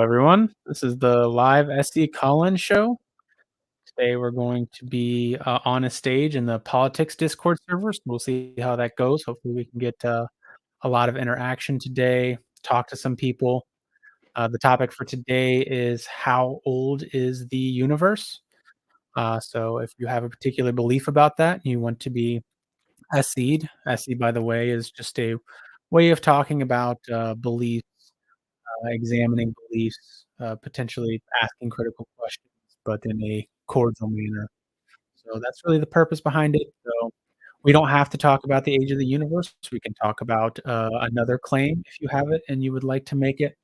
everyone. This is the live SC Collins show. Today, we're going to be on a stage in the politics Discord servers. We'll see how that goes. Hopefully, we can get a lot of interaction today, talk to some people. The topic for today is how old is the universe? So, if you have a particular belief about that, you want to be SC'd. SC, by the way, is just a way of talking about beliefs, examining beliefs, potentially asking critical questions, but in a cordial manner. So that's really the purpose behind it. So we don't have to talk about the age of the universe. We can talk about another claim if you have it and you would like to make it.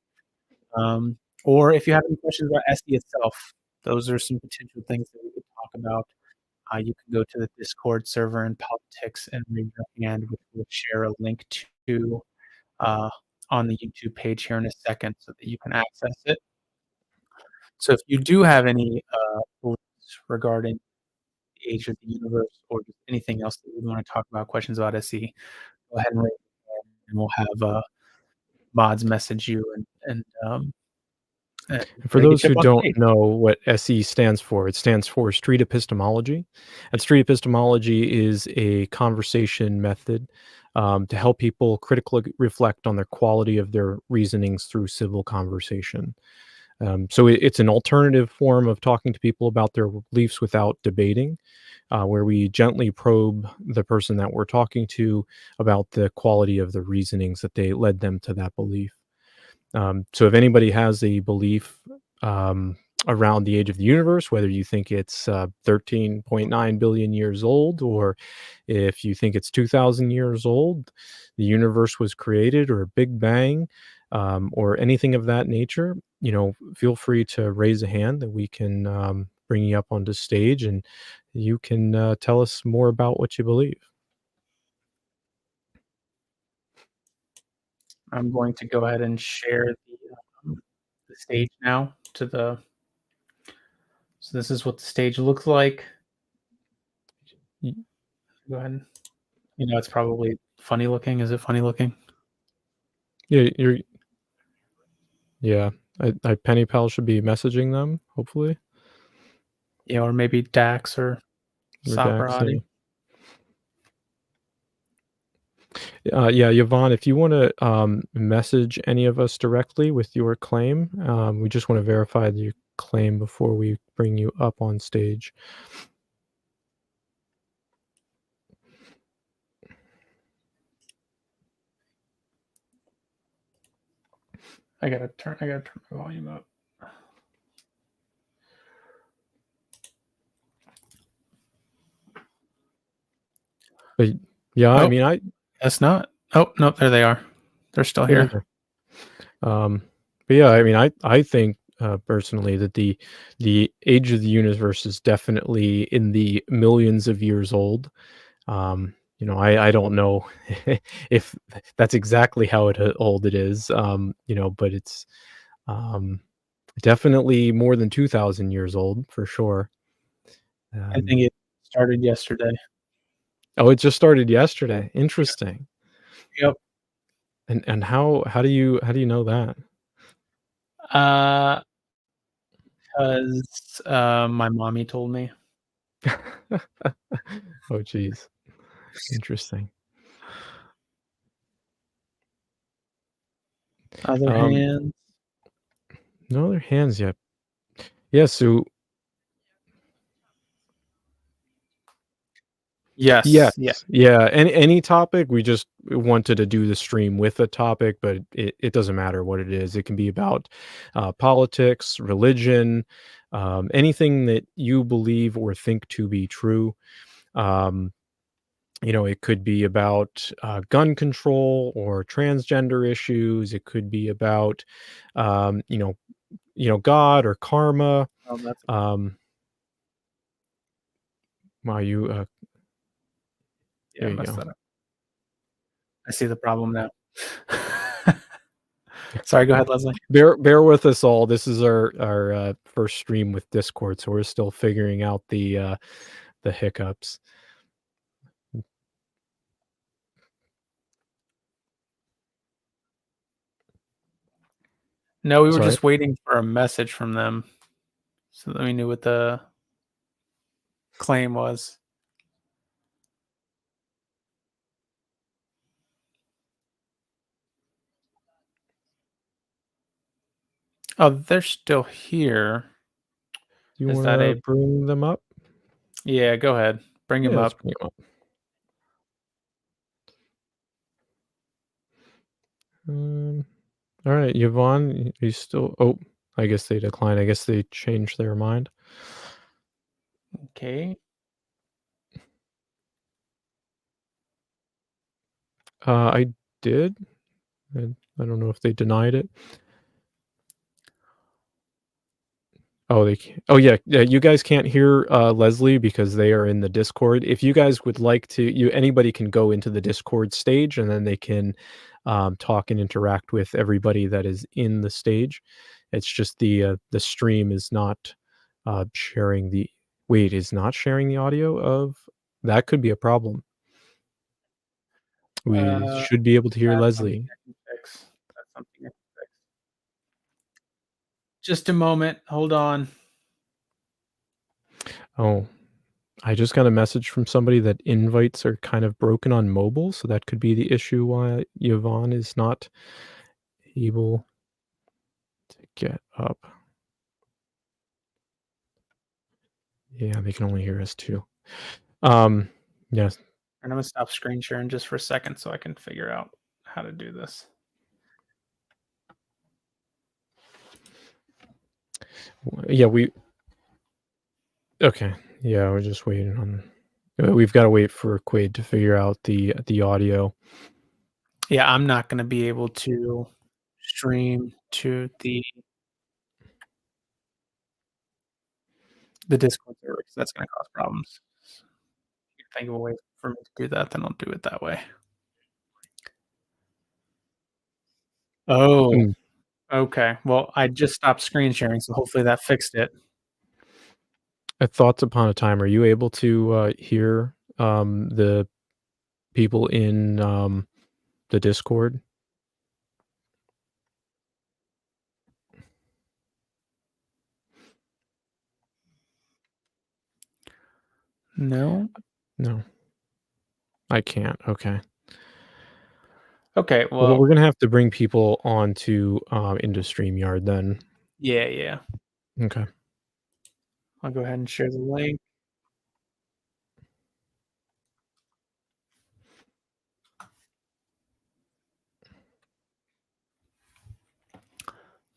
Or if you have any questions about SE itself, those are some potential things that we could talk about. You can go to the Discord server in politics and raise your hand, which we'll share a link to uh, on the YouTube page here in a second so that you can access it. So if you do have any beliefs regarding the age of the universe or just anything else that you want to talk about, questions about SE, go ahead and raise your hand, and we'll have mods message you and For try to get those you who up on don't stage. know what SE stands for, it stands for street epistemology. And street epistemology is a conversation method to help people critically reflect on the quality of their reasonings through civil conversation. So it's an alternative form of talking to people about their beliefs without debating, where we gently probe the person that we're talking to about the quality of the reasonings that they led them to that belief. So if anybody has a belief around the age of the universe, whether you think it's 13.9 billion years old, or if you think it's 2,000 years old, the universe was created, or a Big Bang, or anything of that nature, feel free to raise a hand that we can bring you up onto stage and you can tell us more about what you believe. I'm going to go ahead and share the stage now to the. So this is what the stage looks like. Go ahead. It's probably funny looking. Is it funny looking? Yeah, I Penny Pal should be messaging them, hopefully. Yeah, or maybe Dax or Saparati. Yeah, Yvonne, if you want to message any of us directly with your claim, we just want to verify your claim before we bring you up on stage. I gotta turn my volume up. But yeah, I mean, that's not. Oh, nope, there they are. They're still here. But yeah, I mean, I think personally that the age of the universe is definitely in the millions of years old. I don't know if that's exactly how old it is, but it's definitely more than 2,000 years old for sure. I think it started yesterday. Oh, it just started yesterday. Interesting. Yep. And how do you know that? Because my mommy told me. Oh, geez. Interesting. Other hands? No other hands yet. Yeah, so Yes. yes. Yeah. Yeah, any topic, we just wanted to do the stream with a topic, but it doesn't matter what it is. It can be about politics, religion, anything that you believe or think to be true. It could be about gun control or transgender issues. It could be about, God or karma. Oh, that's Wow, you, yeah, there I you messed go. that up. I see the problem now. Sorry, go ahead, Leslie. Bear with us all. This is our first stream with Discord, so we're still figuring out the hiccups. No, we were Sorry? just waiting for a message from them so that we knew what the claim was. Oh, they're still here. Do you Is that wanna a bring them up? Yeah, go ahead. Bring Yeah, him let's up. bring 'em up. Um, alright, Yvonne, you still oh, I guess they declined. I guess they changed their mind. Okay. I did, and I don't know if they denied it. Oh, they can't yeah, you guys can't hear, Leslie because they are in the Discord. If you guys would like to anybody can go into the Discord stage, and then they can, talk and interact with everybody that is in the stage. It's just the stream is not, sharing the wait, is not sharing the audio of that could be a problem. We Uh, should be able to hear that's something Leslie. I can fix. That's something I can fix. Just a moment. Hold on. Oh, I just got a message from somebody that invites are kind of broken on mobile, so that could be the issue why Yvonne is not able to get up. Yeah, they can only hear us too. Um, yes. And I'm gonna stop screen sharing just for a second so I can figure out how to do this. Yeah, we okay. Yeah, we're just waiting on we've gotta wait for Quaid to figure out the audio. Yeah, I'm not gonna be able to stream to the Discord server because that's gonna cause problems. If you think of a way for me to do that, then I'll do it that way. Oh, Mm, okay. Well, I just stopped screen sharing, so hopefully that fixed it. Thoughts Upon a Time, are you able to, hear, the people in, the Discord? No? No, I can't, okay. Okay, Well, well, we're gonna have to bring people onto, into StreamYard then. yeah, yeah. Okay. I'll go ahead and share the link.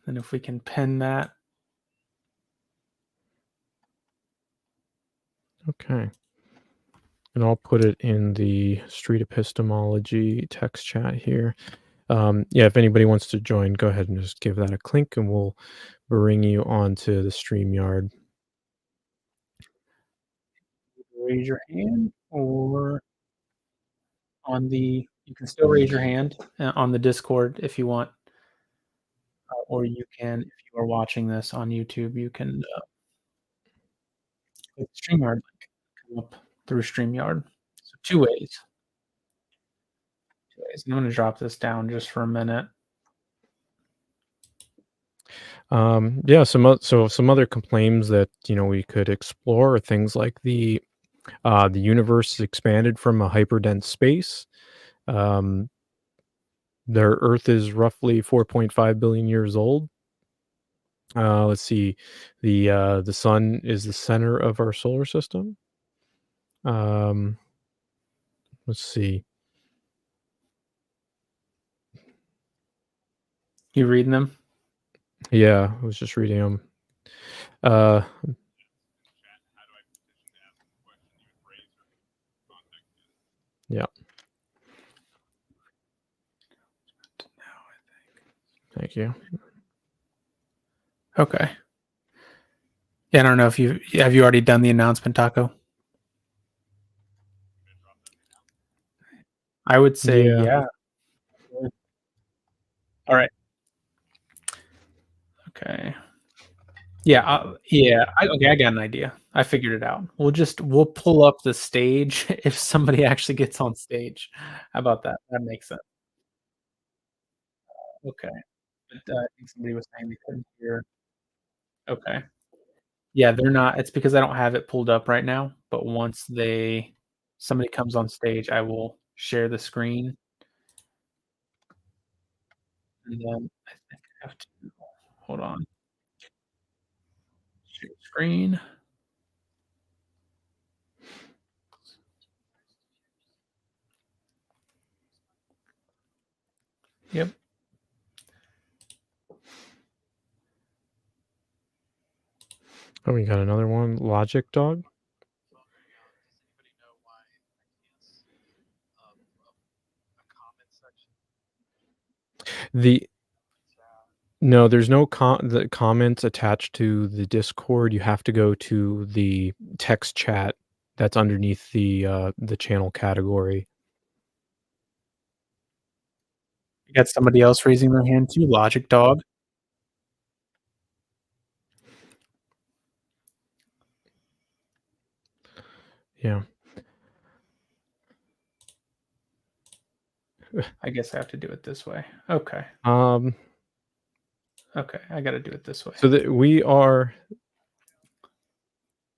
And if we can pin that. Okay. And I'll put it in the street epistemology text chat here. Yeah, if anybody wants to join, go ahead and just give that a clink and we'll bring you onto the StreamYard. Raise your hand or on the you can still raise your hand on the Discord if you want, or you can, if you are watching this on YouTube, you can click the StreamYard link, come up through StreamYard. So two ways. Two ways. I'm going to drop this down just for a minute. Yeah, some other complaints that we could explore are things like the universe is expanded from a hyperdense space. Um, their Earth is roughly 4.5 billion years old. Let's see, the sun is the center of our solar system. Um, let's see. You reading them? Yeah, I was just reading them. Uh, yeah, thank you. Okay. Yeah, I don't know if you have you already done the announcement, Taco? I would say Yeah. yeah. All right. Okay. Yeah, okay, I got an idea. I figured it out. We'll pull up the stage if somebody actually gets on stage. How about that? That makes sense. Okay. but, I think somebody was saying they couldn't hear. Okay. Yeah, they're not it's because I don't have it pulled up right now, but once somebody comes on stage, I will share the screen, and then I think I have to hold on, share screen. Yep. Oh, we got another one, Logic Dog. The No, there's no the comments attached to the Discord. You have to go to the text chat that's underneath the channel category. We got somebody else raising their hand too, Logic Dog. Yeah. I guess I have to do it this way. Okay. Um, Okay, I gotta do it this way. so that we are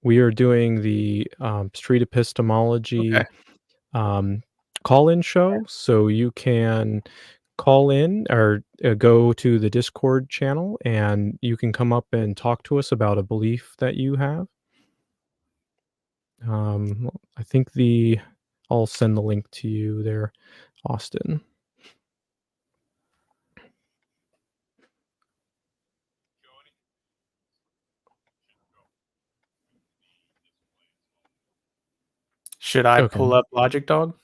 doing the street epistemology Okay. call-in show, so you can call in or go to the Discord channel, and you can come up and talk to us about a belief that you have. I think I'll send the link to you there, Austin. Should I Okay. pull up Logic Dog?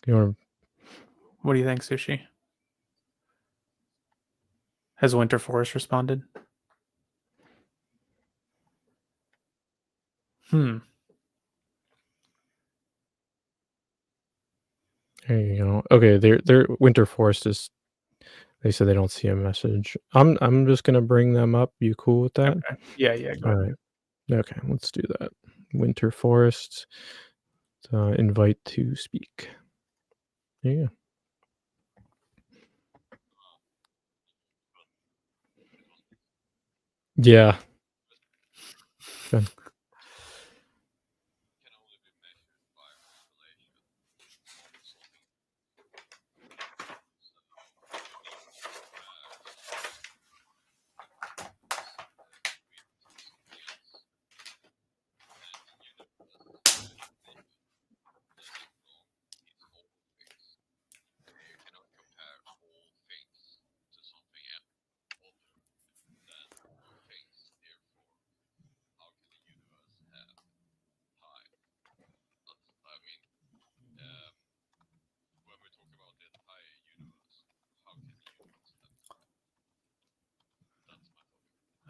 You wanna What do you think, Sushi? Has Winter Forest responded? Hmm. There you go. Okay, their Winter Forest is they said they don't see a message. I'm just gonna bring them up. You cool with that? Okay. Yeah, yeah, go ahead. Alright. Okay, let's do that. Winter Forest, invite to speak. Yeah. Yeah. Good.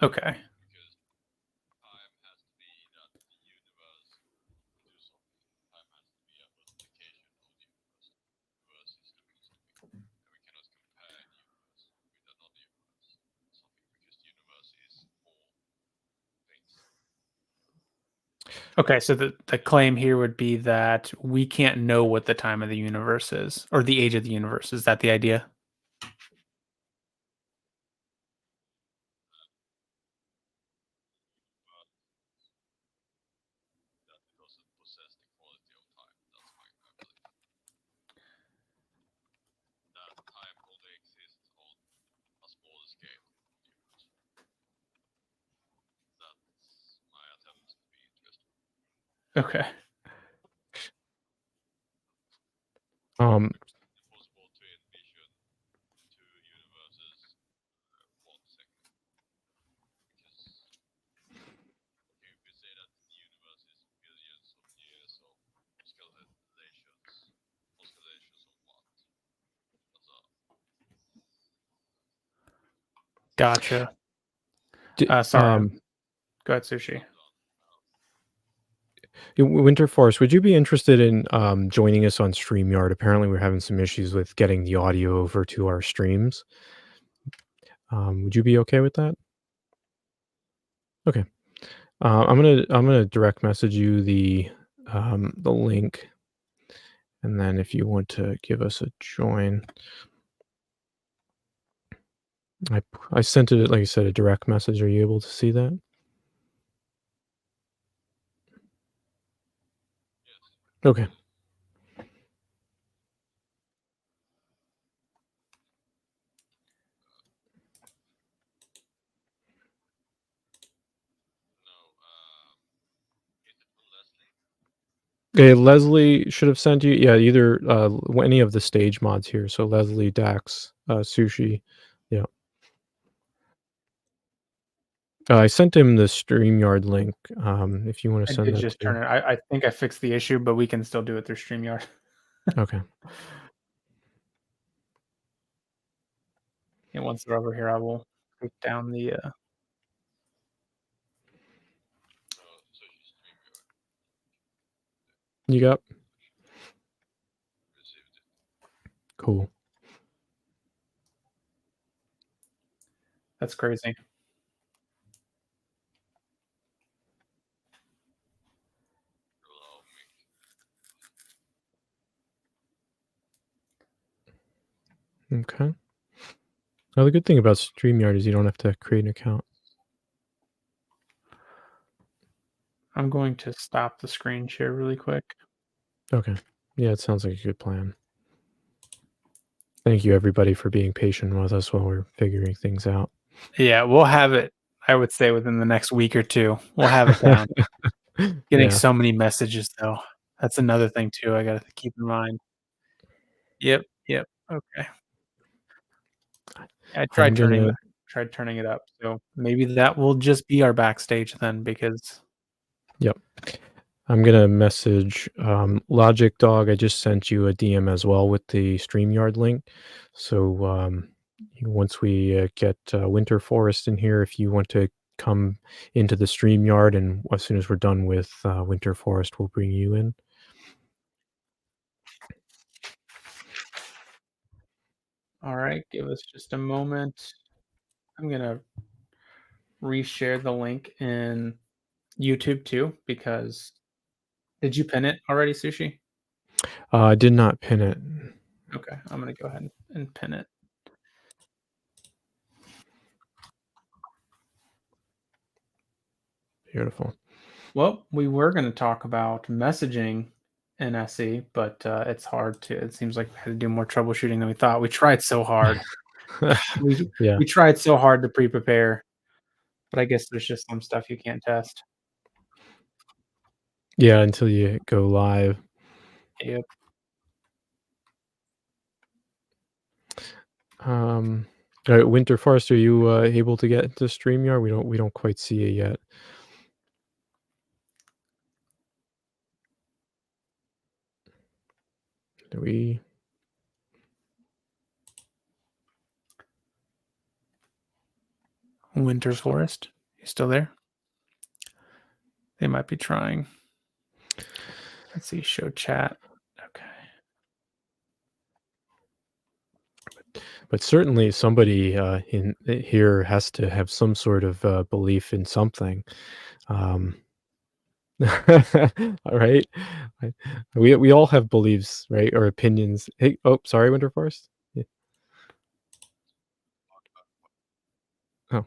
Okay. Okay, so the claim here would be that we can't know what the time of the universe is, or the age of the universe. Is that the idea? Okay. Um Gotcha. d Sorry. Go ahead, Sushi. Winter Forest, would you be interested in joining us on StreamYard? Apparently, we're having some issues with getting the audio over to our streams. Would you be okay with that? Okay. I'm gonna direct message you the link, and then if you want to give us a join, I sent it, like I said, a direct message. Are you able to see that? Okay. Okay, Leslie should have sent you, yeah, either any of the stage mods here. So Leslie, Dax, Sushi. Yeah. I sent him the StreamYard link. If you want to I send did that just turn too. it. I think I fixed the issue, but we can still do it through StreamYard. Okay. And once they're over here, I will take down the. You got cool. That's crazy. Okay. Now the good thing about StreamYard is you don't have to create an account. I'm going to stop the screen share really quick. Okay. Yeah, it sounds like a good plan. Thank you everybody for being patient with us while we're figuring things out. Yeah, we'll have it. I would say within the next week or two, we'll have it down. Getting Yeah. so many messages though. That's another thing too. I got to keep in mind. Yep. Yep. Okay. I I'm gonna tried turning it up. So maybe that will just be our backstage then, because Yep. I'm gonna message Logic Dog. I just sent you a DM as well with the StreamYard link. So once we get Winter Forest in here, if you want to come into the StreamYard, and as soon as we're done with Winter Forest, we'll bring you in. all right, give us just a moment. I'm going to reshare the link in YouTube too, because did you pin it already, Sushi? I did not pin it. Okay, I'm going to go ahead and pin it. Beautiful. Well, we were going to talk about messaging in SE, but it's hard to. It seems like we had to do more troubleshooting than we thought. We tried so hard. we Yeah. we tried so hard to pre-prepare, but I guess there's just some stuff you can't test. Yeah, until you go live. Yep. All right, Winter Forest, are you able to get into StreamYard? We don't quite see it yet. Do we? Winter Forest, you still there? They might be trying. Let's see. Show chat. Okay. But certainly somebody in here has to have some sort of belief in something. All right, we all have beliefs, right, or opinions. Hey, oh, sorry, Winter Forest. Yeah. Oh,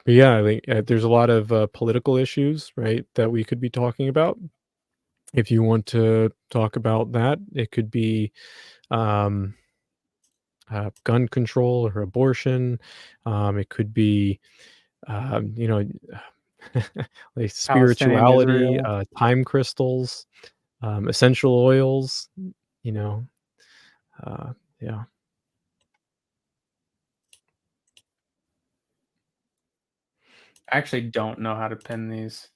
but yeah, I think there's a lot of political issues, right, that we could be talking about. If you want to talk about that, it could be um, gun control or abortion. It could be, you know, like Palestinian spirituality, Israel. time crystals, essential oils, you know, uh, yeah. I actually don't know how to pin these.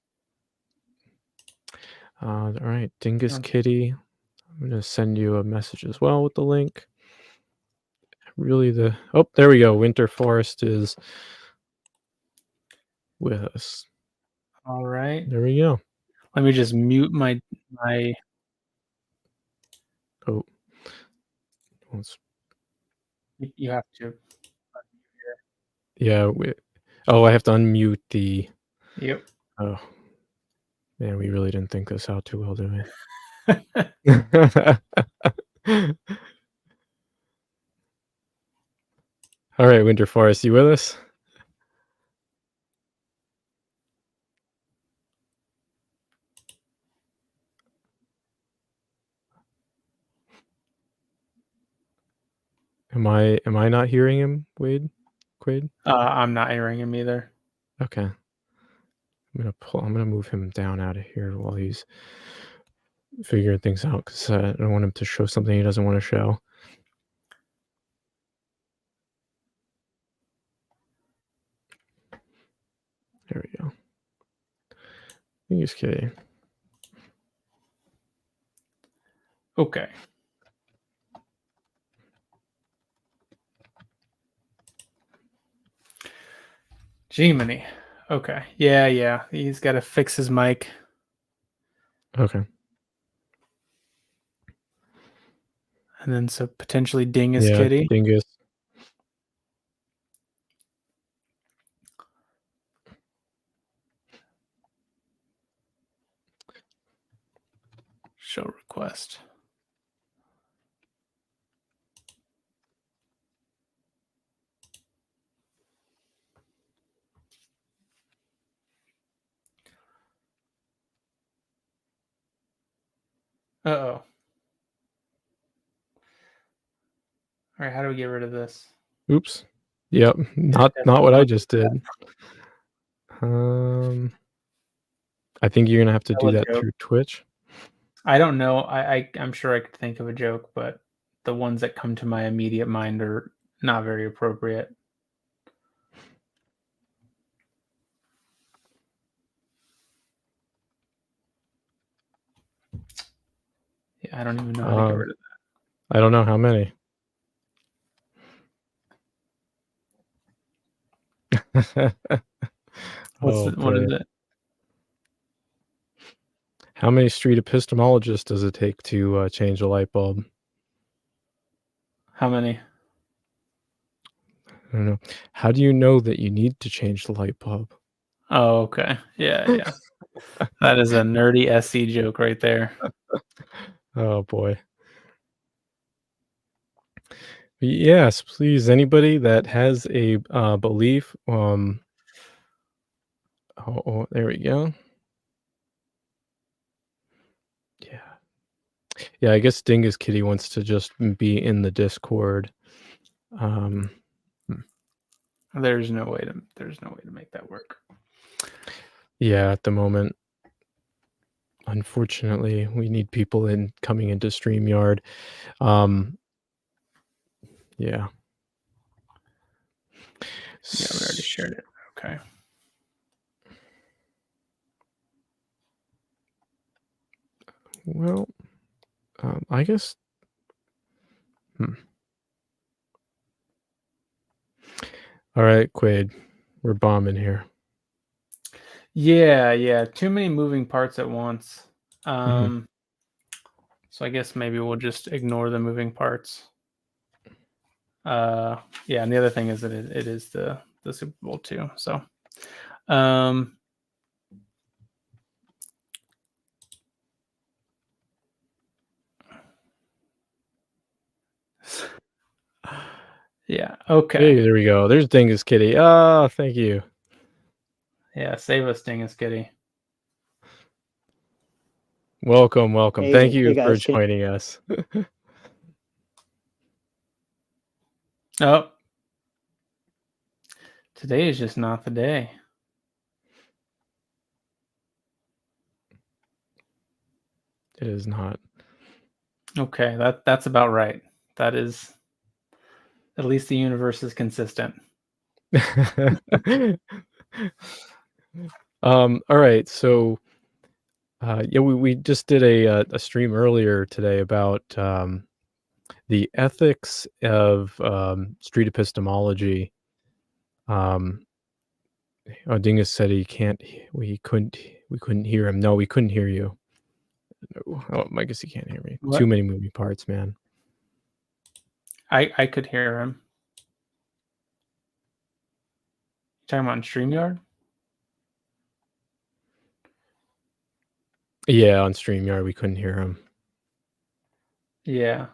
All right, Dingus Um, Kitty. I'm gonna send you a message as well with the link. Really, there we go. Winter Forest is with us. All right. There we go. Let me just mute my. Oh, let's You have to. Yeah. Oh, I have to unmute the. Yep. Oh man, we really didn't think this out too well, did we? All right, Winter Forest, you with us? Am I not hearing him, Wade? Quaid? I'm not hearing him either. Okay. I'm gonna move him down out of here while he's figuring things out because I don't want him to show something he doesn't want to show. There we go. Just kidding. Okay. Jiminy. Okay. Yeah. He's got to fix his mic. Okay. And then so potentially Dingus Yeah, Kitty. Dingus. Show request. Uh-oh. All right, how do we get rid of this? Oops. Yep. Not what I just did. I think you're gonna have to do that through Twitch. I don't know. I'm sure I could think of a joke, but the ones that come to my immediate mind are not very appropriate. Yeah, I don't even know how to get rid of that. I don't know how many. What is it? How many street epistemologists does it take to change a light bulb? How many? I don't know. How do you know that you need to change the light bulb? Oh, okay. Yeah. That is a nerdy SC joke right there. Oh boy. Yes, please. Anybody that has a belief. Oh, there we go. Yeah. I guess Dingus Kitty wants to just be in the Discord. There's no way to make that work. Yeah, at the moment, unfortunately, we need people coming into StreamYard. Yeah. Yeah, we already shared it. Okay. Well, I guess. All right, Quaid, we're bombing here. Yeah. Too many moving parts at once. Mhm. So I guess maybe we'll just ignore the moving parts. Yeah, and the other thing is that it is the Super Bowl too. So, yeah. Okay. Hey, there we go. There's Dingus Kitty. Ah, thank you. Yeah, save us, Dingus Kitty. Welcome. Hey, Thank you hey for guys. joining us. Oh, today is just not the day. It is not. Okay, that's about right. That is, at least the universe is consistent. All right. So, yeah, we just did a stream earlier today about the ethics of street epistemology. Dingus said he can't. We couldn't hear him. No, we couldn't hear you. No. Oh, I guess he can't hear me. What? Too many moving parts, man. I could hear him. Talking about in StreamYard? Yeah, on StreamYard, we couldn't hear him. Yeah.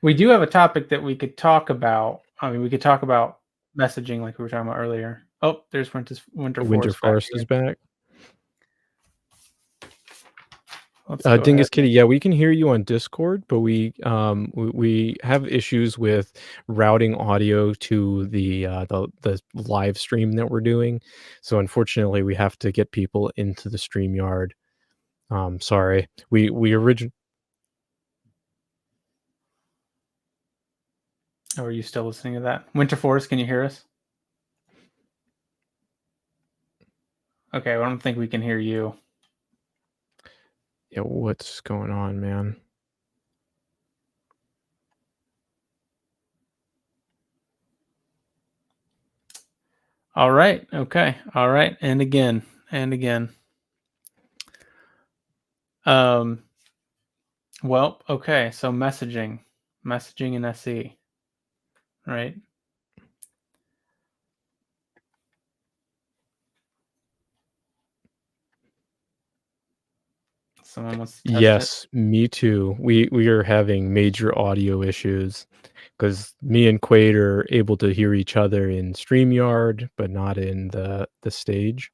We do have a topic that we could talk about. I mean, we could talk about messaging like we were talking about earlier. Oh, there's Winter Winter Forest back Forest is again. back. Let's go Dingus ahead. Kitty, yeah, we can hear you on Discord, but we have issues with routing audio to the live stream that we're doing. So unfortunately, we have to get people into the StreamYard. Sorry, we originally. Oh, are you still listening to that? Winter Forest, can you hear us? Okay, well, I don't think we can hear you. Yeah, what's going on, man? All right. Okay. All right. And again. And again. Well, okay. So messaging in SE, right? Someone wants to test it. Yes, me too. We are having major audio issues because me and Quaid are able to hear each other in StreamYard, but not in the stage.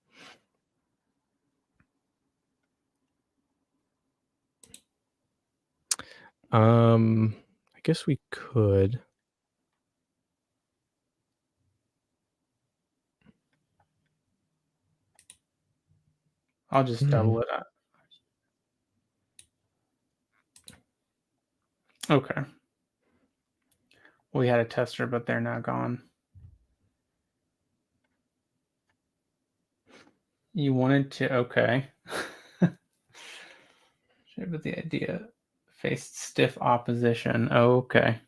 I guess we could. I'll just double it up. Okay. We had a tester, but they're now gone. You wanted to, okay. But the idea faced stiff opposition. Oh, okay.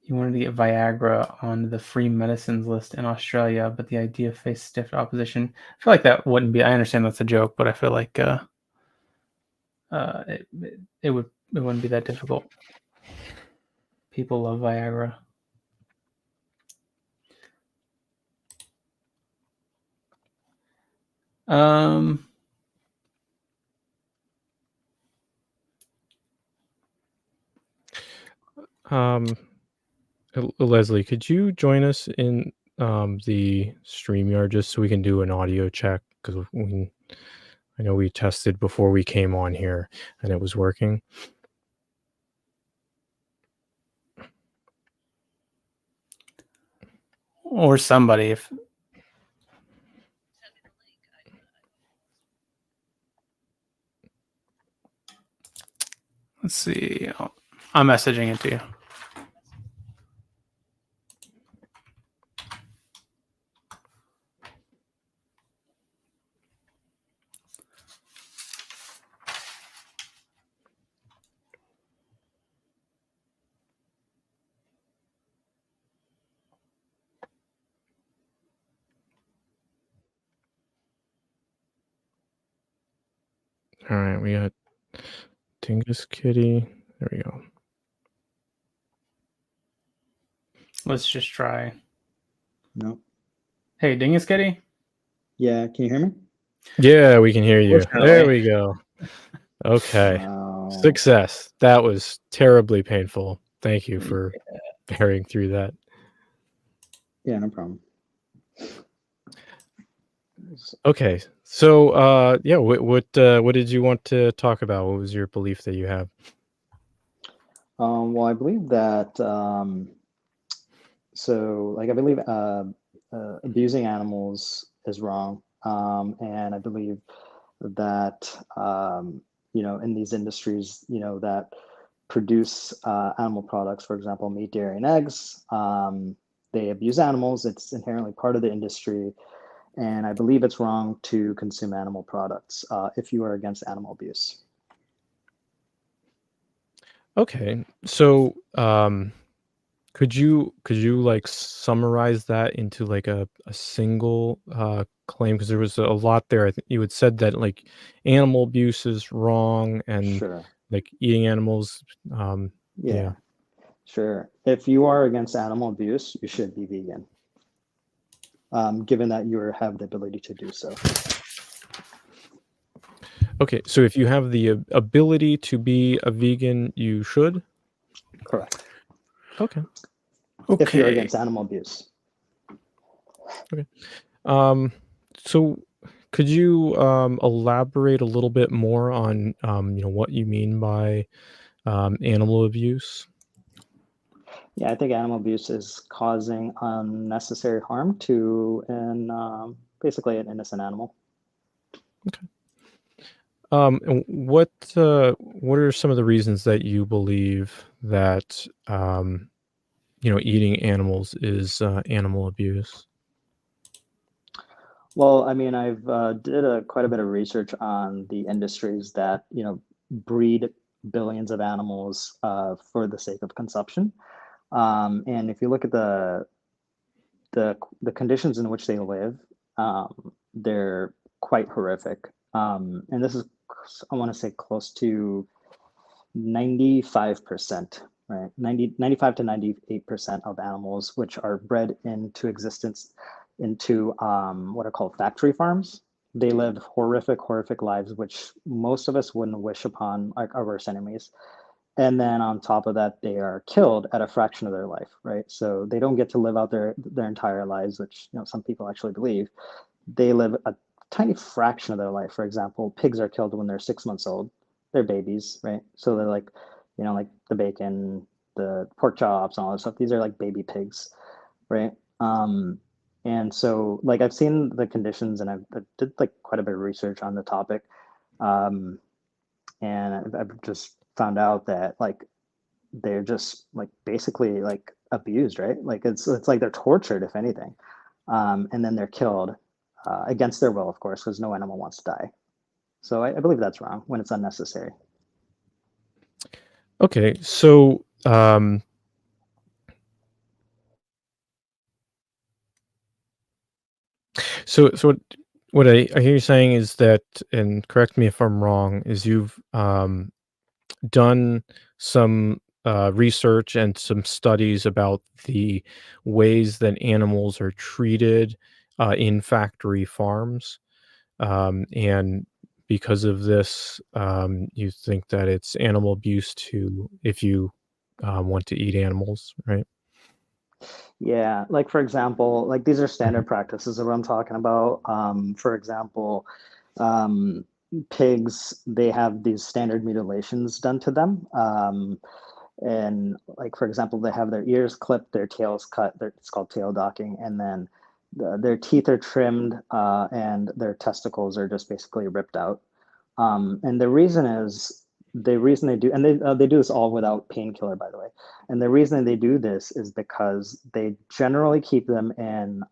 You wanted to get Viagra on the free medicines list in Australia, but the idea faced stiff opposition. I feel like that wouldn't be. I understand that's a joke, but I feel like it wouldn't be that difficult. People love Viagra. Leslie, could you join us in the StreamYard just so we can do an audio check? Because I know we tested before we came on here and it was working. Or somebody, if let's see. I'm messaging it to you. All right, we got Dingus Kitty. There we go. Let's just try. No. Hey, Dingus Kitty? Yeah, can you hear me? Yeah, we can hear you. There we go. Okay. Wow. Success. That was terribly painful. Thank you for bearing through that. Yeah, no problem. Okay. So yeah, what did you want to talk about? What was your belief that you have? Well, I believe that so like I believe abusing animals is wrong. And I believe that you know, in these industries, you know, that produce animal products, for example, meat, dairy, and eggs, they abuse animals. It's inherently part of the industry. And I believe it's wrong to consume animal products if you are against animal abuse. Okay. So could you like summarize that into like a single claim? Because there was a lot there. I think you had said that like animal abuse is wrong and Sure. like eating animals. Sure. If you are against animal abuse, you should be vegan. given that you have the ability to do so. Okay, so if you have the ability to be a vegan, you should? Correct. Okay. If you're Okay. against animal abuse. So could you elaborate a little bit more on what you mean by animal abuse? Yeah, I think animal abuse is causing unnecessary harm to basically an innocent animal. And what are some of the reasons that you believe that eating animals is animal abuse? Well, I mean, I've did quite a bit of research on the industries that breed billions of animals for the sake of consumption. And if you look at the conditions in which they live, they're quite horrific. And this is, I want to say, close to 95%, right? 95 to 98% of animals which are bred into existence into what are called factory farms. They live horrific lives, which most of us wouldn't wish upon our worst enemies. And then on top of that, they are killed at a fraction of their life, right? So they don't get to live out their entire lives, which some people actually believe. They live a tiny fraction of their life. For example, pigs are killed when they're 6 months old. They're babies, right? So they're like, like the bacon, the pork chops, and all that stuff. These are like baby pigs, right? And so like I've seen the conditions, and I did like quite a bit of research on the topic, and I've just found out that like they're just like basically like abused, right? Like it's like they're tortured, if anything, and then they're killed against their will, of course, because no animal wants to die. So I believe that's wrong when it's unnecessary. Okay, so what I hear you saying is that, and correct me if I'm wrong, is you've done some research and some studies about the ways that animals are treated in factory farms, and because of this, you think that it's animal abuse to if you want to eat animals, right? Yeah, like for example, like these are standard practices of what I'm talking about. For example, um, pigs, they have these standard mutilations done to them. And like for example, they have their ears clipped, their tails cut. It's called tail docking, and then their teeth are trimmed, and their testicles are just basically ripped out. And the reason they do, and they do this all without painkiller, by the way. And the reason they do this is because they generally keep them in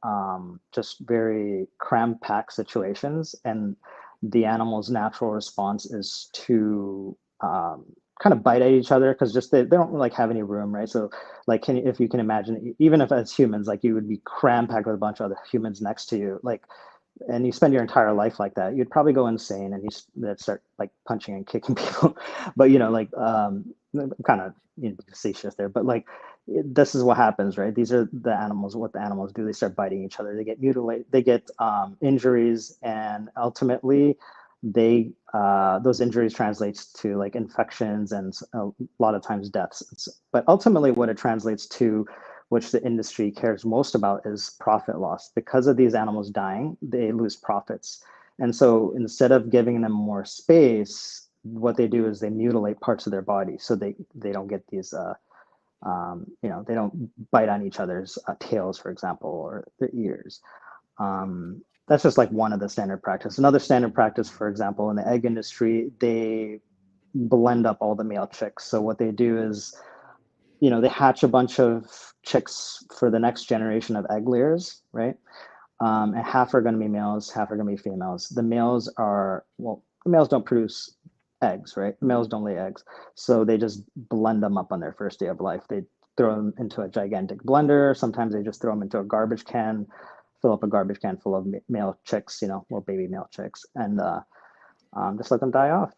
just very cram-packed situations, and the animal's natural response is to kind of bite at each other because just they don't like have any room, right? So like if you can imagine, even if as humans, like you would be cram-packed with a bunch of other humans next to you, like, and you spend your entire life like that, you'd probably go insane and you'd start like punching and kicking people. But like kind of facetious there, but like this is what happens, right? These are the animals. What the animals do, they start biting each other. They get mutilated. They get injuries, and ultimately, those injuries translates to like infections and a lot of times deaths. But ultimately, what it translates to, which the industry cares most about, is profit loss. Because of these animals dying, they lose profits. And so instead of giving them more space, what they do is they mutilate parts of their body so they don't get these, they don't bite on each other's tails, for example, or their ears. That's just like one of the standard practice. Another standard practice, for example, in the egg industry, they blend up all the male chicks. So what they do is they hatch a bunch of chicks for the next generation of egg layers, right? And half are going to be males, half are going to be females. The males don't produce eggs, right? The males don't lay eggs. So they just blend them up on their first day of life. They throw them into a gigantic blender. Sometimes they just throw them into a garbage can, fill up a garbage can full of male chicks, baby male chicks, and just let them die off.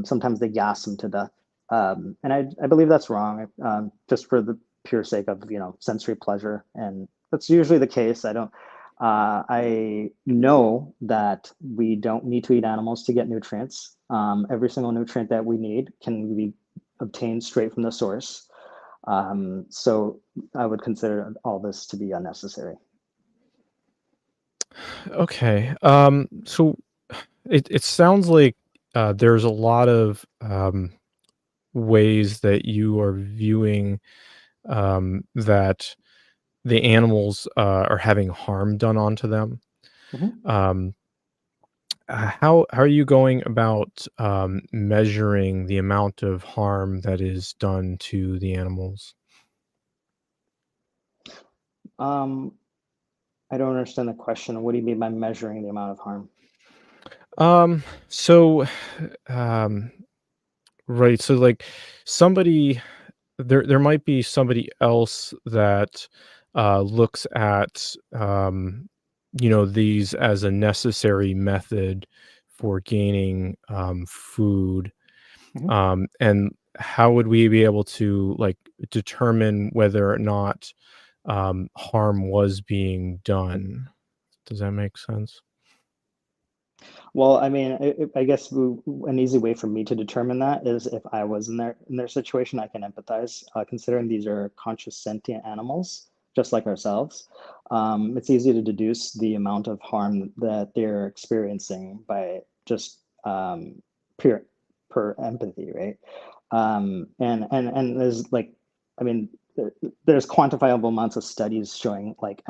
Sometimes they gas them to death. And I believe that's wrong, just for the pure sake of sensory pleasure, and that's usually the case. I don't I know that we don't need to eat animals to get nutrients. Every single nutrient that we need can be obtained straight from the source. So I would consider all this to be unnecessary. Okay. So it sounds like there's a lot of ways that you are viewing that the animals are having harm done onto them. Mhm. Um, how are you going about measuring the amount of harm that is done to the animals? Um, I don't understand the question. What do you mean by measuring the amount of harm? So, um, right. So, like, somebody there might be somebody else that looks at these as a necessary method for gaining food. Mhm. And how would we be able to like determine whether or not harm was being done? Does that make sense? Well, I mean, I guess an easy way for me to determine that is if I was in their situation, I can empathize. Considering these are conscious sentient animals, just like ourselves, it's easy to deduce the amount of harm that they're experiencing by just pure per empathy, right? And there's like, I mean, there's quantifiable amounts of studies showing like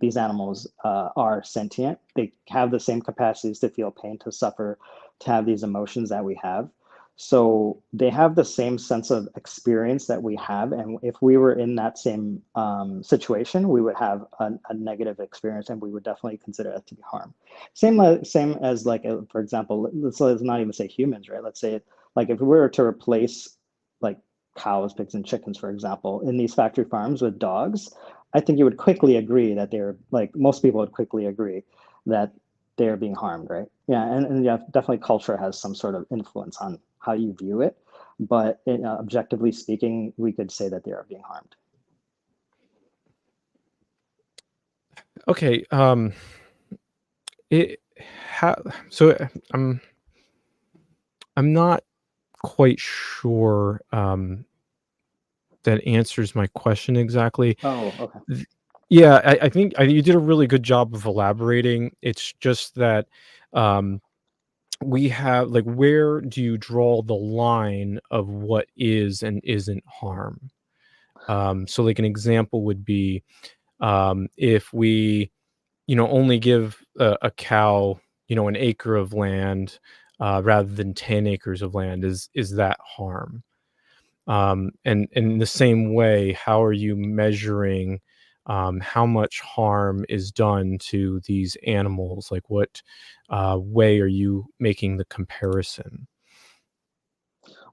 these animals are sentient. They have the same capacities to feel pain, to suffer, to have these emotions that we have. So they have the same sense of experience that we have, and if we were in that same situation, we would have a negative experience, and we would definitely consider it to be harm. Same as like, for example, let's not even say humans, right? Let's say like if we were to replace like cows, pigs, and chickens, for example, in these factory farms with dogs, I think you would quickly agree that they're like most people would quickly agree that they're being harmed, right? Yeah, and yeah, definitely culture has some sort of influence on how you view it, but objectively speaking, we could say that they are being harmed. Okay. It how so I'm not quite sure that answers my question exactly. Oh, okay. Th- Yeah, I think you did a really good job of elaborating. It's just that um, we have like, where do you draw the line of what is and isn't harm? So, like, an example would be if we, only give a cow, an acre of land rather than 10 acres of land. Is that harm? And in the same way, how are you measuring how much harm is done to these animals? Like, what way are you making the comparison?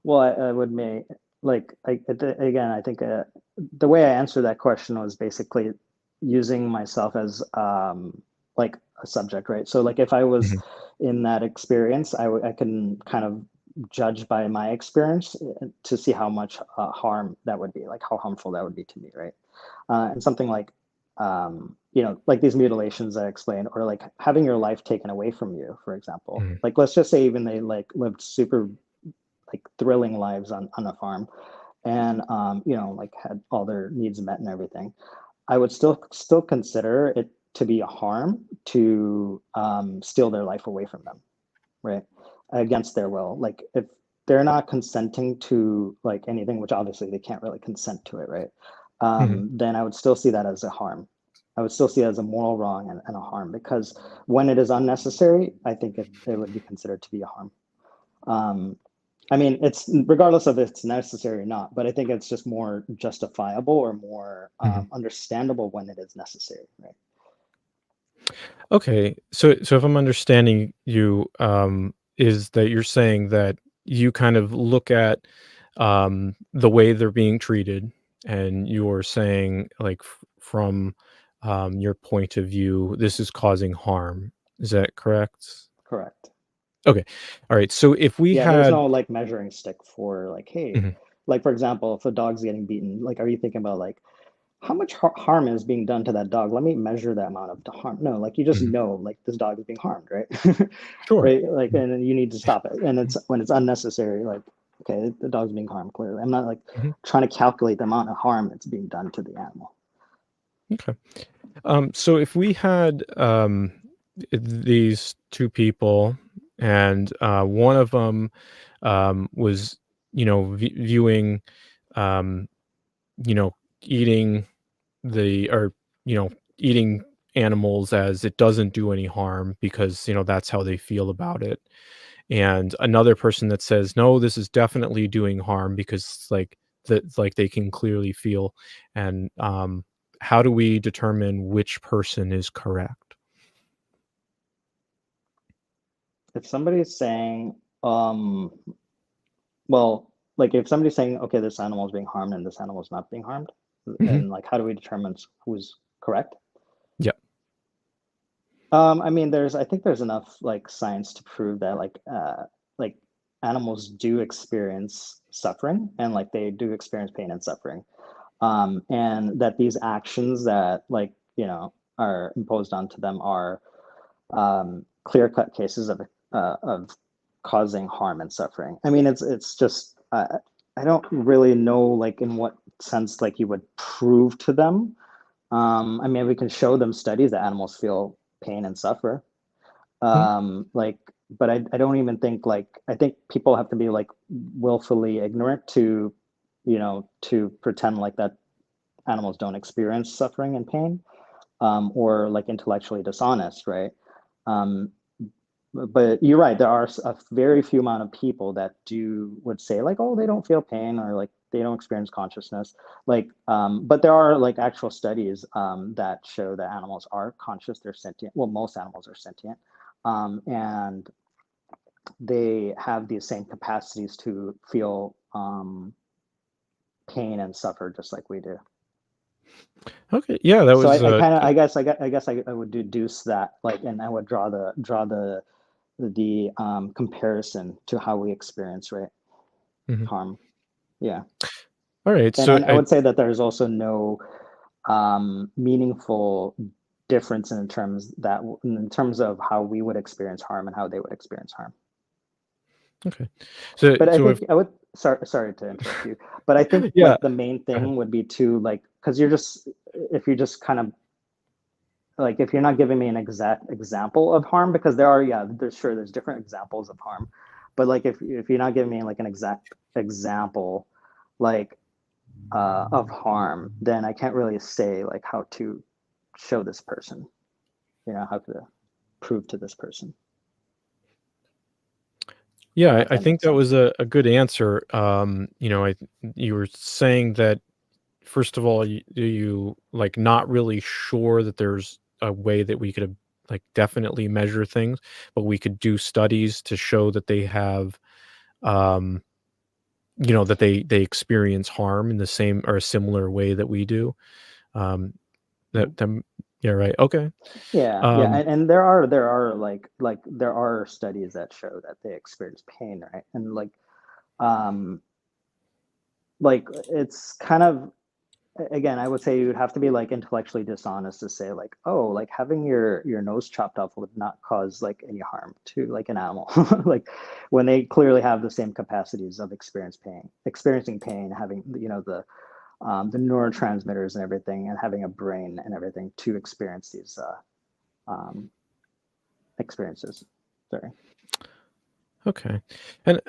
Well, I would make like again, I think the way I answered that question was basically using myself as like a subject, right? So like if I was Mhm, in that experience, I can kind of judge by my experience to see how much harm that would be, like how harmful that would be to me, right? And something like like these mutilations I explained, or like having your life taken away from you, for example. mhm, Like let's just say even they like lived super like thrilling lives on a farm, and like had all their needs met and everything, I would still consider it to be a harm to steal their life away from them, right? Against their will. Like if they're not consenting to like anything, which obviously they can't really consent to it, right? mhm. Then I would still see that as a harm. I would still see it as a moral wrong and a harm, because when it is unnecessary, I think it would be considered to be a harm. Um, I mean, it's regardless of if it's necessary or not, but I think it's just more justifiable or more Mhm. understandable when it is necessary, right? Okay, so if I'm understanding you, is that you're saying that you kind of look at the way they're being treated, and you're saying like from your point of view, this is causing harm. Is that correct? Correct. Okay, all right. So if we Yeah, there's had, no like measuring stick for like, hey, Mhm, like for example, if a dog's getting beaten, like, are you thinking about like, how much harm is being done to that dog? Let me measure that amount of harm. No, like you just Mhm. know, like this dog is being harmed, right? Sure. Right? Like, and then you need to stop it. And it's when it's unnecessary, like, okay, the dog's being harmed clearly. I'm not like Mhm. trying to calculate the amount of harm that's being done to the animal. Okay. So if we had these two people, and one of them was, viewing, um, eating or eating animals as it doesn't do any harm because that's how they feel about it, and another person that says no, this is definitely doing harm because like they can clearly feel, and how do we determine which person is correct? If somebody's saying, well, like if somebody's saying, okay, this animal is being harmed and this animal is not being harmed, Mhm. and like, how do we determine who's correct? Yeah. I mean, I think there's enough like science to prove that like animals do experience suffering and like they do experience pain and suffering. And that these actions that like, are imposed onto them are clear-cut cases of causing harm and suffering. I mean, it's just I don't really know like in what sense like you would prove to them. I mean, we can show them studies that animals feel pain and suffer. Mhm. Like, but I don't even think like I think people have to be like willfully ignorant to pretend like that animals don't experience suffering and pain, or like intellectually dishonest, right? Um, but you're right. There are a very few amount of people that would say like, oh, they don't feel pain or like they don't experience consciousness. Like, but there are like actual studies that show that animals are conscious. They're sentient. Well, most animals are sentient, and they have these same capacities to feel pain and suffer just like we do. Okay. Yeah, that So was I kind of I would deduce that like, and I would draw the comparison to how we experience mhm. harm. Yeah, All right. and So I would say that there's also no meaningful difference in terms of how we would experience harm and how they would experience harm. okay. So But I so if think I would sorry to interrupt you, but I think yeah, like the main go ahead. thing would be to like because if you just kind of like if you're not giving me an exact example of harm because there's different examples of harm, but like if you're not giving me like an exact example like of harm, then I can't really say like how to show this person, how to prove to this person. I don't Yeah, know I if I that think makes that was sense. a good answer. You were saying that first of all, you like not really sure that there's a way that we could like definitely measure things, but we could do studies to show that they have, um, that they experience harm in the same or a similar way that we do. Um, Mhm. that them, yeah, right. Okay. Yeah, Um, and there are like there are studies that show that they experience pain, right? And um like it's kind of again, I would say you would have to be like intellectually dishonest to say like, oh, like having your nose chopped off would not cause like any harm to like an animal, like when they clearly have the same capacities of experiencing pain, having the neurotransmitters and everything, and having a brain and everything to experience these um, experiences. Sorry. okay. And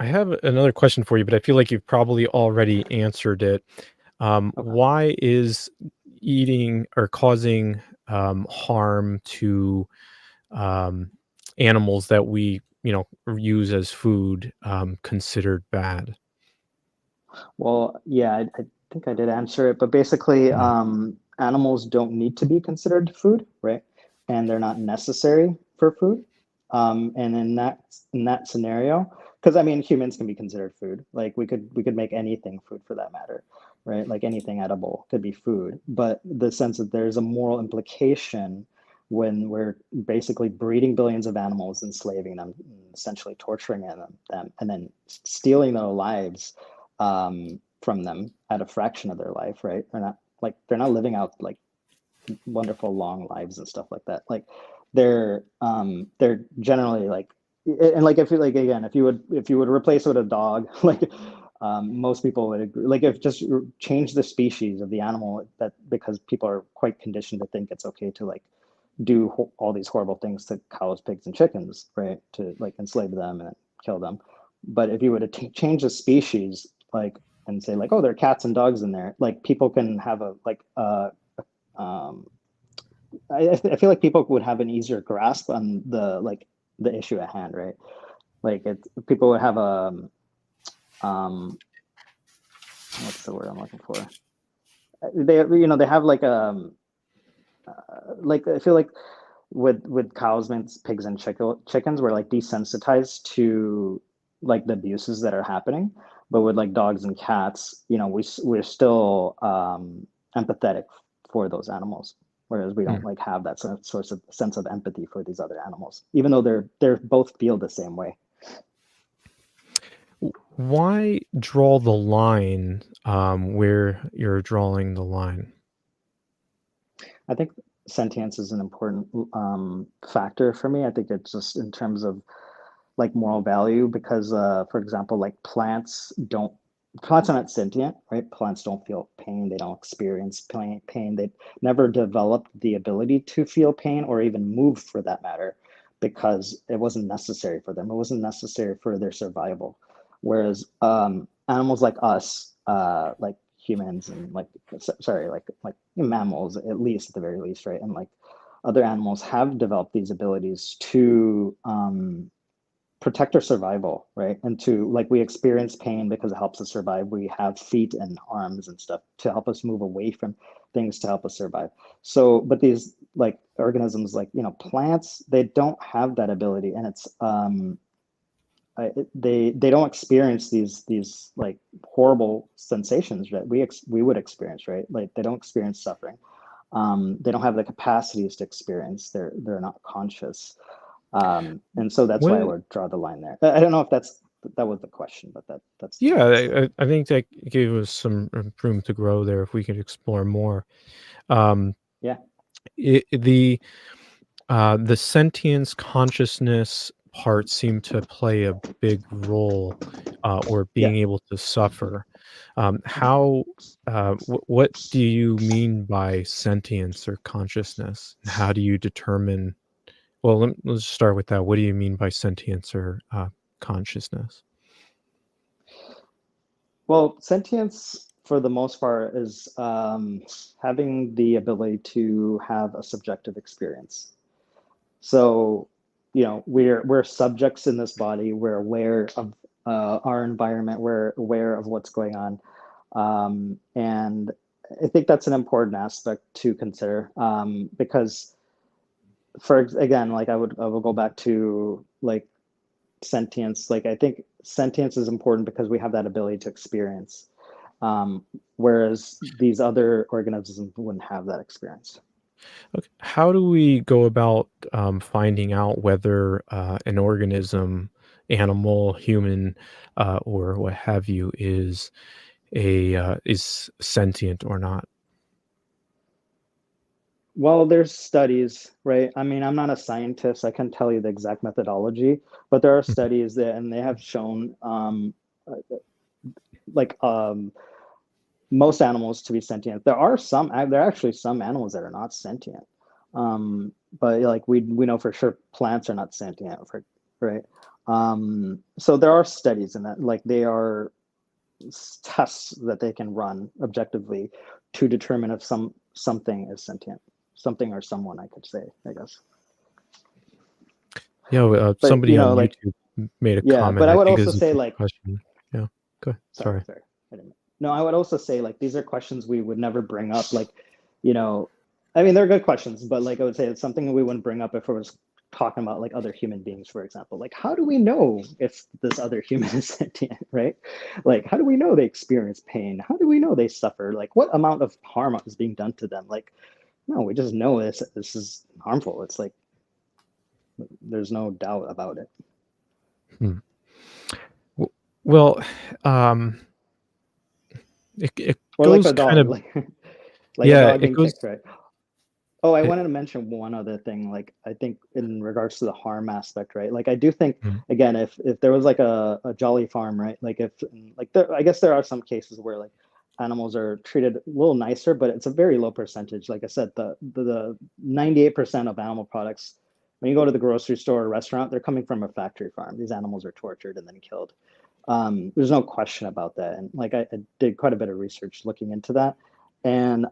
I have another question for you, but I feel like you've probably already answered it. Okay. Why is eating or causing harm to um, animals that we, use as food considered bad? Well, yeah, I think I did answer it, but basically, Mhm. animals don't need to be considered food, right? And they're not necessary for food. And in that scenario, because I mean, humans can be considered food. Like we could make anything food for that matter, right? Like anything edible could be food. But the sense that there's a moral implication when we're basically breeding billions of animals, enslaving them, essentially torturing them, and then stealing their lives, from them at a fraction of their life, right? They're not living out like wonderful long lives and stuff like that. Like they're generally like, and like if you like again, if you would replace it with a dog, like most people would agree, like if just change the species of the animal, that because people are quite conditioned to think it's okay to like do all these horrible things to cows, pigs, and chickens, right? To like enslave them and kill them. But if you were to change the species, like, and say like, oh, there are cats and dogs in there, like people can have a like I feel like people would have an easier grasp on the issue at hand, right? Like people would have a what's the word I'm looking for? They they have like I feel like with cows, pigs, and chickens, we're like desensitized to like the abuses that are happening, but with like dogs and cats, we're still empathetic for those animals, whereas we don't like have that sort of sense of empathy for these other animals, even though they're both feel the same way. Why draw the line where you're drawing the line? I think sentience is an important factor for me. I think it's just in terms of like moral value, because for example, like plants are not sentient, right? Plants don't feel pain, they don't experience pain. They never developed the ability to feel pain or even move, for that matter, because it wasn't necessary for them. It wasn't necessary for their survival. Whereas animals like us, like humans and like mammals, at least, at the very least, right, and like other animals, have developed these abilities to protect our survival, right? And to like, we experience pain because it helps us survive. We have feet and arms and stuff to help us move away from things to help us survive. So, but these like organisms, like plants, they don't have that ability, and it's they don't experience these like horrible sensations that we would experience, right? Like they don't experience suffering. They don't have the capacities to experience. They're not conscious. And so that's why I would draw the line there. I don't know if that was the question, but that's yeah. I think that gave us some room to grow there if we could explore more. Yeah. The sentience consciousness part seemed to play a big role, or being able to suffer. What do you mean by sentience or consciousness? How do you determine? Well, let's start with that. What do you mean by sentience or consciousness? Well, sentience, for the most part, is having the ability to have a subjective experience. So, we're subjects in this body. We're aware of our environment. We're aware of what's going on, and I think that's an important aspect to consider, because, again, like I will go back to like sentience. Like I think sentience is important because we have that ability to experience, whereas these other organisms wouldn't have that experience. Okay. How do we go about finding out whether an organism, animal, human, or what have you, is sentient or not? Well, there's studies, right? I mean, I'm not a scientist. I can't tell you the exact methodology, but there are studies and they have shown like most animals to be sentient. There are actually some animals that are not sentient. But like we know for sure plants are not sentient, right? So there are studies in that, like they are tests that they can run objectively to determine if something is sentient. Something or someone, I could say, I guess. Yeah, But, somebody on like, YouTube made a yeah, comment. but I would think also is a say good like, question. Yeah, go ahead. Sorry. I didn't. No, I would also say like these are questions we would never bring up. Like, I mean, they're good questions, but like I would say it's something we wouldn't bring up if it was talking about like other human beings, for example. Like, how do we know if this other human is sentient, right? Like, how do we know they experience pain? How do we know they suffer? Like, what amount of harm is being done to them? Like, no, we just know this is harmful. It's like there's no doubt about it. Hmm. Well, um, It Or like goes a kind dog, of like a yeah, dog it being goes kicked, right? Oh, I it wanted to mention one other thing. Like, I think in regards to the harm aspect, right? Like, I do think, mhm, again, if there was like a Jolly Farm, right? Like, if like there, I guess there are some cases where like animals are treated a little nicer, but it's a very low percentage. Like I said, the 98% of animal products, when you go to the grocery store or restaurant, they're coming from a factory farm. These animals are tortured and then killed. There's no question about that. And like I did quite a bit of research looking into that. And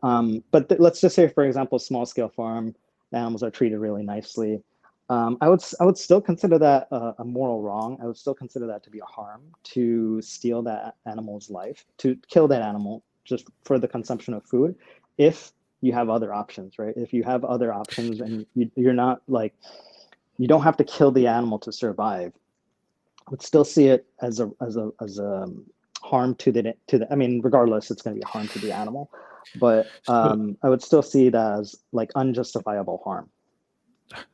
let's just say, for example, small scale farm, the animals are treated really nicely. I would still consider that a moral wrong. I would still consider that to be a harm to steal that animal's life, to kill that animal just for the consumption of food. If you have other options, right? If you have other options and you're not like, you don't have to kill the animal to survive. I would still see it as a harm to the. I mean, regardless, it's going to be a harm to the animal, but so I would still see it as like unjustifiable harm.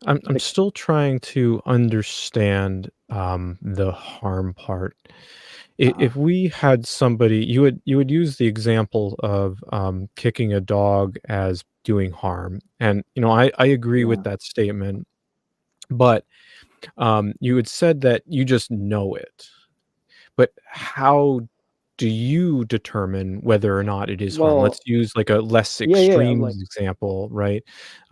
I'm still trying to understand the harm part. Uh-huh. If we had somebody, you would use the example of kicking a dog as doing harm, and I agree with Yeah. that statement. But you had said that you just know it. But how do you determine whether or not it is harm? Let's Well, use like a less yeah, extreme like example, right?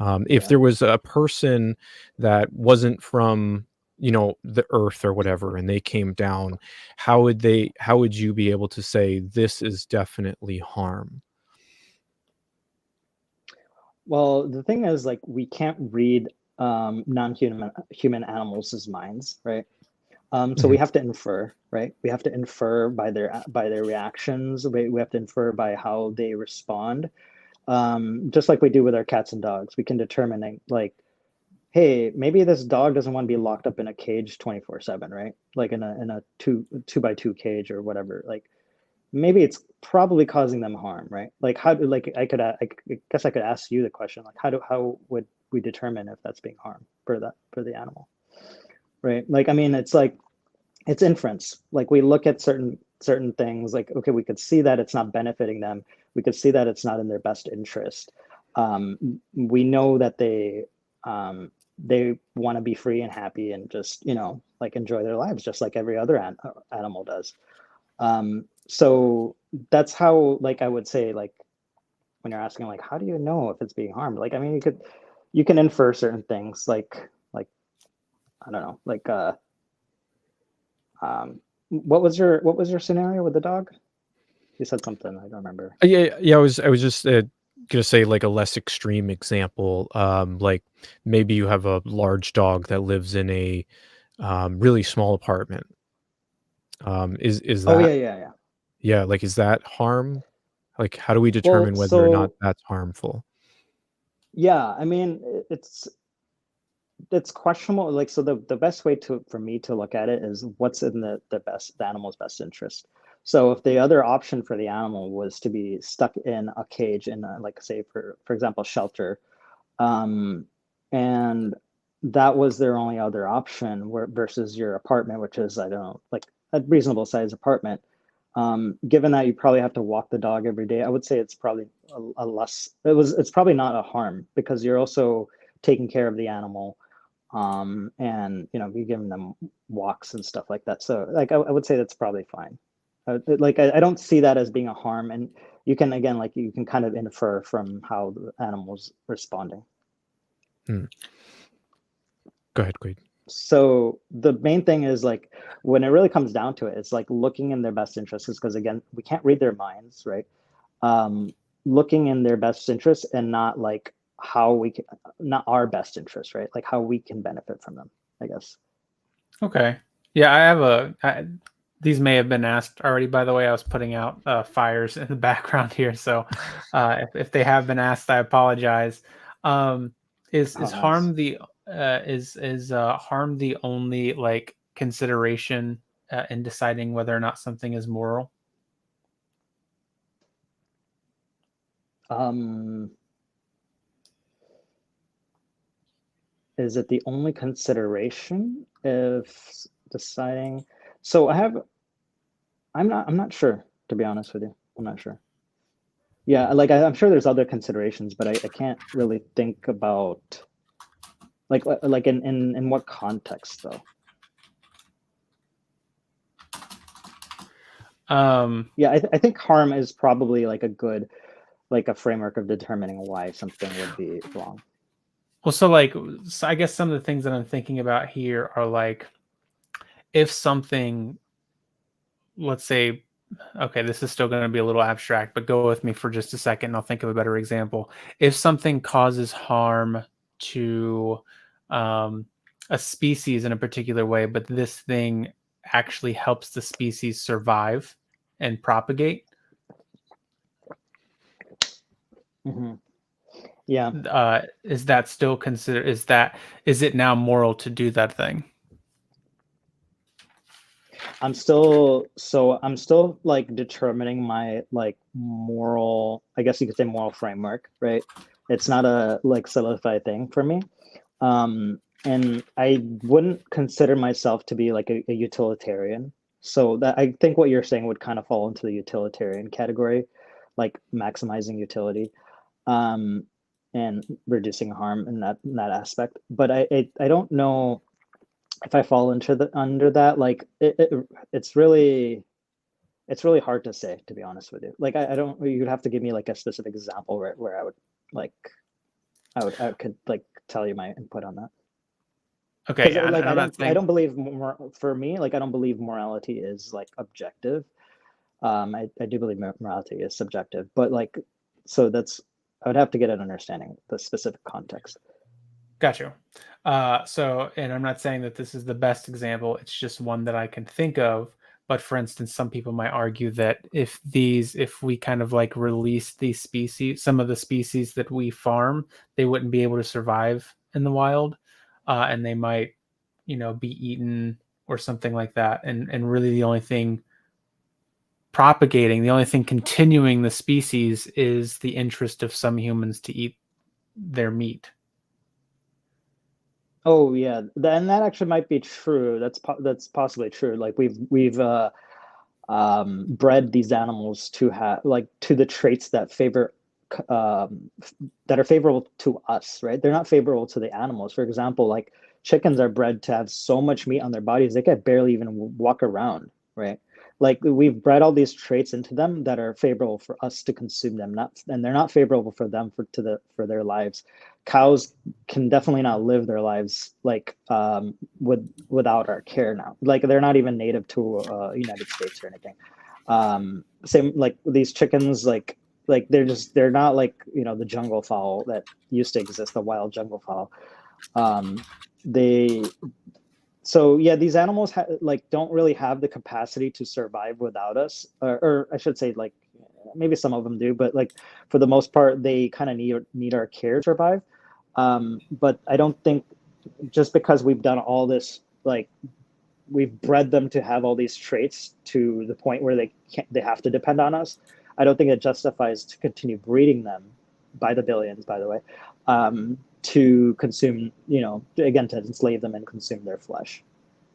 If yeah. there was a person that wasn't from, the earth or whatever, and they came down, how would you be able to say this is definitely harm? Well, the thing is, like, we can't read non-human animals' minds, right? So we Mhm. have to infer, right? We have to infer by their reactions. We have to infer by how they respond. Just like we do with our cats and dogs, we can determine like, hey, maybe this dog doesn't want to be locked up in a cage 24/7, right? Like in a two by two cage or whatever. Like maybe it's probably causing them harm, right? Like how do like I guess I could ask you the question, like how would we determine if that's being harm for the animal, right? Like I mean, it's like it's inference. Like we look at certain things, like okay, we could see that it's not benefiting them. We could see that it's not in their best interest. We know that they want to be free and happy and just like enjoy their lives just like every other animal does. So that's how, like I would say, like when you're asking like how do you know if it's being harmed, like I mean you can infer certain things like I don't know, like what was your scenario with the dog? You said something, I don't remember. Yeah, yeah. I was just gonna say like a less extreme example. Like maybe you have a large dog that lives in a really small apartment. Is Oh that yeah, yeah, yeah. yeah, like, is that harm? Like, how do we Well, determine whether or not so that's harmful? yeah, I mean it's questionable. Like so the best way to for me to look at it is what's in the animal's best interest. So if the other option for the animal was to be stuck in a cage in like say for example shelter, um, and that was their only other option where, versus your apartment, which is I don't know, like a reasonable size apartment. Given that you probably have to walk the dog every day, I would say it's probably a less. It's probably not a harm because you're also taking care of the animal, and you're giving them walks and stuff like that. So like I would say that's probably fine. Like I don't see that as being a harm, and you can again like you can kind of infer from how the animal's responding. Hmm. Go ahead. So the main thing is like when it really comes down to it, it's like looking in their best interests because again, we can't read their minds, right? Um, Looking in their best interest and not like how we can, not our best interest, right? Like how we can benefit from them, I guess. Okay. Yeah, I have these may have been asked already, by the way. I was putting out fires in the background here, so if they have been asked, I apologize. Um, is Oh, nice. harm the harm the only like consideration in deciding whether or not something is moral? Um, is it the only consideration if deciding? So I'm not sure, to be honest with you. I'm not sure. Yeah, like I'm sure there's other considerations, but I can't really think about like in what context though. Yeah, I think harm is probably like a good, like a framework of determining why something would be wrong. Well, so I guess some of the things that I'm thinking about here are like, if something, let's say, okay, this is still going to be a little abstract, but go with me for just a second and I'll think of a better example. If something causes harm to a species in a particular way, but this thing actually helps the species survive and propagate, Mm-hmm. Yeah, is that still considered, is it now moral to do that thing? I'm still like determining my like moral, I guess you could say moral framework, right? It's not a like solidified thing for me. And I wouldn't consider myself to be like a utilitarian. So that I think what you're saying would kind of fall into the utilitarian category, like maximizing utility, um, and reducing harm in that aspect. But I don't know if I fall into the under that. Like it's really hard to say, to be honest with you. Like I don't, you'd have to give me like a specific example where I would like I could like tell you my input on that. Okay, Because yeah, like I'm not I saying. don't believe for me, like I don't believe morality is like objective. I do believe morality is subjective, but like, so that's, I would have to get an understanding the specific context. Got you. So, and I'm not saying that this is the best example. It's just one that I can think of. But for instance, some people might argue that if we kind of like release these species, some of the species that we farm, they wouldn't be able to survive in the wild, and they might, be eaten or something like that. And really, the only thing continuing the species is the interest of some humans to eat their meat. Oh yeah, then that actually might be true. That's possibly true. Like we've bred these animals to have like to the traits that that are favorable to us, right? They're not favorable to the animals. For example, like chickens are bred to have so much meat on their bodies they can barely even walk around, right? Like we've bred all these traits into them that are favorable for us to consume them, not, and they're not favorable for them for their lives. Cows can definitely not live their lives like without our care now. Like they're not even native to United States or anything. Same like these chickens, like they're not like the jungle fowl that used to exist, the wild jungle fowl. They So yeah, these animals like don't really have the capacity to survive without us, or I should say like maybe some of them do, but like for the most part they kind of need our care to survive. But I don't think just because we've done all this, like we've bred them to have all these traits to the point where they have to depend on us. I don't think it justifies to continue breeding them by the billions, by the way, to consume, again, to enslave them and consume their flesh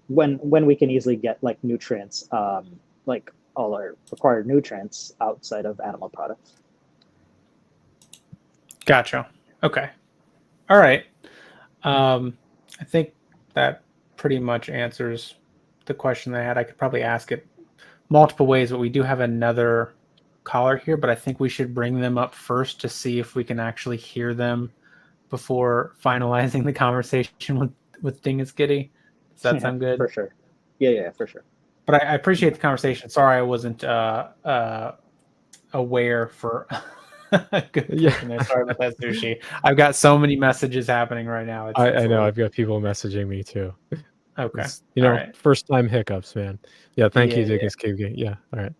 when we can easily get like nutrients, like all our required nutrients outside of animal products. Gotcha. Okay. All right. I think that pretty much answers the question I had. I could probably ask it multiple ways, but we do have another caller here, but I think we should bring them up first to see if we can actually hear them before finalizing the conversation with Dingus Giddy. Does that sound good? For sure. Yeah, for sure. But I appreciate the conversation. Sorry I wasn't aware for good Yeah. Sorry about that, Sushi. I've got so many messages happening right now. I know. I've got people messaging me too. Okay. All right. First time hiccups, man. Yeah. Thank you, Dingus KV. Yeah. All right.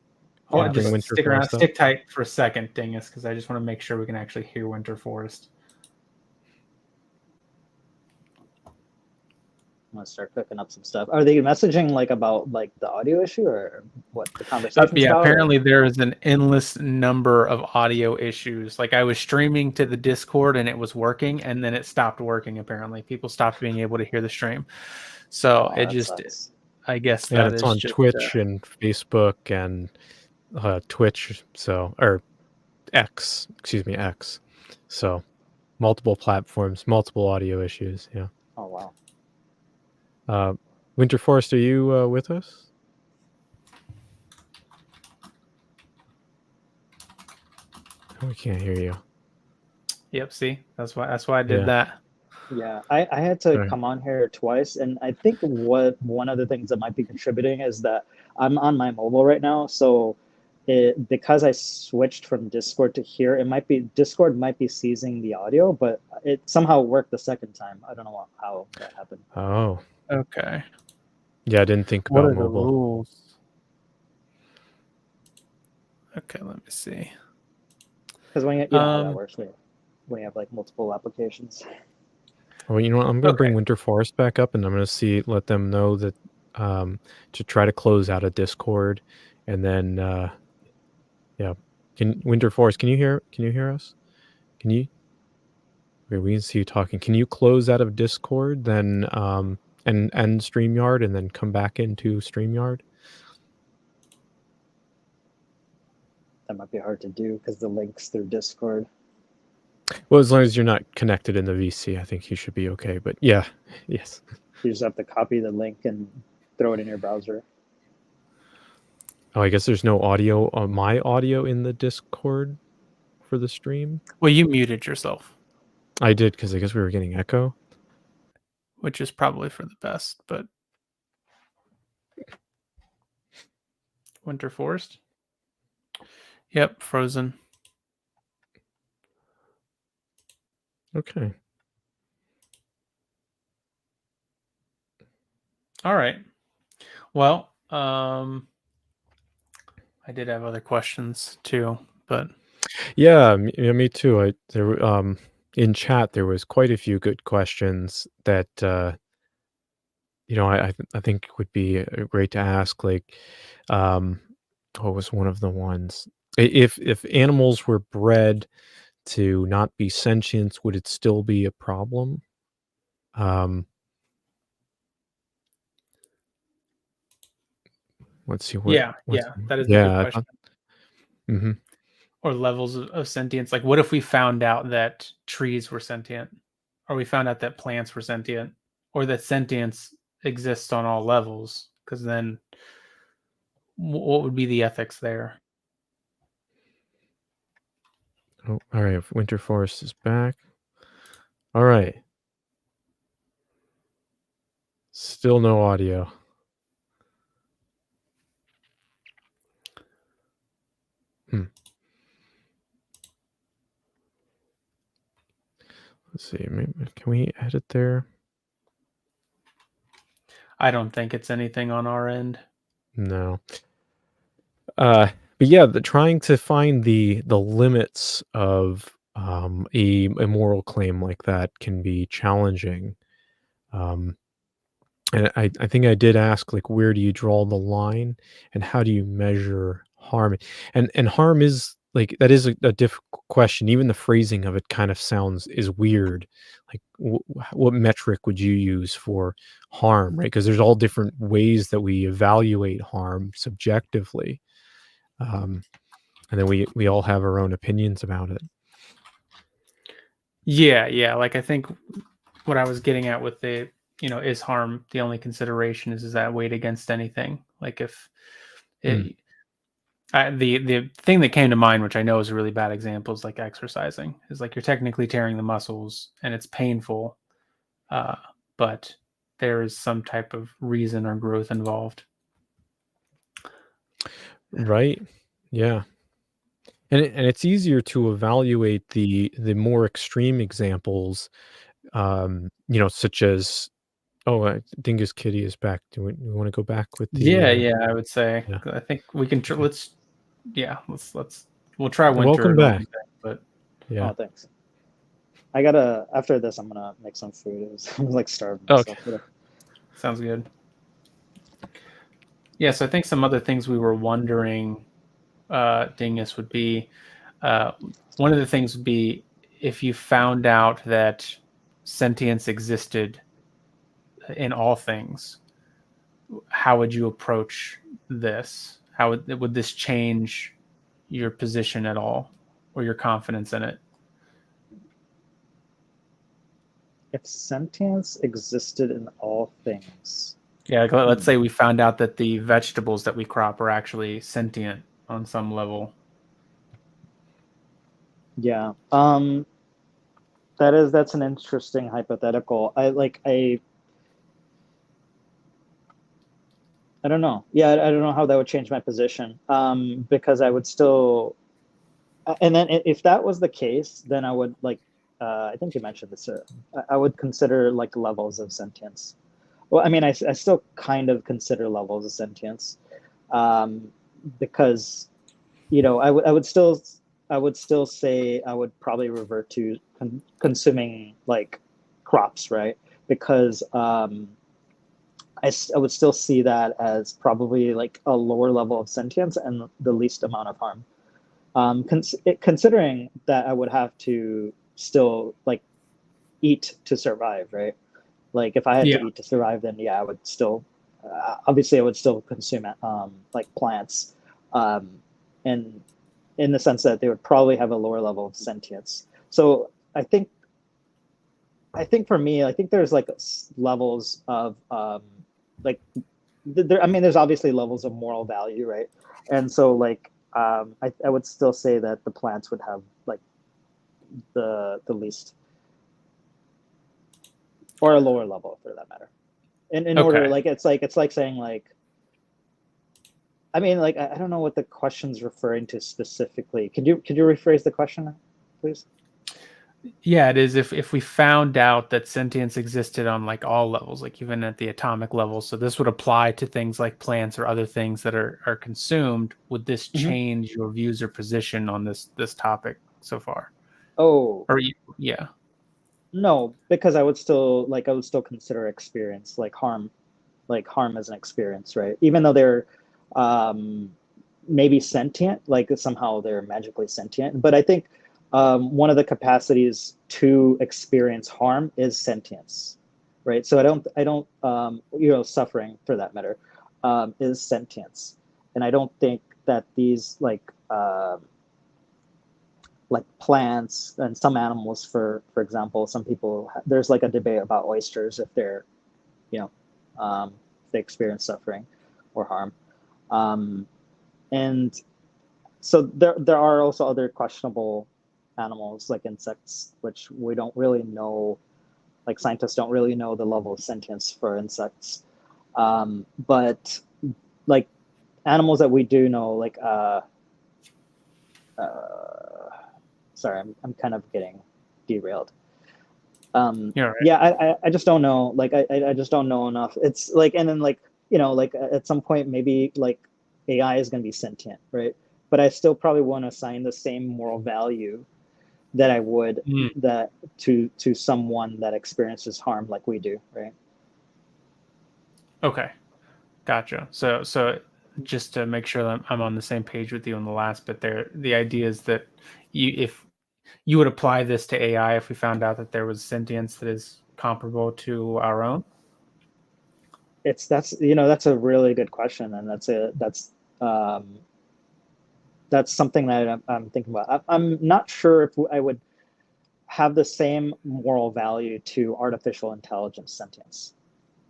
Hold on, just stick around. Stick tight for a second, Dingus, because I just want to make sure we can actually hear Winter Forest. I'm gonna start cooking up some stuff. Are they messaging like about like the audio issue or what the conversation? Yeah, apparently there is an endless number of audio issues. Like I was streaming to the Discord and it was working, and then it stopped working. Apparently, people stopped being able to hear the stream. So it just, sucks. I guess that it's on just, Twitch and Facebook and Twitch. So or X. So multiple platforms, multiple audio issues. Yeah. Oh wow. Winter Forest, are you with us? Oh, we can't hear you. Yep. See, that's why I did Yeah. that. Yeah, I had to Right. come on here twice, and I think what one of the things that might be contributing is that I'm on my mobile right now, so because I switched from Discord to here, it might be Discord might be seizing the audio, but it somehow worked the second time. I don't know how that happened. Oh, Okay. yeah. I didn't think What about are the mobile. rules? Okay, let me see. Because when you know how that works when you have like multiple applications. Well, you know what? I'm going to bring Okay. Winter Forest back up, and I'm going to let them know that to try to close out of Discord, and then yeah. Can Winter Forest? Can you hear us? Can you? Okay, we can see you talking. Can you close out of Discord, then and end StreamYard, and then come back into StreamYard? That might be hard to do because the link's through Discord. Well, as long as you're not connected in the VC, I think you should be okay. But yeah, yes. You just have to copy the link and throw it in your browser. Oh, I guess there's no audio, my audio in the Discord for the stream. Well, you muted yourself, I did because I guess we were getting echo. which is probably for the best, but Winter Forest. Yep, frozen. Okay. All right. Well, I did have other questions too, but Yeah, me too. In chat there was quite a few good questions that I think would be great to ask. Like, um, what was one of the ones? If animals were bred to not be sentient, would it still be a problem? Let's see what. yeah, that is a good Yeah. question. Mm-hmm. Or levels of sentience. Like, what if we found out that trees were sentient, or we found out that plants were sentient, or that sentience exists on all levels? Because then, what would be the ethics there? Oh, all right. Winter Forest is back. All right. Still no audio. Let's see. Maybe, can we edit there? I don't think it's anything on our end. No. But yeah, trying to find the limits of a moral claim like that can be challenging. Um, and I think I did ask, like, where do you draw the line, and how do you measure harm? And harm is like, that is a difficult question. Even the phrasing of it kind of is weird. Like, what metric would you use for harm, right? Because there's all different ways that we evaluate harm subjectively. And then we all have our own opinions about it. Yeah. Like, I think what I was getting at with the, is harm the only consideration? Is that weighed against anything? Like, if it, the thing that came to mind, which I know is a really bad example, is like exercising. Is like, you're technically tearing the muscles and it's painful, but there is some type of reason or growth involved. Right. Yeah. And it's easier to evaluate the more extreme examples, such as, Dingus Kitty is back. Do we want to go back with the? Yeah, I would say. Yeah. I think we can. Let's we'll try winter. Welcome back. But Yeah. Oh, thanks. I gotta, after this, I'm gonna make some food. I'm like starving myself. Okay. Sounds good. Yeah, so I think some other things we were wondering, Dingus, would be, one of the things would be, if you found out that sentience existed in all things, how would you approach this? How would this change your position at all? or your confidence in it? If sentience existed in all things. Yeah, like, let's say we found out that the vegetables that we crop are actually sentient on some level. Yeah. That's an interesting hypothetical. I don't know. Yeah, I don't know how that would change my position. Because I would still, and then if that was the case, then I would like, I think you mentioned this. I would consider like levels of sentience. Well, I mean, I still kind of consider levels of sentience, because, you know, I would still say I would probably revert to consuming like crops, right? Because I would still see that as probably like a lower level of sentience and the least amount of harm. Considering that I would have to still like eat to survive, right? Like if I had Yeah. to eat to survive, then yeah, I would still, obviously I would still consume like plants, and in the sense that they would probably have a lower level of sentience. So I think for me, I think there's like levels of like I mean, there's obviously levels of moral value, right? And so like I would still say that the plants would have like the least, or a lower level for that matter. In order, Okay. like it's like saying like, I mean, like I don't know what the question's referring to specifically. Could you rephrase the question, please? Yeah, it is. If we found out that sentience existed on like all levels, like even at the atomic level, so this would apply to things like plants or other things that are consumed. Would this Mm-hmm. change your views or position on this topic so far? Oh, Or yeah. no, because I would still consider experience like harm, as an experience, right? Even though they're um, maybe sentient, like somehow they're magically sentient. But I think one of the capacities to experience harm is sentience, right? So I don't, you know, suffering for that matter, is sentience, and I don't think that these like plants and some animals, for example, some people, there's like a debate about oysters if they're, you know, if they experience suffering or harm. Um, and so there are also other questionable animals like insects, which we don't really know, like scientists don't really know the level of sentience for insects. But like animals that we do know, like sorry, I'm kind of getting derailed. You're right. Yeah, I just don't know. Like I just don't know enough. It's like, and then like, you know, like at some point maybe like AI is going to be sentient, right? But I still probably want to assign the same moral value that I would Mm, that to someone that experiences harm like we do, right? okay. Gotcha. So just to make sure that I'm on the same page with you on the last bit there, the idea is that if you would apply this to AI if we found out that there was sentience that is comparable to our own. That's, you know, that's a really good question, and that's something that I'm thinking about. I'm not sure if I would have the same moral value to artificial intelligence sentience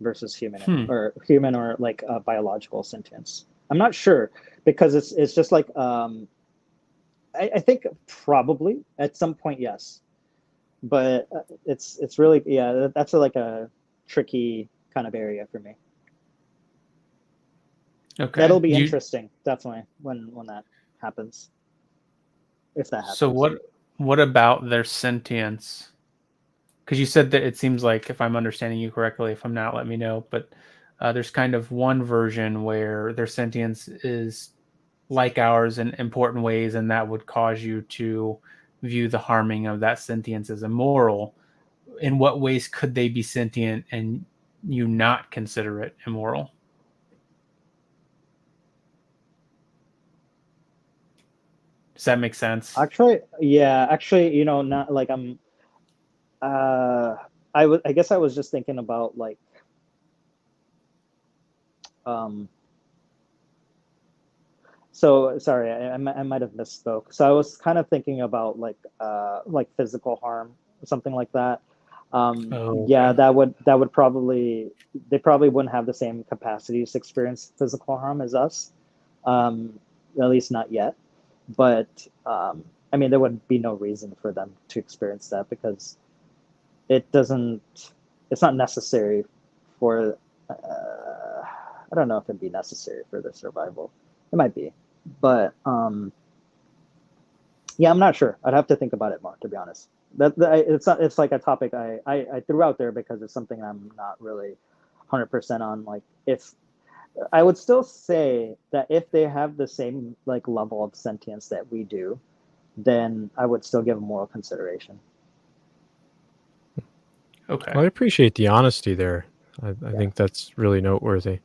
versus Hmm. human or like biological sentience. I'm not sure, because it's just like I think probably at some point yes, but it's really, yeah, that's like a tricky kind of area for me. Okay. That'll be interesting, definitely, when that happens, if that So happens. what about their sentience? Because you said that it seems like, if I'm understanding you correctly, if I'm not, let me know. But there's kind of one version where their sentience is like ours in important ways, and that would cause you to view the harming of that sentience as immoral. In what ways could they be sentient and you not consider it immoral? Does that make sense? Actually, yeah, actually, you know, not like uh I guess I was just thinking about like um So sorry, I might have misspoke. So I was kind of thinking about like physical harm, something like that. Oh, Yeah, okay. that would probably, they probably wouldn't have the same capacities to experience physical harm as us, at least not yet. But I mean, there would be no reason for them to experience that because it doesn't. It's not necessary for. I don't know if it'd be necessary for their survival. It might be, but yeah, I'm not sure. I'd have to think about it more, to be honest. It's not, it's like a topic I threw out there because it's something I'm not really 100% on. Like, if I would still say that if they have the same like level of sentience that we do, then I would still give moral consideration. Okay. Well, I appreciate the honesty there. I Yeah. think that's really noteworthy.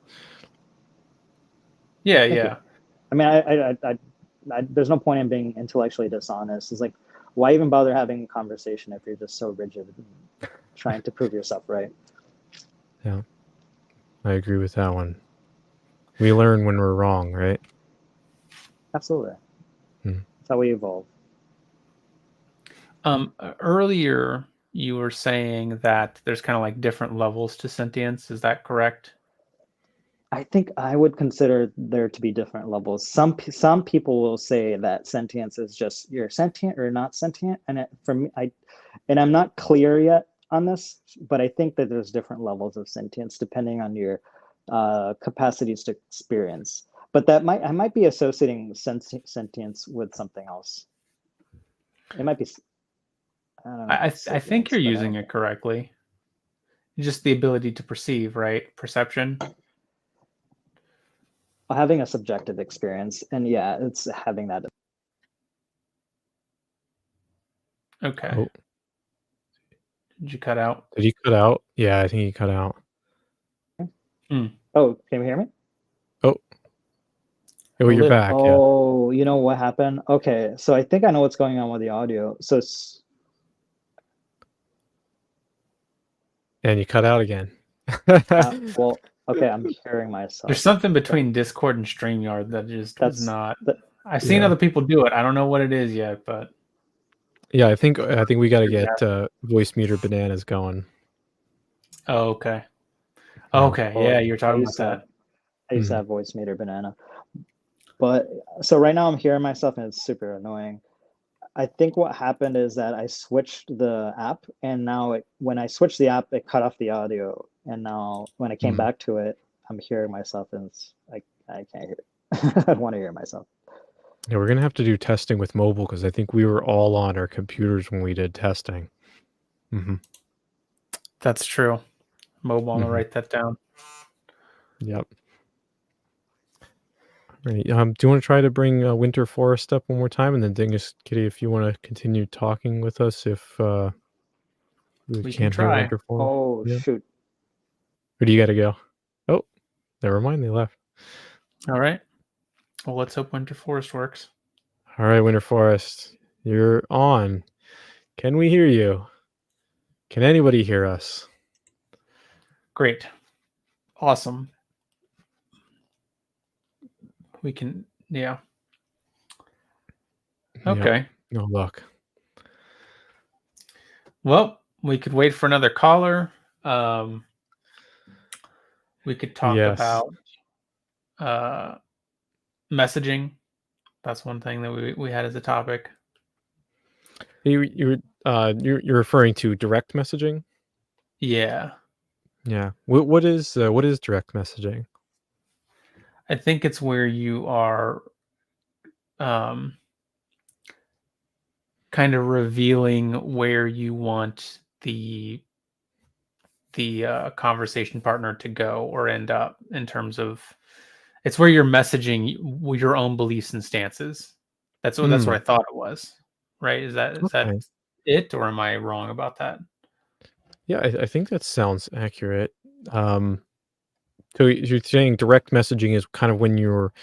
Yeah, Thank you. yeah. I mean, there's no point in being intellectually dishonest. It's like, why even bother having a conversation if you're just so rigid and trying to prove yourself right? Yeah, I agree with that one. We learn when we're wrong, right? Absolutely. Hmm. That's how we evolve. Earlier you were saying that there's kind of like different levels to sentience. Is that correct? I think I would consider there to be different levels. Some people will say that sentience is just you're sentient or not sentient, and for me, I'm not clear yet on this, but I think that there's different levels of sentience depending on your capacities to experience. But I might be associating sentience with something else. It might be, I don't know if it's I think sapience, you're but using it correctly. Just the ability to perceive, right? Perception. having a subjective experience, and yeah, it's having that. Okay. Oh, Did you cut out? did he cut out? Yeah, I think he cut out. Oh, can you hear me? Oh, A you're little. back. Yeah, Oh, you know what happened? Okay, so I think I know what's going on with the audio. So and you cut out again. well, okay, I'm hearing myself. There's something between Discord and StreamYard that just was That's not. that. I've seen Yeah. other people do it. I don't know what it is yet, but Yeah, I think we got to Yeah. get Voicemeeter Bananas going. oh, okay. Yeah. Okay, yeah, you're talking about that. I used to have Voicemeeter Banana, but so right now I'm hearing myself and it's super annoying. I think what happened is that I switched the app, and now when I switched the app, it cut off the audio, and now when I came back to it, I'm hearing myself, and it's like I can't hear it. I want to hear myself. Yeah, we're gonna have to do testing with mobile because I think we were all on our computers when we did testing. That's true. Mobile, I'm gonna write that down. Yep. Right. Do you want to try to bring Winter Forest up one more time, and then Dingus Kitty, if you want to continue talking with us, if we We can can't hear try. Winter Forest. Oh Yeah. shoot! Or do you got to go? Oh, never mind. They left. All right. Well, let's hope Winter Forest works. All right, Winter Forest, you're on. Can we hear you? Can anybody hear us? Great. Awesome. We can, yeah. Okay. Yep. No luck. Well, we could wait for another caller. We could talk Yes. about messaging. That's one thing that we had as a topic. You're referring to direct messaging? Yeah. Yeah. What is direct messaging? I think it's where you are kind of revealing where you want the conversation partner to go or end up in terms of it's where you're messaging your own beliefs and stances. That's what I thought it was. Right? Is that Okay. it, or am I wrong about that? Yeah, I think that sounds accurate. So you're saying direct messaging is kind of when you're,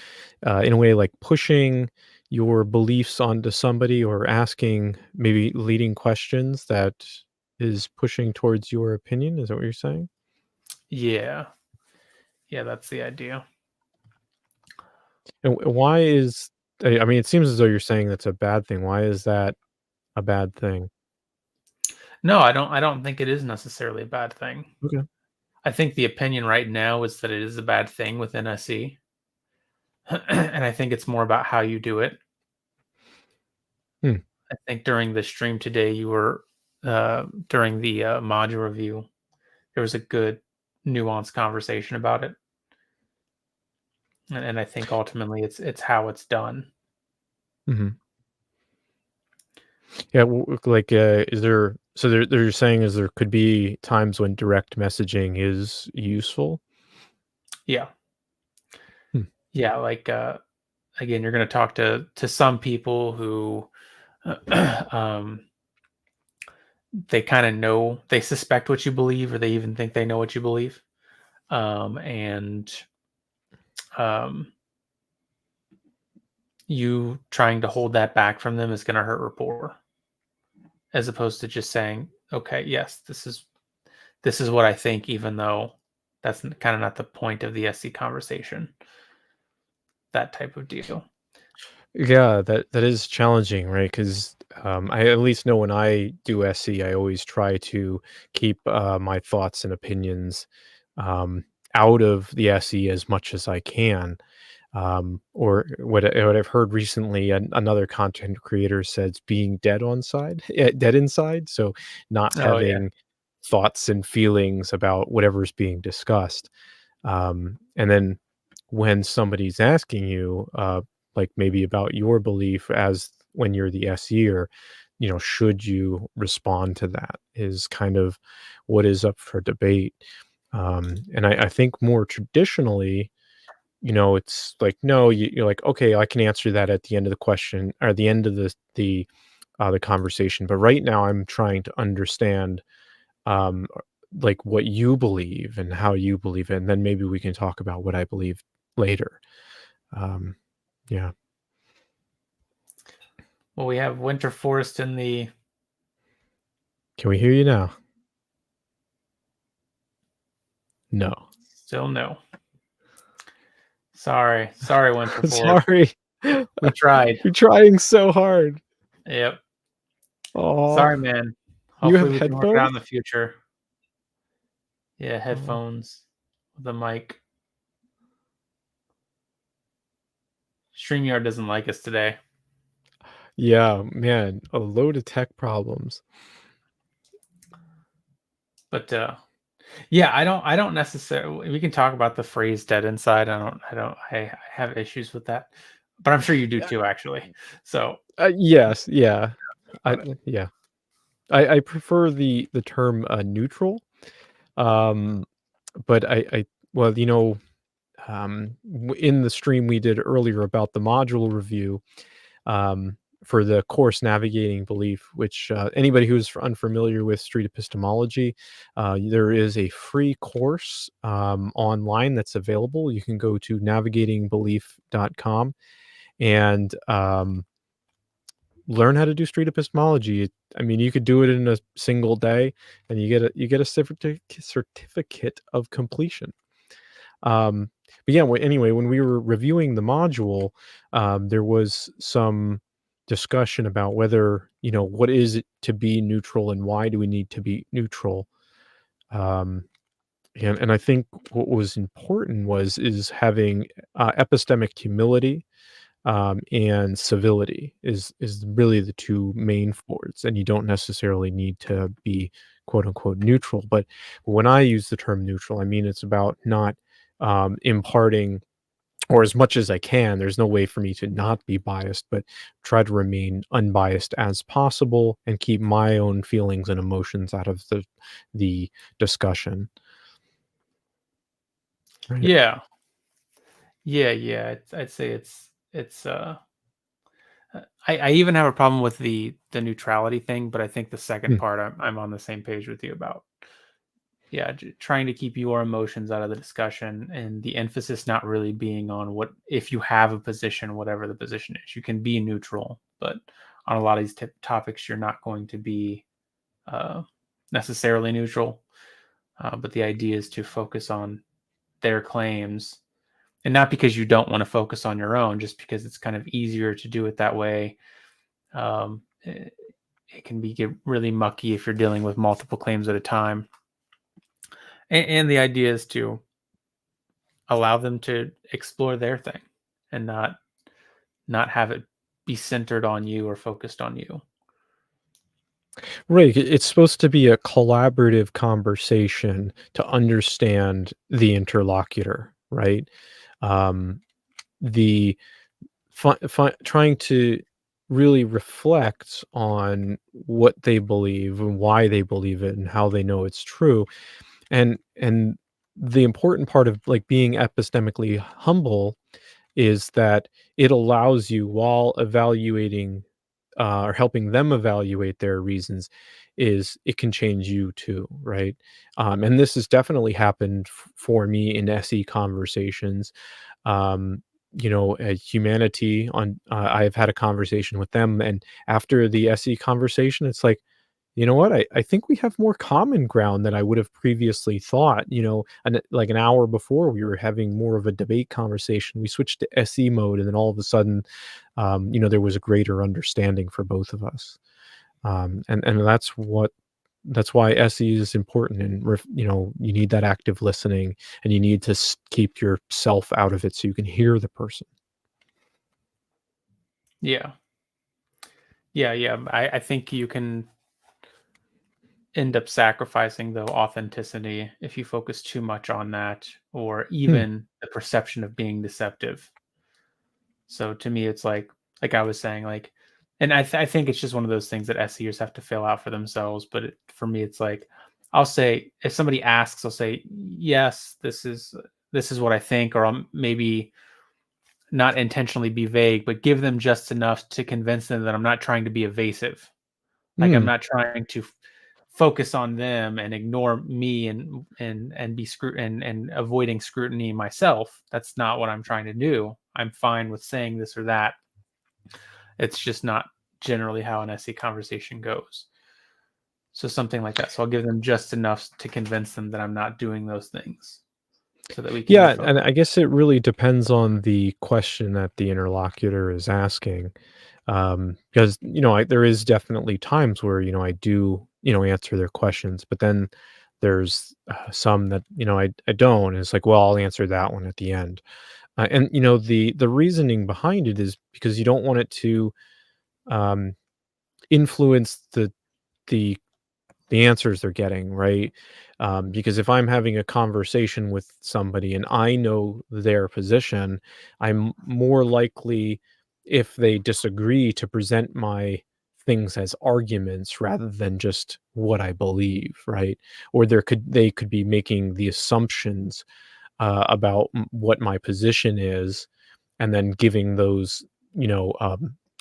in a way, like pushing your beliefs onto somebody or asking maybe leading questions that is pushing towards your opinion. Is that what you're saying? Yeah. Yeah, that's the idea. And why is I mean, it seems as though you're saying that's a bad thing. Why is that a bad thing? No, I don't think it is necessarily a bad thing. Okay. I think the opinion right now is that it is a bad thing within SE. And I think it's more about how you do it. Hmm. I think during the stream today, you were during the module review, there was a good nuanced conversation about it, and I think ultimately it's how it's done. Mhm. Yeah, like, is there so they're saying is there could be times when direct messaging is useful? Yeah, Hmm. yeah. Like again, you're going to talk to some people who um, they kind of know, they suspect what you believe, or they even think they know what you believe, and um, you trying to hold that back from them is going to hurt rapport, as opposed to just saying, "Okay, yes, this is what I think," even though that's kind of not the point of the SC conversation. That type of deal. Yeah, that is challenging, right? Because I at least know when I do SE, I always try to keep my thoughts and opinions um, out of the SE as much as I can. Or what I've heard recently, another content creator says being dead on side, dead inside, so not Oh yeah, having thoughts and feelings about whatever's being discussed. And then when somebody's asking you, like maybe about your belief as when you're the SEer, should you respond to that is kind of what is up for debate. And I think more traditionally, it's like, no, you're like, okay, I can answer that at the end of the question or the end of the conversation. But right now, I'm trying to understand like what you believe and how you believe it, and then maybe we can talk about what I believe later. Um, yeah. well, we have Winter Forest in the Can we hear you now? No. still no. Sorry, Winter Forest. Sorry. We tried. You're trying so hard. Yep. Oh, Sorry, man. you Hopefully, have we can work it out headphones? in the future. Yeah, Oh. headphones, the mic. StreamYard doesn't like us today, Yeah, man, a load of tech problems. but yeah, I don't necessarily. We can talk about the phrase "dead inside." I have issues with that, but I'm sure you do too, actually. So Yes, yeah. about it. Yeah. I prefer the term, neutral, um, but I well, in the stream we did earlier about the module review, um, for the course Navigating Belief, which, anybody who's unfamiliar with street epistemology, there is a free course, online that's available. You can go to navigatingbelief.com and, learn how to do street epistemology. I mean, you could do it in a single day, and you get a certificate of completion. But yeah, anyway, when we were reviewing the module, there was some discussion about whether what is it to be neutral and why do we need to be neutral. Um, and I think what was important is having epistemic humility and civility is really the two main forwards, and you don't necessarily need to be quote unquote neutral. But when I use the term neutral, I mean it's about not imparting, or as much as I can. There's no way for me to not be biased, but try to remain unbiased as possible and keep my own feelings and emotions out of the discussion. Right. Yeah, yeah. I'd say it's I even have a problem with the neutrality thing, but I think the second Mm, part I'm on the same page with you about. Yeah, trying to keep your emotions out of the discussion, and the emphasis not really being on what if you have a position, whatever the position is. You can be neutral, but on a lot of these topics, you're not going to be uh, necessarily neutral. But the idea is to focus on their claims And not because you don't want to focus on your own, just because it's kind of easier to do it that way. It can get really mucky if you're dealing with multiple claims at a time. And the idea is to allow them to explore their thing and not have it be centered on you or focused on you. Right. It's supposed to be a collaborative conversation to understand the interlocutor, right? Um, the trying to really reflect on what they believe and why they believe it and how they know it's true. And the important part of like being epistemically humble is that it allows you, while evaluating or helping them evaluate their reasons, is it can change you too, right? And this has definitely happened for me in SE conversations. um, at Humanity on, I've had a conversation with them, and after the SE conversation, it's like, you know what? I think we have more common ground than I would have previously thought. And like an hour before, we were having more of a debate conversation. We switched to SE mode, and then all of a sudden, there was a greater understanding for both of us. And that's why SE is important. And you need that active listening, and you need to keep yourself out of it so you can hear the person. Yeah. I think you can end up sacrificing the authenticity if you focus too much on that, or even the perception of being deceptive. So to me, it's like I was saying, like, and I think it's just one of those things that SEers have to fill out for themselves. But for me, it's like, I'll say, if somebody asks, I'll say, yes, this is what I think, or I'll maybe not intentionally be vague, but give them just enough to convince them that I'm not trying to be evasive. Like, I'm not trying to focus on them and ignore me and be and avoiding scrutiny myself. That's not what I'm trying to do. I'm fine with saying this or that. It's just not generally how an SE conversation goes. So something like that. So I'll give them just enough to convince them that I'm not doing those things, so that we can. Yeah, and I guess it really depends on the question that the interlocutor is asking. Because there is definitely times where I do answer their questions, but then there's some that I don't, and it's like, well, I'll answer that one at the end. And the reasoning behind it is because you don't want it to um, influence the answers they're getting, right? Because if I'm having a conversation with somebody and I know their position, I'm more likely, if they disagree, to present my things as arguments rather than just what I believe, right? Or they could be making the assumptions about what my position is, and then giving those,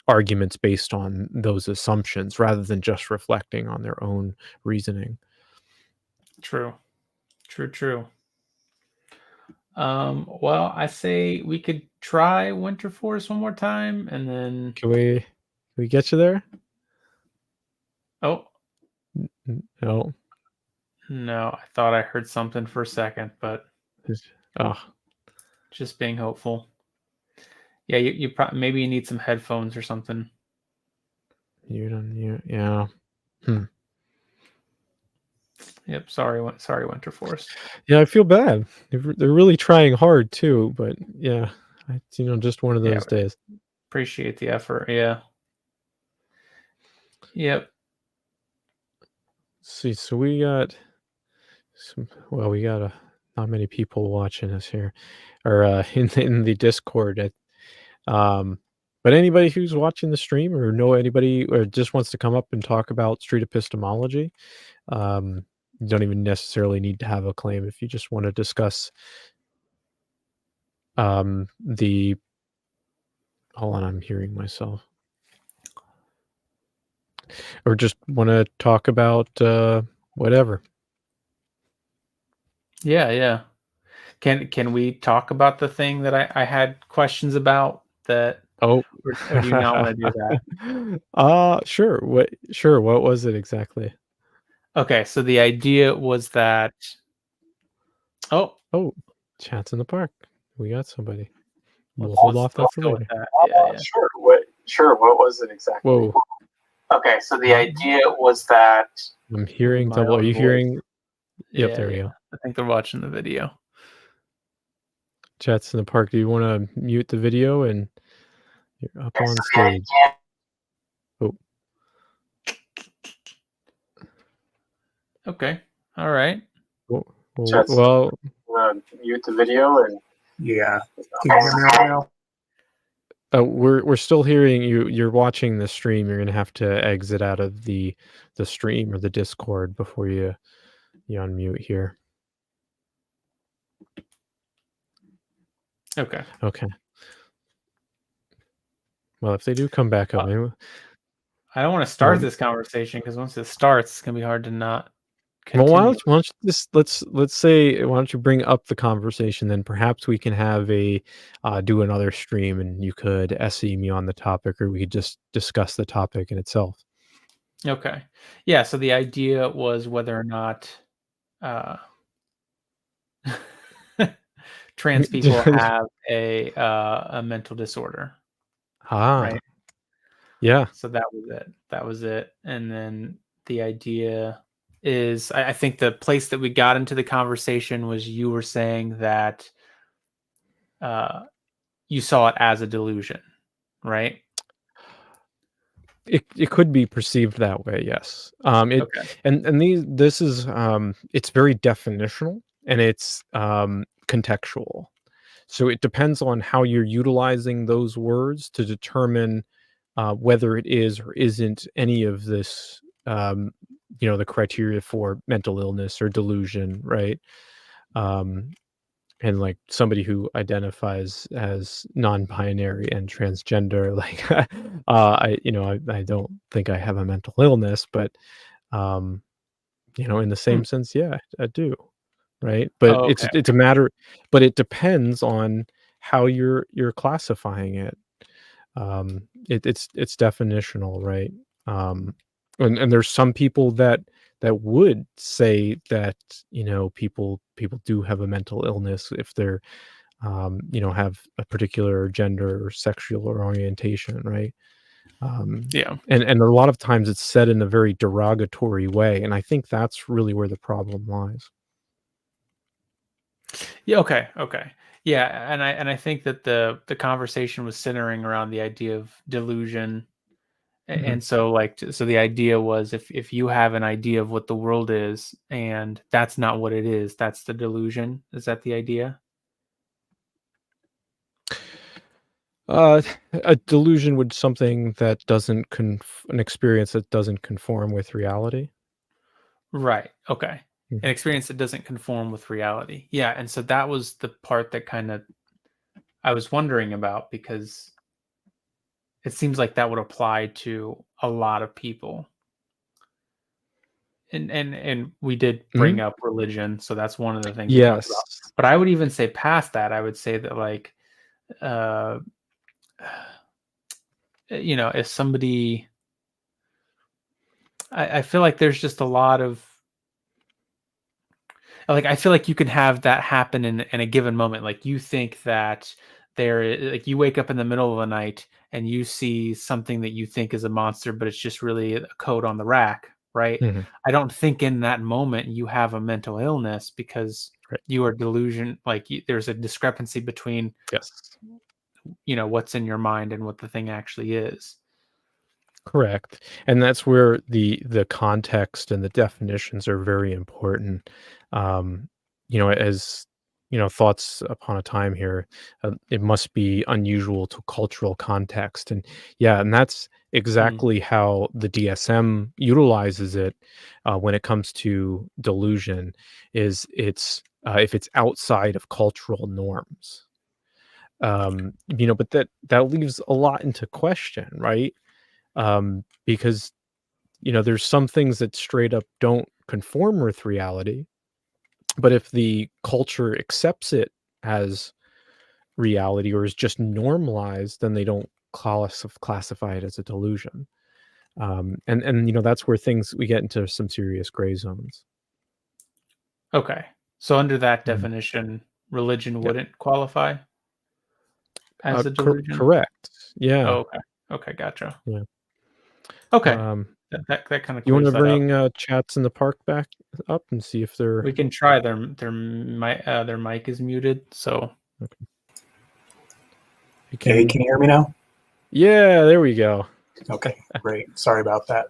arguments based on those assumptions rather than just reflecting on their own reasoning. True. Well, I say we could try Winter Forest one more time, and then. Can we get you there? Oh, No. no, I thought I heard something for a second, but Oh, just being hopeful. Yeah, you probably, maybe you need some headphones or something. yeah. Yep. Sorry, Winter Forest. Yeah, I feel bad. They're really trying hard too, but yeah, it's just one of those days. Appreciate the effort. Yeah. Yep. Let's see, so we got not many people watching us here, or in the Discord. But anybody who's watching the stream, or know anybody, or just wants to come up and talk about street epistemology, you don't even necessarily need to have a claim. If you just want to discuss the hold on, I'm hearing myself, or just want to talk about whatever. Yeah. Can we talk about the thing that I had questions about that? Oh, or do you not want to do that? Sure. What was it exactly? Okay, so the idea was that. Oh, Chats in the park. We got somebody. We'll Let's- hold let's- off that let's for go with later. that. Yeah. Sure. What was it exactly? Whoa, Okay, so the idea was that I'm hearing my double. Are own you voice. hearing? Yep, Yeah, there we yeah. go. I think they're watching the video. Chats in the park. Do you want to mute the video and you're up on stage? Oh, Okay. All right. Chats. well, mute the video and Yeah. Can you hear me right now? we're still hearing you. You're watching the stream. You're gonna have to exit out of the stream or the Discord before you unmute here. Okay. Okay. Well, if they do come back up, maybe, I don't want to start Um, this conversation because once it starts, it's gonna be hard to not. well, Continue. why don't you just let's say why don't you bring up the conversation? Then perhaps we can have a do another stream, and you could SE me on the topic, or we could just discuss the topic in itself. Okay. Yeah. So the idea was whether or not trans people have a mental disorder. Right. Yeah. So that was it. And then the idea is, I think the place that we got into the conversation was you were saying that you saw it as a delusion, right? It could be perceived that way, yes. Okay. And this is it's very definitional, and it's contextual. So it depends on how you're utilizing those words to determine whether it is or isn't any of this, the criteria for mental illness or delusion, right? And like somebody who identifies as non-binary and transgender, like I don't think I have a mental illness, but in the same sense, yeah, I do, right? But Oh, okay. it's a matter, but it depends on how you're classifying it. It's definitional, right? And there's some people that would say that people do have a mental illness if they're have a particular gender or sexual orientation, right? Yeah. And a lot of times it's said in a very derogatory way, and I think that's really where the problem lies. Yeah. Okay. Yeah. And I think that the conversation was centering around the idea of delusion. Mhm. And so so the idea was if you have an idea of what the world is and that's not what it is, that's the delusion. Is that the idea? A delusion would something that doesn't an experience that doesn't conform with reality. Right. Okay. Mhm. An experience that doesn't conform with reality. Yeah. And so that was the part that kind of I was wondering about, because it seems like that would apply to a lot of people. And we did bring up religion, so that's one of the things we talked Yes. about. But I would even say past that, I would say that if somebody, I feel like there's just a lot of I feel like you can have that happen in a given moment. Like you think that like you wake up in the middle of the night and you see something that you think is a monster, but it's just really a coat on the rack, right? Mhm. I don't think in that moment you have a mental illness because Right. you are delusion. There's a discrepancy between Yes. what's in your mind and what the thing actually is. Correct. And that's where the context and the definitions are very important. As thoughts upon a time here, it must be unusual to cultural context. And yeah, and that's exactly how the DSM utilizes it when it comes to delusion, is it's if it's outside of cultural norms. But that leaves a lot into question, right? Because there's some things that straight up don't conform with reality, but if the culture accepts it as reality or is just normalized, then they don't classify it as a delusion. And that's where we get into some serious gray zones. Okay. So under that Mhm. definition, religion Yep. wouldn't qualify? as a delusion? Correct. Yeah. Oh, okay. Okay, gotcha. Yeah. Okay. Um, That kind of you want clears to that up. bring Chats in the Park back up and see if they're... We can try. Their mic is muted, so You Okay, can you hear me now? Yeah, there we go. Okay, great. Sorry about that.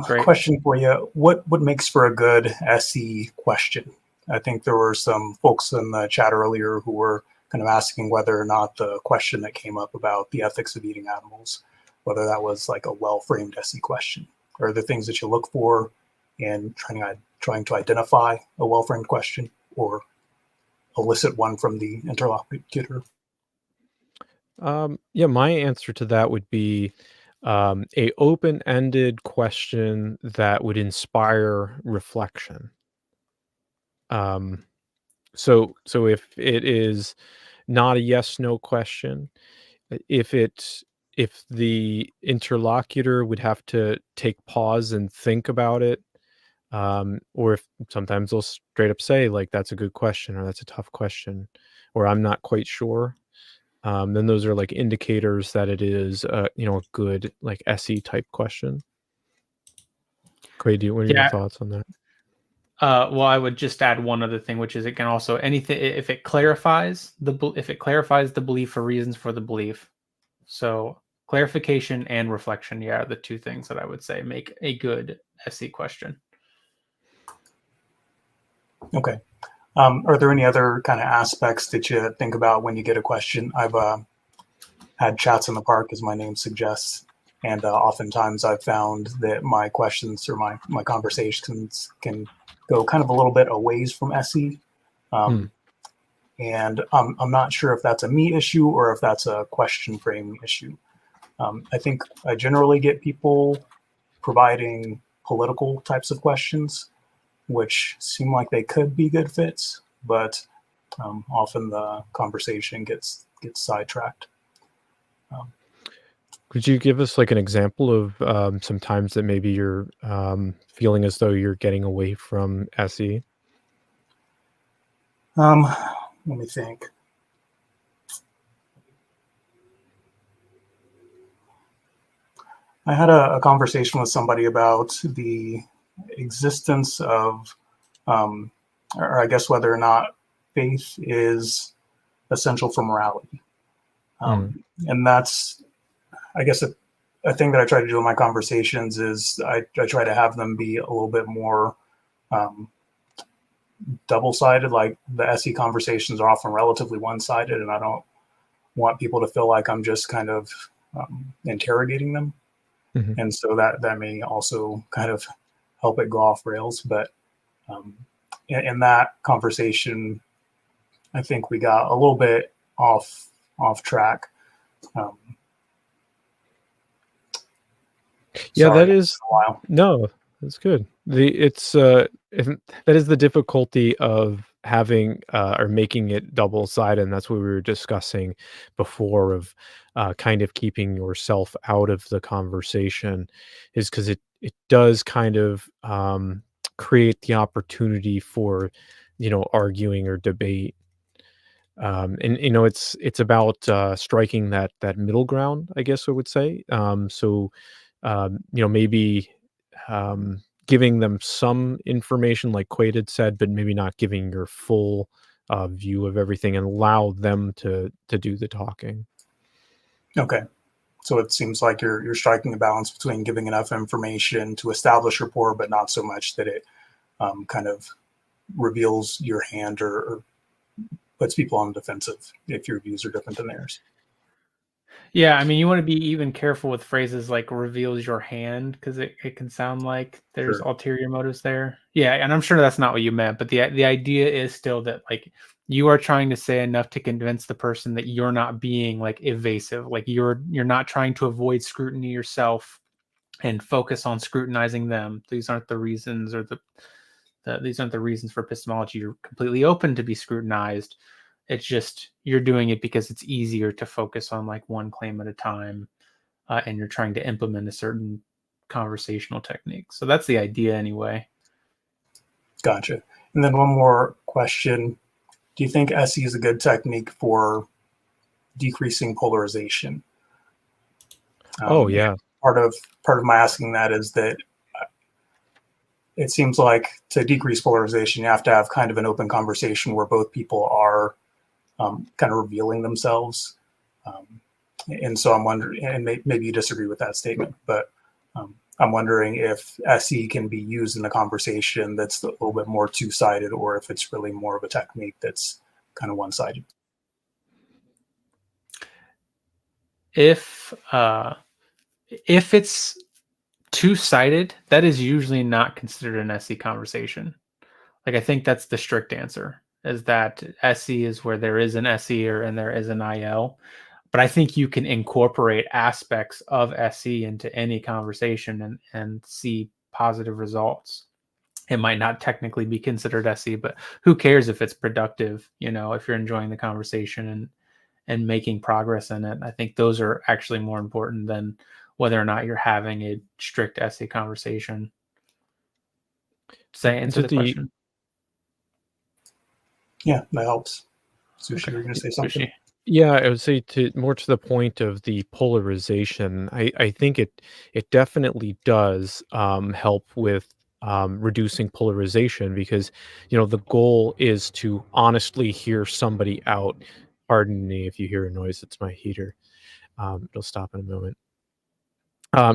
Great. Question for you. What makes for a good SE question? I think there were some folks in the chat earlier who were kind of asking whether or not the question that came up about the ethics of eating animals, whether that was like a well-framed SE question. Are there things that you look for in trying to identify a well-framed question or elicit one from the interlocutor? Yeah, my answer to that would be a open-ended question that would inspire reflection. So if it is not a yes/no question, if the interlocutor would have to take pause and think about it, or if sometimes they'll straight up say like that's a good question or that's a tough question, or I'm not quite sure. Then those are like indicators that it is a good like SE type question. Quay, what are your thoughts on that? Well, I would just add one other thing, which is it can also anything if it clarifies the belief or reasons for the belief. So clarification and reflection, are the two things that I would say make a good SE question. Okay. Are there any other kind of aspects that you think about when you get a question? I've had Chats in the Park, as my name suggests, and oftentimes I've found that my questions or my conversations can go kind of a little bit a ways from SE. And I'm not sure if that's a me issue or if that's a question framing issue. I think I generally get people providing political types of questions, which seem like they could be good fits, but often the conversation gets sidetracked. Could you give us like an example of some times that maybe you're feeling as though you're getting away from SE? Let me think. I had a conversation with somebody about the existence of, or I guess whether or not faith is essential for morality. And that's, I guess, a thing that I try to do in my conversations is I try to have them be a little bit more double-sided. Like the SE conversations are often relatively one-sided, and I don't want people to feel like I'm just kind of interrogating them. And so that may also kind of help it go off rails. But in that conversation, I think we got a little bit off track. Yeah, that is no, that's good. That is the difficulty of having or making it double-sided, and that's what we were discussing before of kind of keeping yourself out of the conversation, is because it does kind of create the opportunity for arguing or debate. And it's about striking that middle ground, I guess I would say. So maybe giving them some information like Quaid had said, but maybe not giving your full view of everything, and allow them to do the talking. Okay. So it seems like you're striking a balance between giving enough information to establish rapport, but not so much that it kind of reveals your hand or puts people on the defensive if your views are different than theirs. Yeah, I mean, you want to be even careful with phrases like reveals your hand, because it can sound like there's ulterior motives there. Yeah, and I'm sure that's not what you meant, but the idea is still that like you are trying to say enough to convince the person that you're not being like evasive, like you're not trying to avoid scrutiny yourself and focus on scrutinizing them. These aren't the reasons, or these aren't the reasons for epistemology. You're completely open to be scrutinized. It's just you're doing it because it's easier to focus on like one claim at a time, and you're trying to implement a certain conversational technique. So that's the idea anyway. Gotcha. And then one more question. Do you think SE is a good technique for decreasing polarization. Oh yeah. Part of my asking that is that it seems like to decrease polarization, you have to have kind of an open conversation where both people are kind of revealing themselves. And so I'm wondering, and maybe you disagree with that statement, but I'm wondering if SE can be used in a conversation that's a little bit more two-sided, or if it's really more of a technique that's kind of one-sided. If it's two-sided, that is usually not considered an SE conversation. Like, I think that's the strict answer, is that SE is where there is an SE and there is an IL. But I think you can incorporate aspects of SE into any conversation and see positive results. It might not technically be considered SE, but who cares if it's productive, if you're enjoying the conversation and making progress in it. I think those are actually more important than whether or not you're having a strict SE conversation. Does that answer the question? Yeah, that helps. Sushi, Okay. you're going to say something? Sushi. Yeah, I would say more to the point of the polarization. I think it definitely does help with reducing polarization, because the goal is to honestly hear somebody out. Pardon me if you hear a noise; it's my heater. It'll stop in a moment.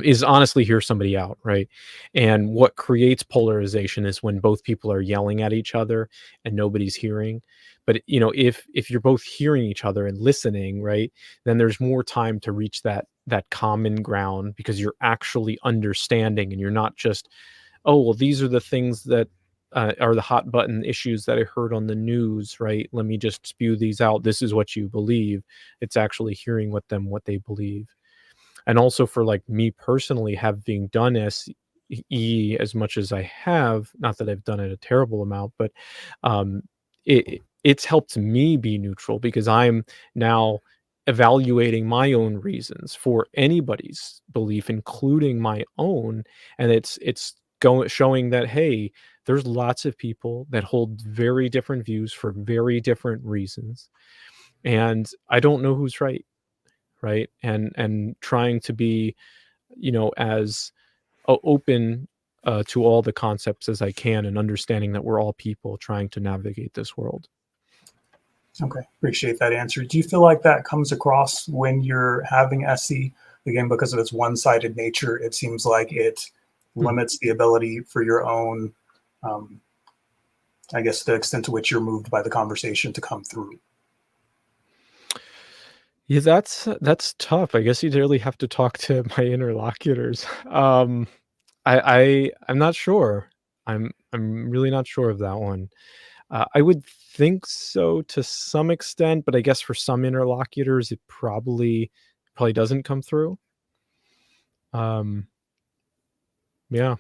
Is honestly hear somebody out, right? And what creates polarization is when both people are yelling at each other and nobody's hearing. But if you're both hearing each other and listening, right, then there's more time to reach that common ground, because you're actually understanding, and you're not just, oh well, these are the things that are the hot button issues that I heard on the news, right? Let me just spew these out. This is what you believe. It's actually hearing what they believe. And also, for like me personally, having done SE as much as I have, not that I've done it a terrible amount, but it's helped me be neutral, because I'm now evaluating my own reasons for anybody's belief, including my own, and it's showing that, hey, there's lots of people that hold very different views for very different reasons, and I don't know who's right. And trying to be as open to all the concepts as I can, and understanding that we're all people trying to navigate this world. Okay, appreciate that answer. Do you feel like that comes across when you're having SE? Again, because of its one-sided nature, it seems like it limits the ability for your own, I guess, the extent to which you're moved by the conversation to come through. Yeah, that's tough. I guess you'd really have to talk to my interlocutors. I'm not sure. I'm really not sure of that one. I would think so to some extent, but I guess for some interlocutors, it probably doesn't come through. Yeah,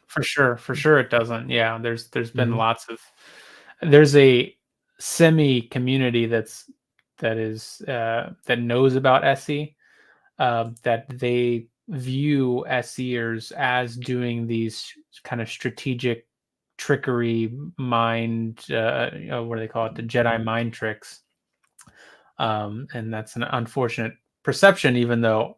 For sure it doesn't. Yeah, there's been there's a semi community that knows about SE, that they view SEers as doing these kind of strategic trickery mind, what do they call it? The Jedi mind tricks. And that's an unfortunate perception, even though,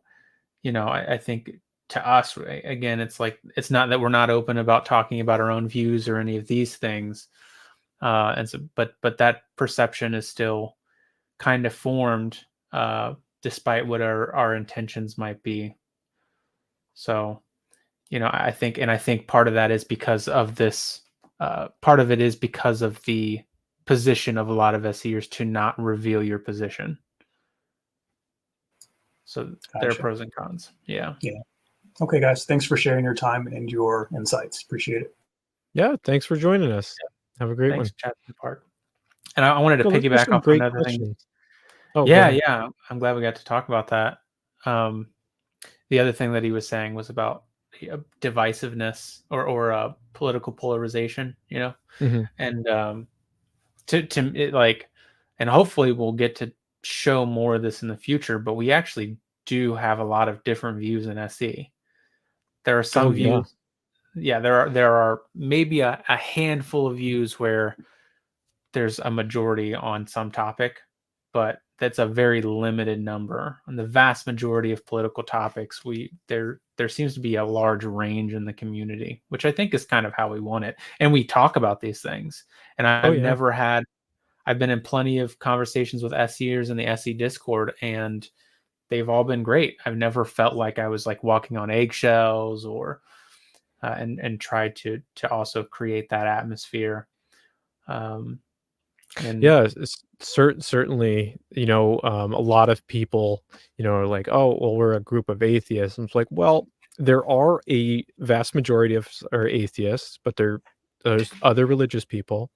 I think to us, again, it's like, it's not that we're not open about talking about our own views or any of these things. And so, but that perception is still kind of formed, despite what our intentions might be. So, I think part of that is because of this, part of it is because of the position of a lot of SEers to not reveal your position. So there are pros and cons. Yeah. Yeah. Okay, guys. Thanks for sharing your time and your insights. Appreciate it. Yeah. Thanks for joining us. Yeah. Have a great one. Thanks, Chapman Park. And I wanted to piggyback off another thing. Oh, yeah. I'm glad we got to talk about that. The other thing that he was saying was about divisiveness or political polarization, and to it, like, and hopefully we'll get to show more of this in the future, but we actually do have a lot of different views in SE. There are some views. Yeah, there are maybe a handful of views where there's a majority on some topic, but that's a very limited number. On the vast majority of political topics, there seems to be a large range in the community, which I think is kind of how we want it. And we talk about these things. And I've been in plenty of conversations with SEers in the SE Discord, and they've all been great. I've never felt like I was like walking on eggshells or and tried to also create that atmosphere. Certainly, a lot of people, are like, oh, well, we're a group of atheists. And it's like, well, there are a vast majority of are atheists, but there's other religious people.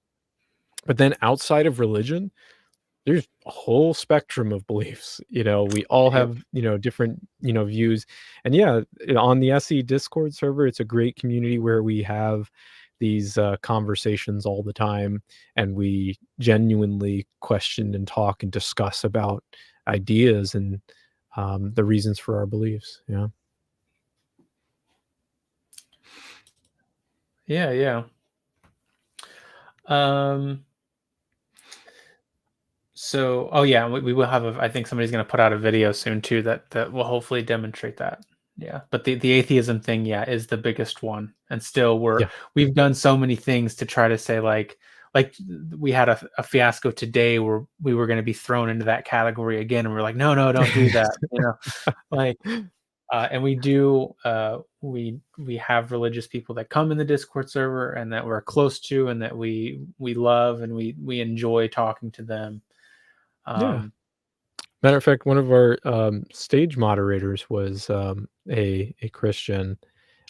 But then outside of religion, there's a whole spectrum of beliefs. We all have, different, views. And on the SE Discord server, it's a great community where we have these conversations all the time, and we genuinely question and talk and discuss about ideas and the reasons for our beliefs. Yeah. So, we will have I think somebody's going to put out a video soon too that will hopefully demonstrate that. Yeah, but the atheism thing, is the biggest one, and still we've done so many things to try to say like we had a fiasco today where we were going to be thrown into that category again, and we're like, no, don't do that, and we do we have religious people that come in the Discord server and that we're close to and that we love and we enjoy talking to them. Matter of fact, one of our stage moderators was a Christian,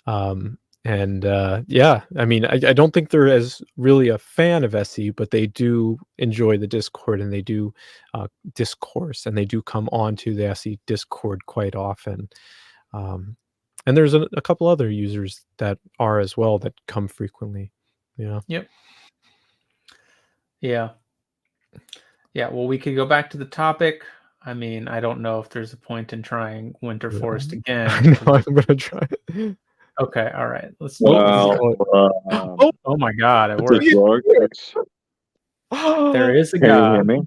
and I mean, I don't think they're as really a fan of SE, but they do enjoy the Discord, and they do discourse, and they do come on to the SE Discord quite often. And there's a couple other users that are as well that come frequently. Yep. Yeah. Well, we could go back to the topic. I mean, I don't know if there's a point in trying Winter Forest again. I know, I'm gonna try it. Okay, all right. Let's. Well, oh my God! It it works. works. There is a Can you God. hear me?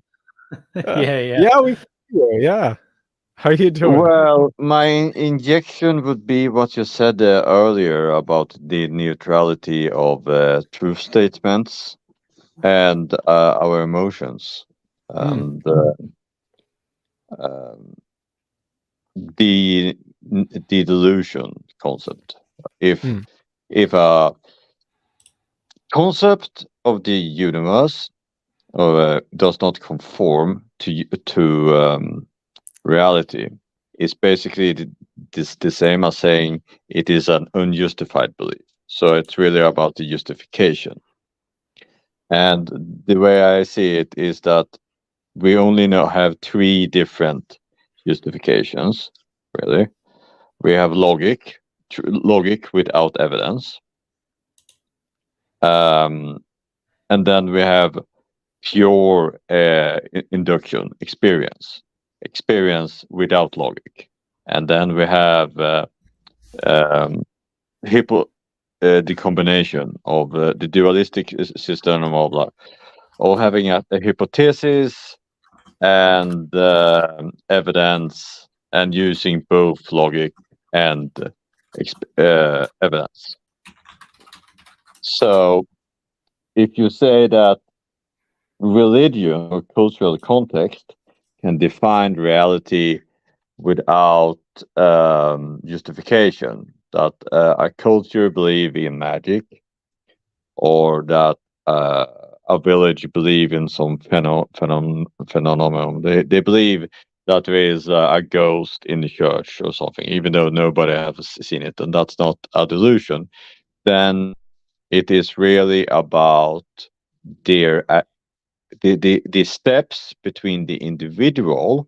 Yeah. How are you doing? Well, my injection would be what you said earlier about the neutrality of truth statements and our emotions, and the delusion concept. If a concept of the universe does not conform to reality, it's basically the same as saying it is an unjustified belief. So it's really about the justification. And the way I see it is that we only have three different justifications, really. We have logic without evidence. And then we have pure induction, experience without logic. And then we have the combination of the dualistic system of having a hypothesis and evidence, and using both logic and evidence. So if you say that religion or cultural context can define reality without justification, that a culture believe in magic, or that a village believe in some phenomenon. They believe that there is a ghost in the church or something, even though nobody has seen it, and that's not a delusion. Then it is really about their the steps between the individual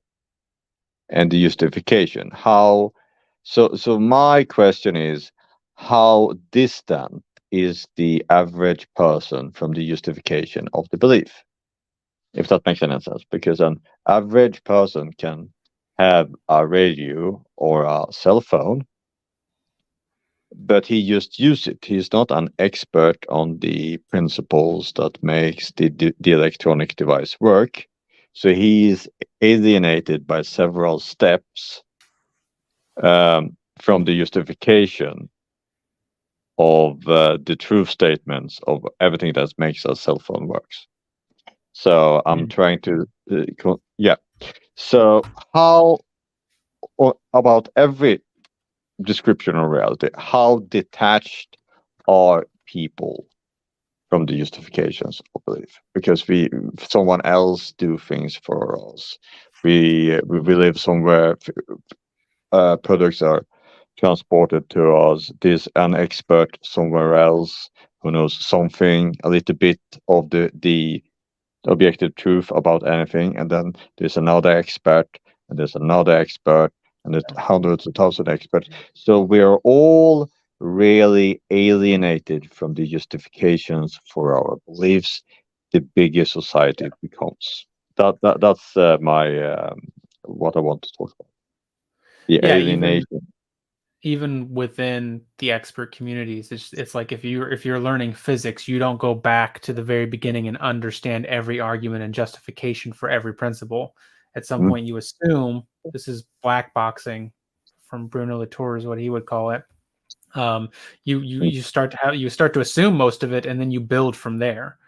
and the justification. So my question is, how distant is the average person from the justification of the belief? If that makes any sense, because an average person can have a radio or a cell phone, but he just use it. He's not an expert on the principles that makes the electronic device work, So he is alienated by several steps from the justification of the truth statements of everything that makes a cell phone works. So I'm trying to, yeah. So how about every description of reality? How detached are people from the justifications of belief? Because someone else do things for us. We live somewhere. Products are transported to us. There's an expert somewhere else who knows something, a little bit of the objective truth about anything, and then there's another expert, and there's another expert, and there's hundreds of thousands of experts. So we are all really alienated from the justifications for our beliefs. The bigger society becomes. That's my what I want to talk about. The alienation. Even within the expert communities, it's like if you're learning physics, you don't go back to the very beginning and understand every argument and justification for every principle. At some point, you assume this is black boxing, from Bruno Latour is what he would call it. You start to assume most of it, and then you build from there.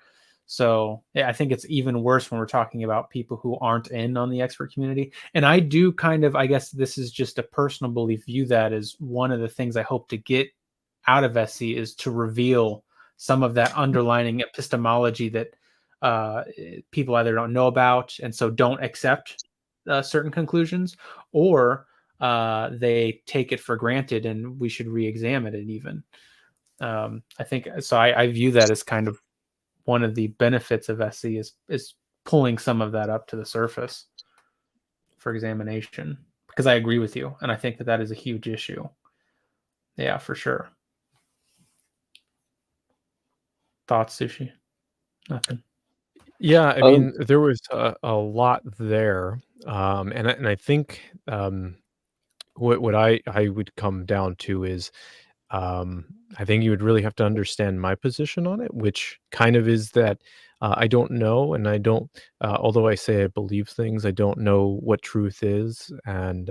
So I think it's even worse when we're talking about people who aren't in on the expert community. And I do kind of, I guess this is just a personal belief, view that as one of the things I hope to get out of SC is to reveal some of that underlying epistemology that people either don't know about and so don't accept certain conclusions, or they take it for granted and we should re-examine it even. I think so. I view that as kind of one of the benefits of SC is pulling some of that up to the surface for examination, because I agree with you. And I think that is a huge issue. Yeah, for sure. Thoughts, Sushi? Nothing. Yeah, I mean, there was a lot there. And I think what I would come down to is I think you would really have to understand my position on it, which kind of is that I don't know, and I don't, although I say I believe things, I don't know what truth is, and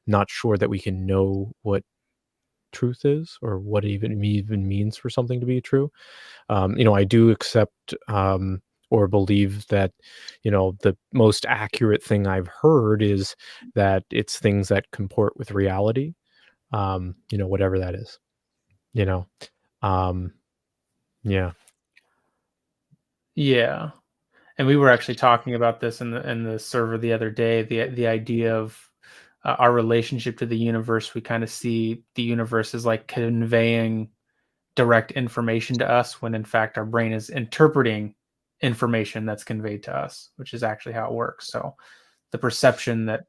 not sure that we can know what truth is or what even means for something to be true. I do accept or believe that, the most accurate thing I've heard is that it's things that comport with reality. Whatever that is, yeah. Yeah. And we were actually talking about this in the server the other day, the idea of our relationship to the universe. We kind of see the universe as like conveying direct information to us, when in fact our brain is interpreting information that's conveyed to us, which is actually how it works. So the perception that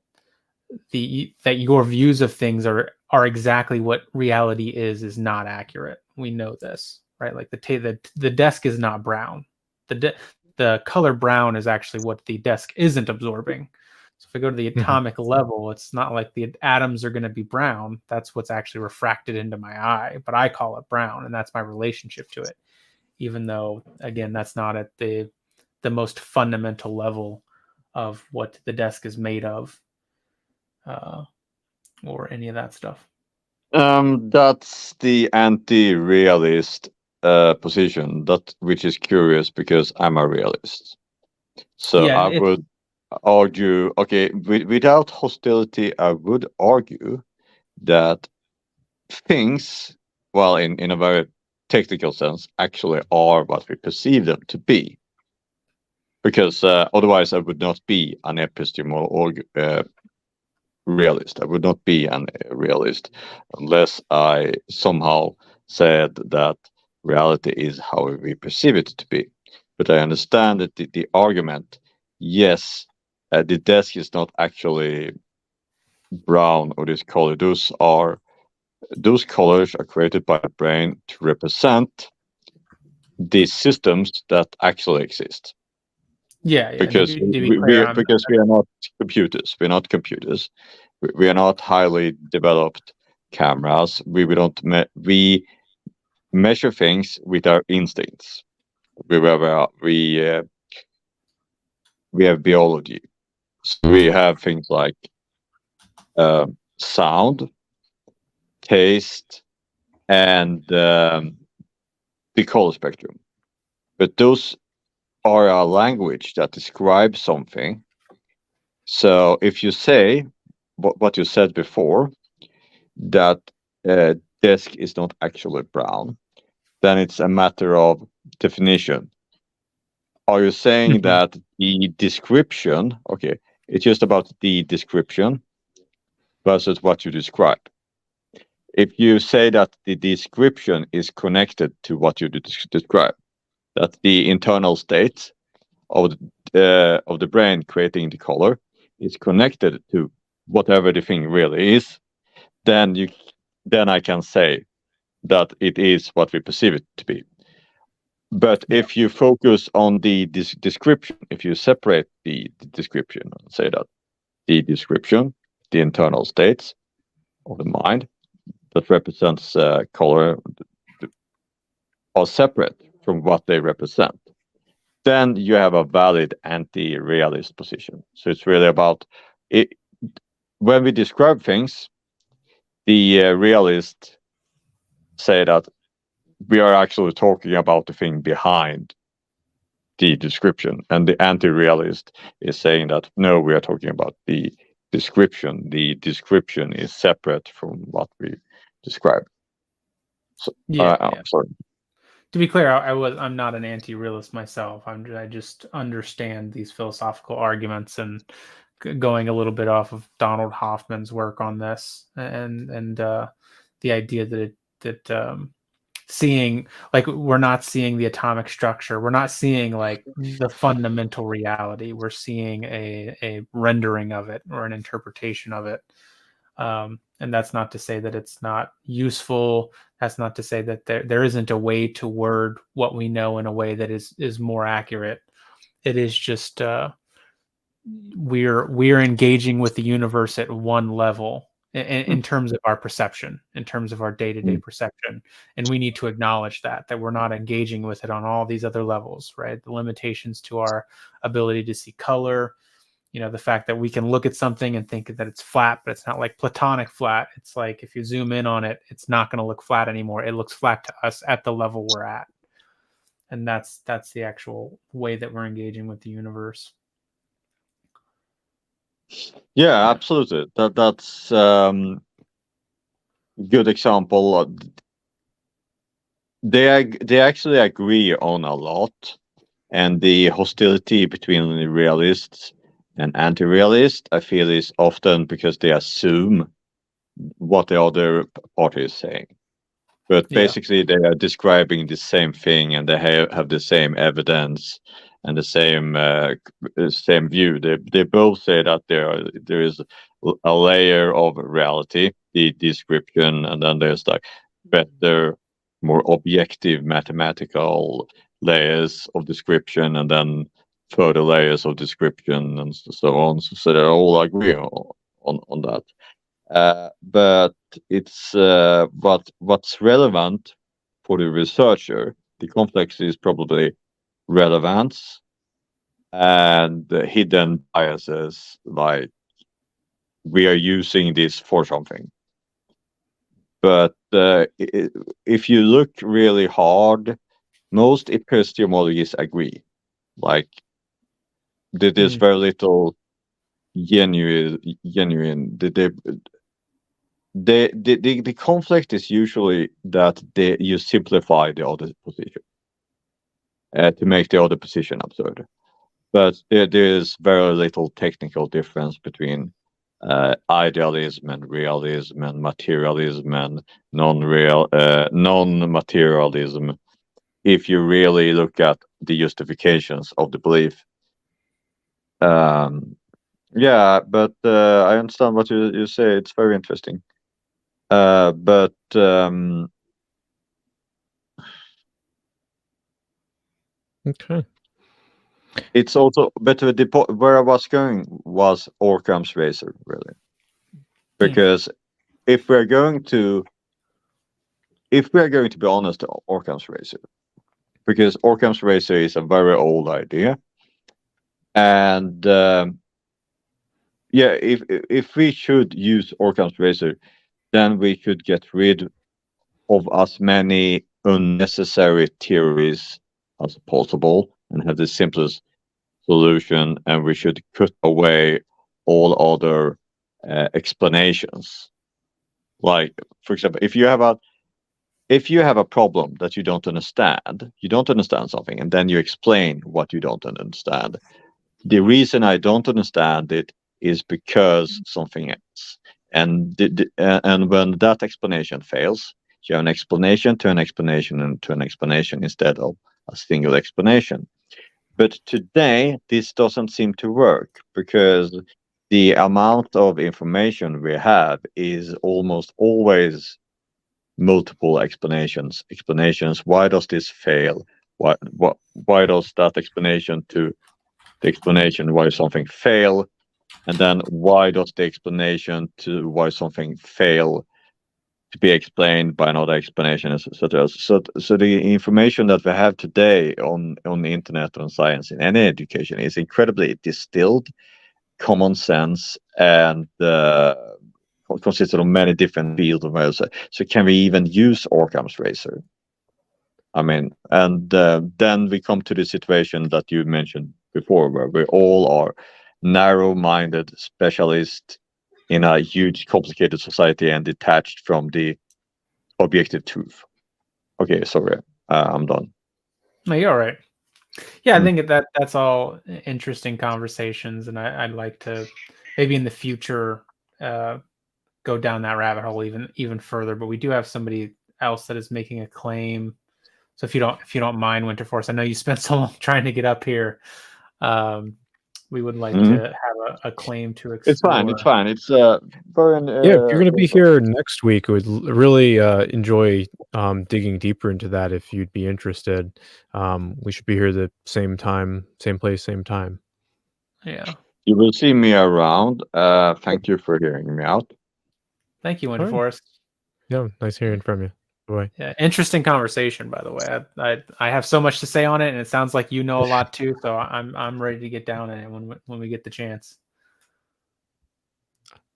your views of things are exactly what reality is not accurate. We know this, right? Like the desk is not brown. The color brown is actually what the desk isn't absorbing. So if I go to the atomic level, it's not like the atoms are going to be brown. That's what's actually refracted into my eye, but I call it brown, and that's my relationship to it. Even though, again, that's not at the most fundamental level of what the desk is made of, or any of that stuff. That's the anti-realist position, which is curious because I'm a realist. So yeah, I would argue, okay, without hostility, I would argue that things, well, in a very technical sense, actually are what we perceive them to be. Because otherwise I would not be an epistemological realist. I would not be a realist unless I somehow said that reality is how we perceive it to be. But I understand that the argument, yes, the desk is not actually brown or this color. Those colors are created by the brain to represent the systems that actually exist. Yeah. Because we are not computers. We're not computers. We are not highly developed cameras. We measure things with our instincts. We we have biology. So we have things like sound, taste, and the color spectrum. But those are a language that describes something. So if you say what you said before, that desk is not actually brown, then it's a matter of definition. Are you saying that the description, okay, it's just about the description versus what you describe? If you say that the description is connected to what you describe, that the internal state of the brain creating the color is connected to whatever the thing really is, then I can say that it is what we perceive it to be. But if you focus on the description, if you separate the description and say that the description, the internal states of the mind that represents color, are separate from what they represent, then you have a valid anti-realist position. So it's really about it. When we describe things, the realists say that we are actually talking about the thing behind the description, and the anti-realist is saying that no, we are talking about the description. The description is separate from what we describe. So, Yeah. sorry. To be clear, I'm not an anti-realist myself. I just understand these philosophical arguments, and going a little bit off of Donald Hoffman's work on this, and the idea that seeing, like, we're not seeing the atomic structure, we're not seeing like the fundamental reality, we're seeing a rendering of it or an interpretation of it. And that's not to say that it's not useful. That's not to say that there isn't a way to word what we know in a way that is more accurate. It is just we're engaging with the universe at one level in terms of our perception, in terms of our day-to-day perception, and we need to acknowledge that we're not engaging with it on all these other levels, right? The limitations to our ability to see color. The fact that we can look at something and think that it's flat, but it's not like platonic flat. It's like if you zoom in on it, it's not going to look flat anymore. It looks flat to us at the level we're at. And that's the actual way that we're engaging with the universe. Yeah, absolutely. That's good example. They actually agree on a lot, and the hostility between the realists and anti-realist, I feel, is often because they assume what the other party is saying. But basically, they are describing the same thing, and they have the same evidence and the same view. They both say that there is a layer of reality, the description, and then there's like better, more objective mathematical layers of description, and then further layers of description, and so on. So they all agree on that. But it's what's relevant for the researcher. The complex is probably relevance and hidden biases, like we are using this for something. But if you look really hard, most epistemologists agree. Like there's very little genuine. The conflict is usually that you simplify the other position to make the other position absurd. But there is very little technical difference between idealism and realism and materialism and non-materialism. If you really look at the justifications of the belief. Yeah, but I understand what you say. It's very interesting. But okay. It's also better. Where I was going was Occam's razor, really, because if we're going to be honest, Occam's razor, because Occam's razor is a very old idea, And yeah, if we should use Occam's razor, then we could get rid of as many unnecessary theories as possible and have the simplest solution, and we should cut away all other explanations. Like, for example, if you have a problem that you don't understand something, and then you explain what you don't understand. The reason I don't understand it is because something else. And and when that explanation fails, you have an explanation to an explanation and to an explanation instead of a single explanation. But today, this doesn't seem to work because the amount of information we have is almost always multiple explanations. Why does this fail? Why does that explanation to the explanation why something fail? And then why does the explanation to why something fail to be explained by another explanation, etc. So the information that we have today on the internet, on science, in any education is incredibly distilled, common sense, and consisted of many different fields of medicine. So can we even use Occam's razor? I mean, and then we come to the situation that you mentioned before, where we all are narrow-minded specialists in a huge, complicated society and detached from the objective truth. Okay, sorry, I'm done. No, you're all right. Yeah, I think that's all interesting conversations, and I'd like to maybe in the future go down that rabbit hole even further. But we do have somebody else that is making a claim. So if you don't mind, Winterforce, I know you spent so long trying to get up here. We would like to have a claim to explore. It's fine. It's very. Yeah, if you're going to be here next week, I would really enjoy digging deeper into that. If you'd be interested, we should be here the same time, same place, same time. Yeah. You will see me around. Thank you for hearing me out. Thank you, Winterforce. Yeah, nice hearing from you. Bye. Yeah, interesting conversation, by the way. I have so much to say on it, and it sounds like you know a lot too. So I'm ready to get down in it when we get the chance.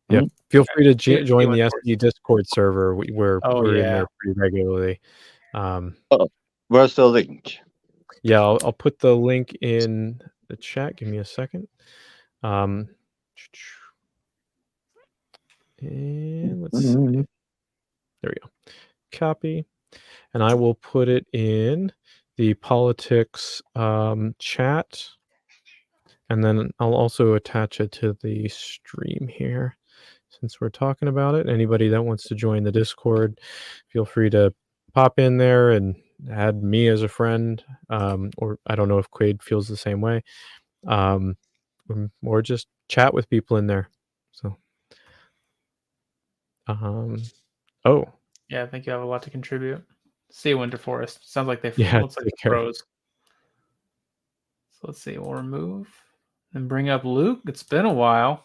Yeah, feel free to join the SE Discord server. We're in there pretty regularly. Where's the link? Yeah, I'll put the link in the chat. Give me a second. And let's see. There we go. Copy, and I will put it in the politics chat, and then I'll also attach it to the stream here since we're talking about it. Anybody that wants to join the Discord, feel free to pop in there and add me as a friend, or I don't know if Quaid feels the same way, or just chat with people in there. So oh yeah, I think you have a lot to contribute. See you, Winterforest. Sounds like they looks like pros. So let's see. We'll remove and bring up Luke. It's been a while.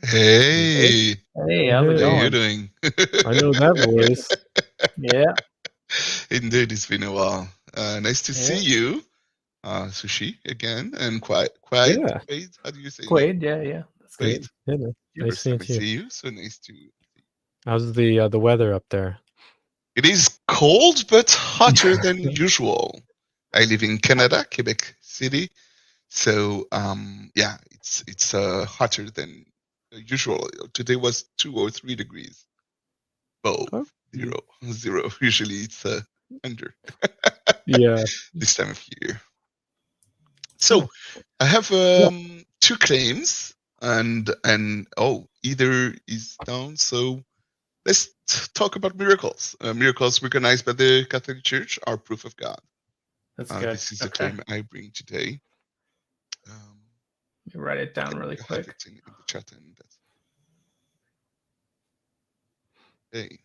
Hey, how's it how going? are you doing? I know that voice. Yeah. Indeed, it's been a while. Nice to see you, Sushi, again, and Quaid. Yeah. Quaid, how do you say? Quaid, yeah. That's Quaid. Yeah, nice to see you. So nice to. How's the weather up there? It is cold, but hotter than usual. I live in Canada, Quebec City, so yeah, it's hotter than usual. Today was 2 or 3 degrees. Zero. Usually it's under. Yeah. This time of year. So I have 2 claims, and either is down. So let's talk about miracles. Miracles recognized by the Catholic Church are proof of God. That's good. This is the claim I bring today. Let me write it down really quick. In the chat, and hey.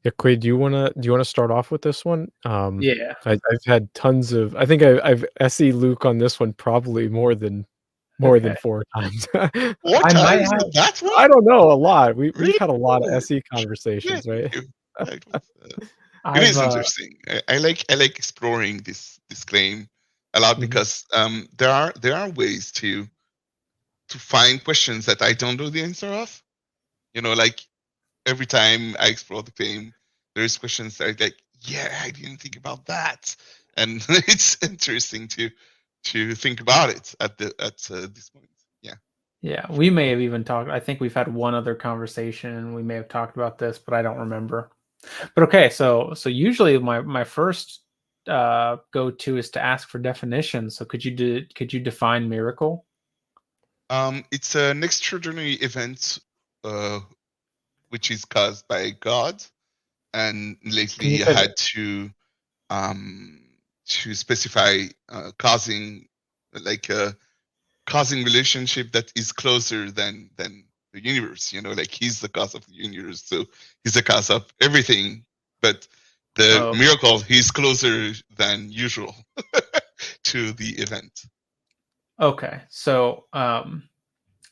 Yeah, Quaid, do you wanna start off with this one? Yeah. I've had tons of. I think I've SE Luke on this one probably more than 4 times. What times? That's one? I don't know, a lot. We've had a lot of SE conversations, right? It is interesting. I like exploring this claim a lot Mhm. because there are ways to find questions that I don't know the answer of. You know, like every time I explore the claim, there's questions that are like, yeah, I didn't think about that, and it's interesting to think about it at this point. Yeah. Yeah, we may have even talked. I think we've had one other conversation, and we may have talked about this, but I don't remember. But okay, so usually my first go to is to ask for definitions. So could you define miracle? It's an extraordinary event, which is caused by God, and Can lately you I put had to specify causing, like causing relationship that is closer than the universe. You know, like he's the cause of the universe, so he's the cause of everything. But the Oh, miracle, he's closer than usual to the event. okay. So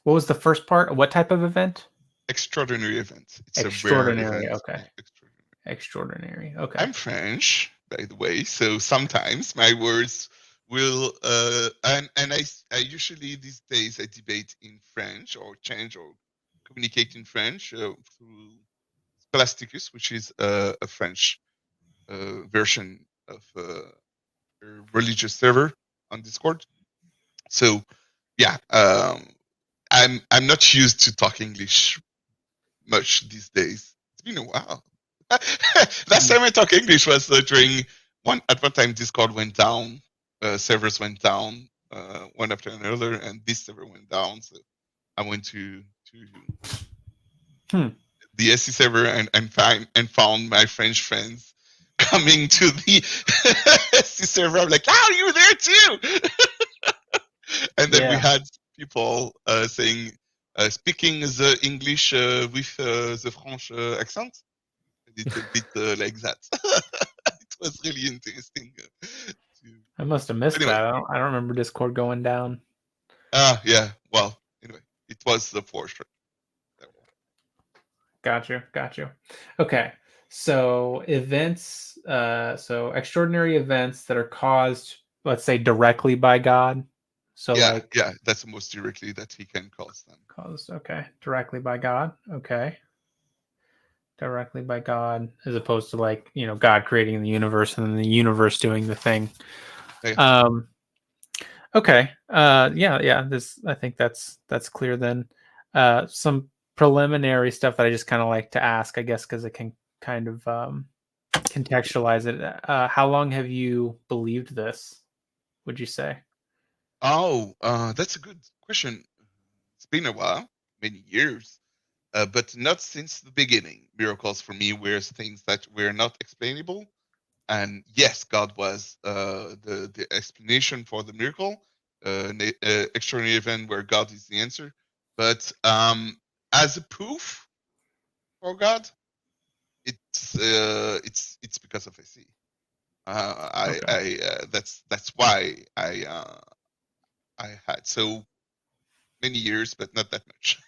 what was the first part? What type of event? Extraordinary event. It's a rare Extraordinary. event. Okay. Yeah, extraordinary. Extraordinary. Okay. I'm French, by the way, so sometimes my words will and I usually these days I debate in French or change or communicate in French through Scholasticus, which is a French version of a religious server on Discord. So yeah, I'm not used to talk English much these days. It's been a while. Last time I talked English was during at one time Discord went down, servers went down one after another, and this server went down. So I went to Hmm. the SC server and found my French friends coming to the SC server. I'm like, "Oh, you there too?" And then we Yeah. had people saying, speaking the English with the French accent. It's a bit like that. It was really interesting. I must have missed Anyway, that. I don't remember Discord going down. yeah. Well, anyway, it was the force. Got you. Okay. So events, so extraordinary events that are caused, let's say, directly by God. So Yeah, like yeah. That's the most directly that he can cause them. caused, okay, directly by God. Okay. Directly by God, as opposed to like, God creating the universe and then the universe doing the thing. Yeah. Okay. Yeah. I think that's clear then. Some preliminary stuff that I just kind of like to ask, I guess, because it can kind of contextualize it. How long have you believed this, would you say? Oh, that's a good question. It's been a while, many years, but not since the beginning. Miracles for me were things that were not explainable. And yes, God was the explanation for the miracle, an extraordinary event where God is the answer. But as a proof for God, it's because of SC. Okay. That's why I had so many years, but not that much.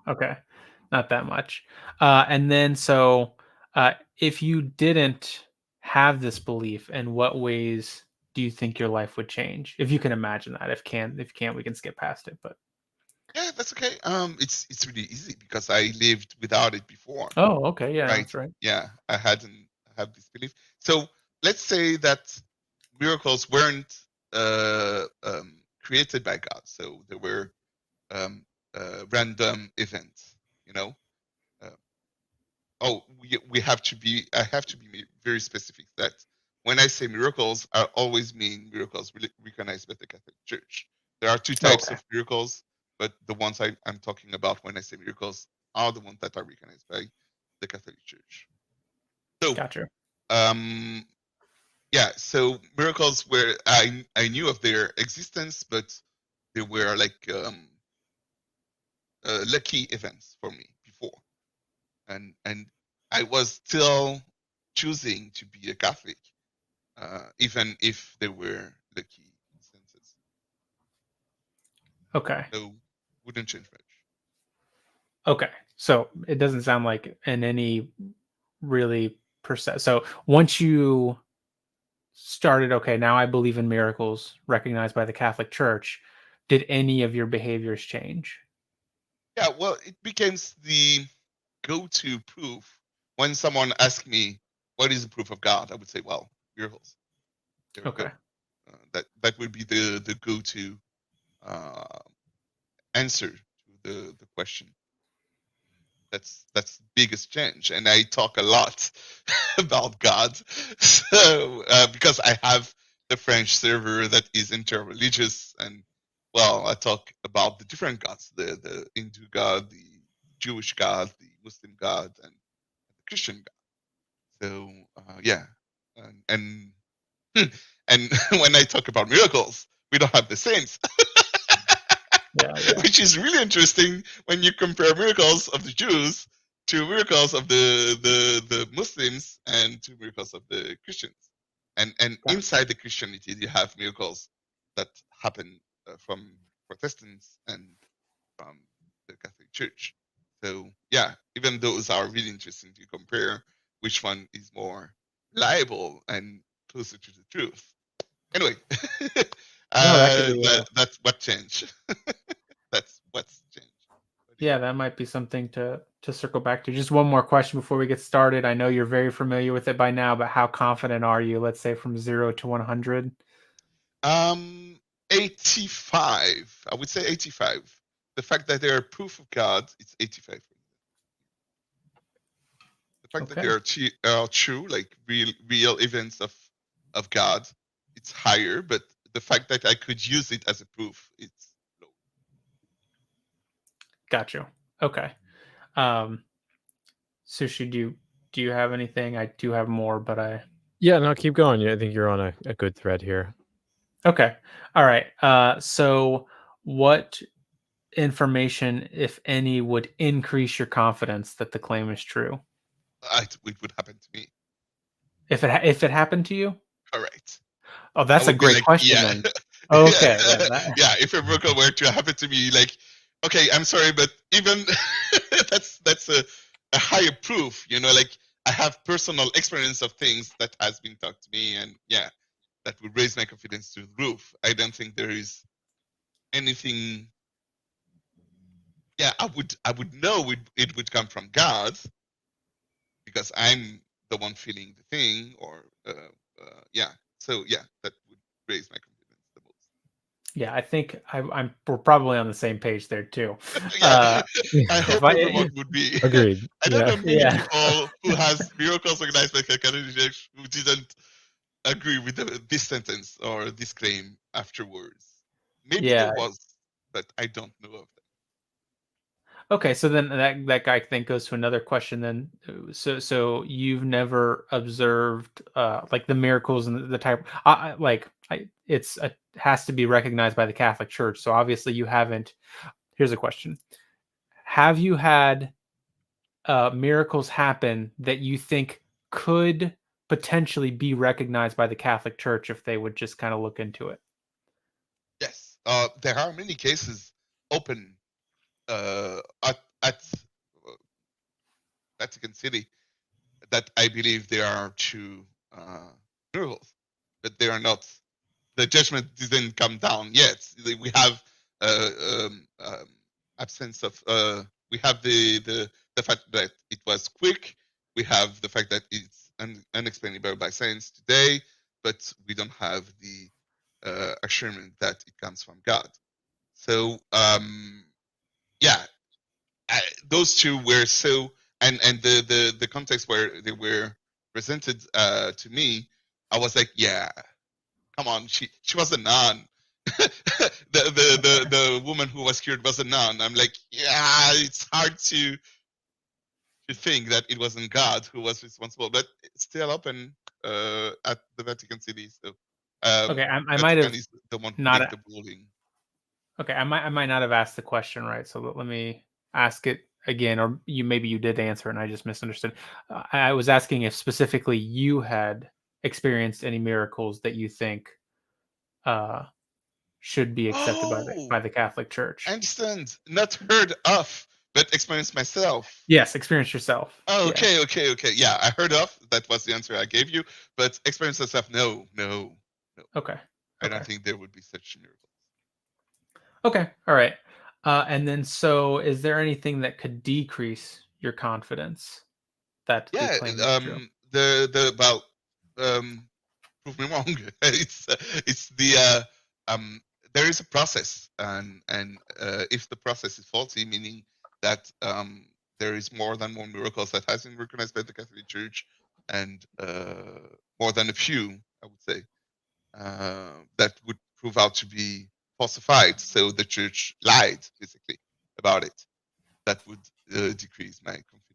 Okay. Not that much. And then so if you didn't have this belief, in what ways do you think your life would change? If you can imagine that. If you can't, we can skip past it. But Yeah, that's okay. It's really easy because I lived without it before. oh, okay, yeah, Right. that's right. Yeah, I have this belief. So let's say that miracles weren't created by God. So they were random events. You know. We have to be. I have to be very specific that when I say miracles, I always mean miracles recognized by the Catholic Church. There are two types Okay. of miracles, but the ones I'm talking about when I say miracles are the ones that are recognized by the Catholic Church. So, Gotcha. yeah, so miracles where I knew of their existence, but they were like lucky events for me before, and I was still choosing to be a Catholic, even if they were lucky instances. Okay. So wouldn't change much. Okay. So it doesn't sound like in any really percent. So once you started, okay, now I believe in miracles recognized by the Catholic Church, did any of your behaviors change? Yeah, well, it becomes the go-to proof when someone asks me, "What is the proof of God?" I would say, "Well, miracles." There we Okay. go. That would be the go-to answer to the question. That's the biggest change, and I talk a lot about God, so because I have the French server that is interreligious, and well, I talk about the different gods: the Hindu God, the Jewish God, the Muslim God, and the Christian God. So yeah, and and when I talk about miracles, we don't have the saints. Yeah. Which is really interesting when you compare miracles of the Jews to miracles of the Muslims and to miracles of the Christians. And Gotcha. inside the Christianity, you have miracles that happen from Protestants and from the Catholic Church. So yeah, even those are really interesting to compare which one is more reliable and closer to the truth. Anyway, that could be, that's what changed. That's what's changed. yeah, that might be something to circle back to. Just one more question before we get started. I know you're very familiar with it by now, but how confident are you, let's say from 0 to 100? 85. I would say 85. The fact that they are proof of God, it's 85. The fact that they are true, like real events of God, it's higher. But the fact that I could use it as a proof, it's low. Got you. Okay. Sushi, do you have anything? I do have more, but Yeah, no, keep going. I think you're on a good thread here. Okay. All right. So what information, if any, would increase your confidence that the claim is true? It would happen to me. If it happened to you? Correct. Oh, that's a great question yeah. then. Okay. Yeah, if a miracle were to happen to me, like, okay, I'm sorry, but even that's a higher proof, like I have personal experience of things that has been taught to me, and yeah, that would raise my confidence to the roof. I don't think there is anything. Yeah, I would know it would come from God because I'm the one feeling the thing, or yeah. So yeah, that would raise my confidence the most. Yeah, I think we're probably on the same page there too. Yeah, I hope everyone would be. Agreed. I don't know many Yeah. people who has miracles organized by Catholic Church who didn't agree with this sentence or this claim afterwards. Maybe there was, but I don't know of them. Okay, so then that guy thing goes to another question then. So you've never observed like the miracles and the type has to be recognized by the Catholic Church. So obviously you haven't. Here's a question. Have you had miracles happen that you think could potentially be recognized by the Catholic Church if they would just kind of look into it? Yes, there are many cases open at Vatican City that I believe they are true miracles, but they are not. The judgment didn't come down yet. We have absence of. We have the fact that it was quick. We have the fact that it's unexplainable by science today, but we don't have the assurance that it comes from God. So yeah, those two were so, and the context where they were presented to me, I was like, yeah, come on, she was a nun. the woman who was cured was a nun. I'm like, yeah, it's hard to think that it wasn't God who was responsible, but it's still open at the Vatican City. So okay, I might have is the one who not made the ruling. Okay, I might not have asked the question right, so let me ask it again, or maybe you did answer and I just misunderstood. I was asking if specifically you had experienced any miracles that you think should be accepted by the Catholic Church. I understand. Not heard of, but experience myself. Yes, experience yourself. Oh, Yeah. okay. Yeah, I heard of. That was the answer I gave you. But experience myself, no. Okay. I don't Okay. think there would be such miracles. Okay. All right. And then, so is there anything that could decrease your confidence that the Yeah, claim is true? well, prove me wrong. It's the there is a process, and if the process is faulty, meaning that there is more than one miracles that has been recognized by the Catholic Church, and more than a few, I would say, that would prove out to be falsified. So the church lied basically about it. That would decrease my confidence.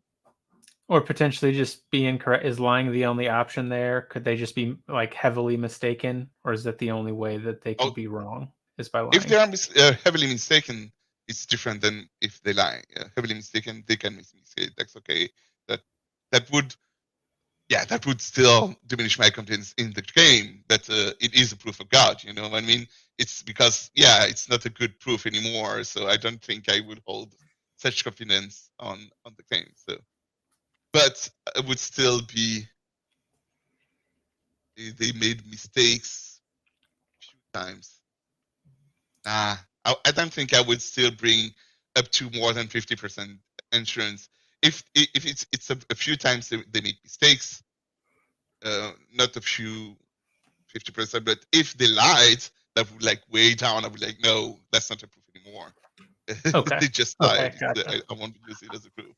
Or potentially just be incorrect? Is lying the only option there? Could they just be like heavily mistaken, or is that the only way that they could Oh, be wrong? Is by lying? if they are heavily mistaken, it's different than if they lie. Heavily mistaken, they can make mistakes. That's okay. That would still diminish my confidence in the claim that it is a proof of God. You know what I mean? It's because it's not a good proof anymore. So I don't think I would hold such confidence on the claim. So, but it would still be they made mistakes a few times. Nah, I don't think I would still bring up to more than 50% insurance. If it's a few times they make mistakes, not a few 50%, but if they lied, that would like way down. I would like, no, that's not a proof anymore. Okay. They just Okay, lied. gotcha. I won't use it as a proof.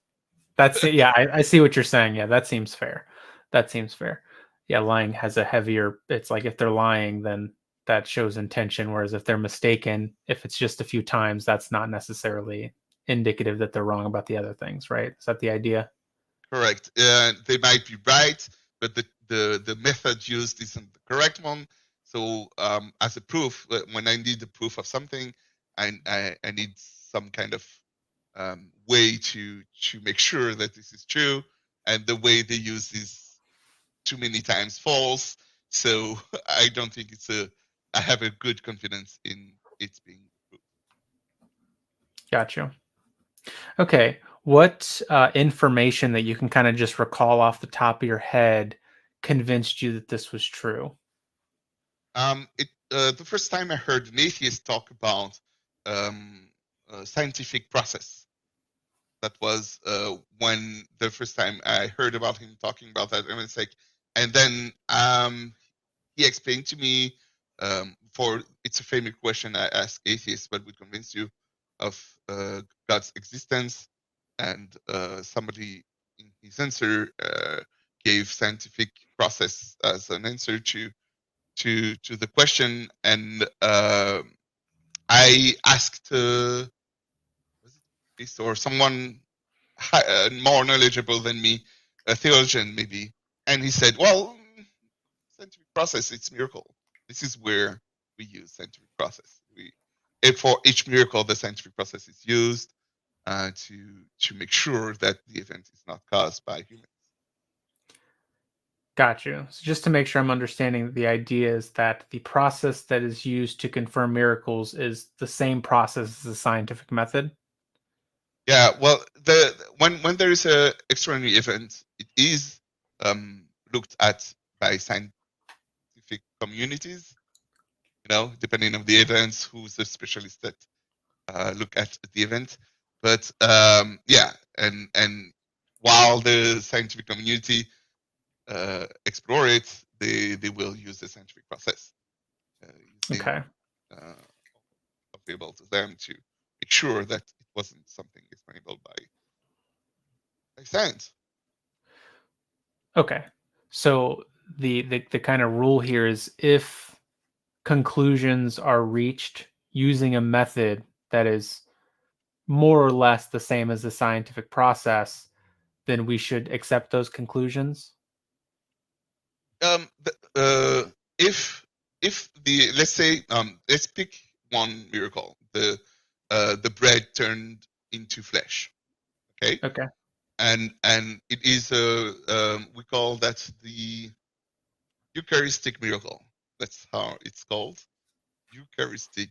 That's it. Yeah, I see what you're saying. Yeah, that seems fair. That seems fair. Yeah, lying has a heavier. It's like if they're lying, then that shows intention. Whereas if they're mistaken, if it's just a few times, that's not necessarily indicative that they're wrong about the other things, right? Is that the idea? Correct. They might be right, but the method used isn't the correct one. So as a proof, when I need the proof of something, I need some kind of way to make sure that this is true, and the way they use is too many times false. So I don't think I have a good confidence in it being true. Gotcha. Okay. What information that you can kind of just recall off the top of your head convinced you that this was true? The first time I heard an atheist talk about a scientific process, that was when the first time I heard about him talking about that, and it's like, and then he explained to me, it's a famous question I ask atheists, what would convince you of God's existence? And somebody in his answer gave scientific process as an answer to the question, and I asked this or someone more knowledgeable than me, a theologian maybe, and he said, "Well, scientific process, it's miracle. This is where we use scientific process. For each miracle, the scientific process is used to make sure that the event is not caused by humans." Got you. So just to make sure I'm understanding, the idea is that the process that is used to confirm miracles is the same process as the scientific method. Yeah, well, when there is a extraordinary event, it is looked at by scientific communities. You know, depending on the events, who's the specialist that look at the event. But and while the scientific community explore it, they will use the scientific process Okay. available to them to make sure that it wasn't something explainable by science. Okay. So the kind of rule here is if conclusions are reached using a method that is more or less the same as the scientific process, then we should accept those conclusions. If the let's say let's pick one miracle, the bread turned into flesh, okay, and it is we call that the Eucharistic miracle. That's how it's called, Eucharistic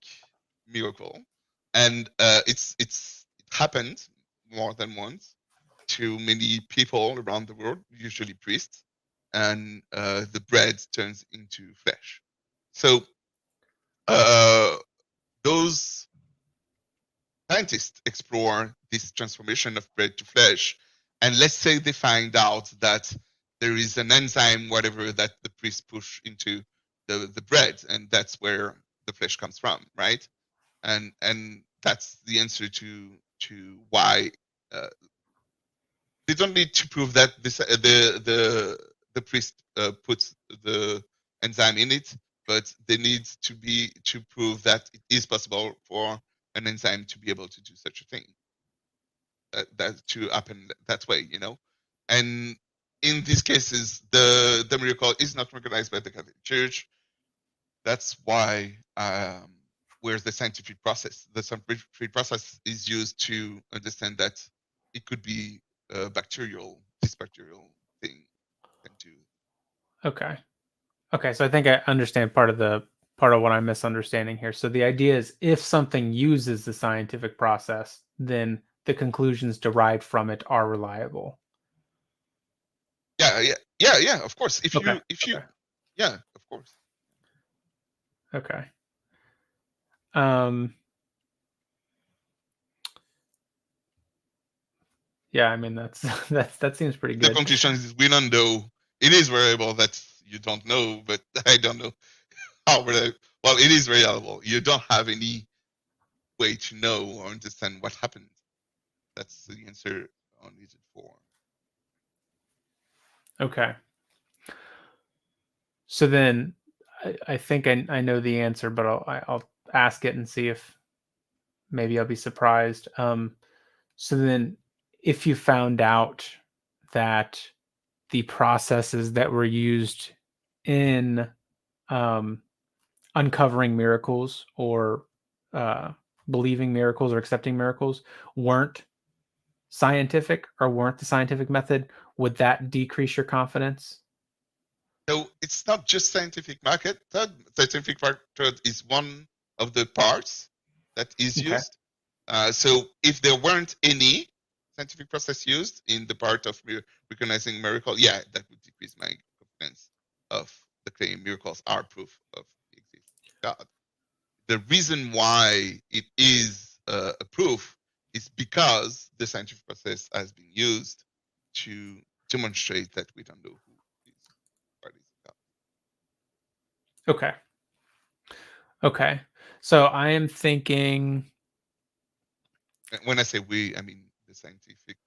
miracle, and it happened more than once to many people around the world, usually priests, and the bread turns into flesh. So those scientists explore this transformation of bread to flesh, and let's say they find out that there is an enzyme, whatever, that the priests push into the bread, and that's where the flesh comes from, right? And that's the answer to why they don't need to prove that this the priest puts the enzyme in it, but they need to prove that it is possible for an enzyme to be able to do such a thing. That to happen that way, you know. And in these cases, the miracle is not recognized by the Catholic Church. That's why where's the scientific process? The scientific process is used to understand that it could be bacterial, this bacterial thing can do. Okay. Okay, so I think I understand part of what I'm misunderstanding here. So the idea is if something uses the scientific process, then the conclusions derived from it are reliable. Yeah, of course. If Okay. you yeah, of course. Okay. Yeah, I mean that seems pretty The good. conclusion is we don't know. It is variable that you don't know, but I don't know how reliable. Well, it is reliable. You don't have any way to know or understand what happened. That's the answer on is it for. Okay. So then I think I know the answer, but I'll ask it and see if maybe I'll be surprised. So then if you found out that the processes that were used in uncovering miracles or believing miracles or accepting miracles weren't scientific or weren't the scientific method, would that decrease your confidence? So it's not just scientific method. Scientific method is one of the parts that is Okay. used. So if there weren't any scientific process used in the part of recognizing miracle, yeah, that would decrease my confidence of the claim miracles are proof of the existence of God. The reason why it is a proof is because the scientific process has been used to demonstrate that we don't know who is what is God. Okay. Okay. So I am thinking. When I say we, I mean the scientific.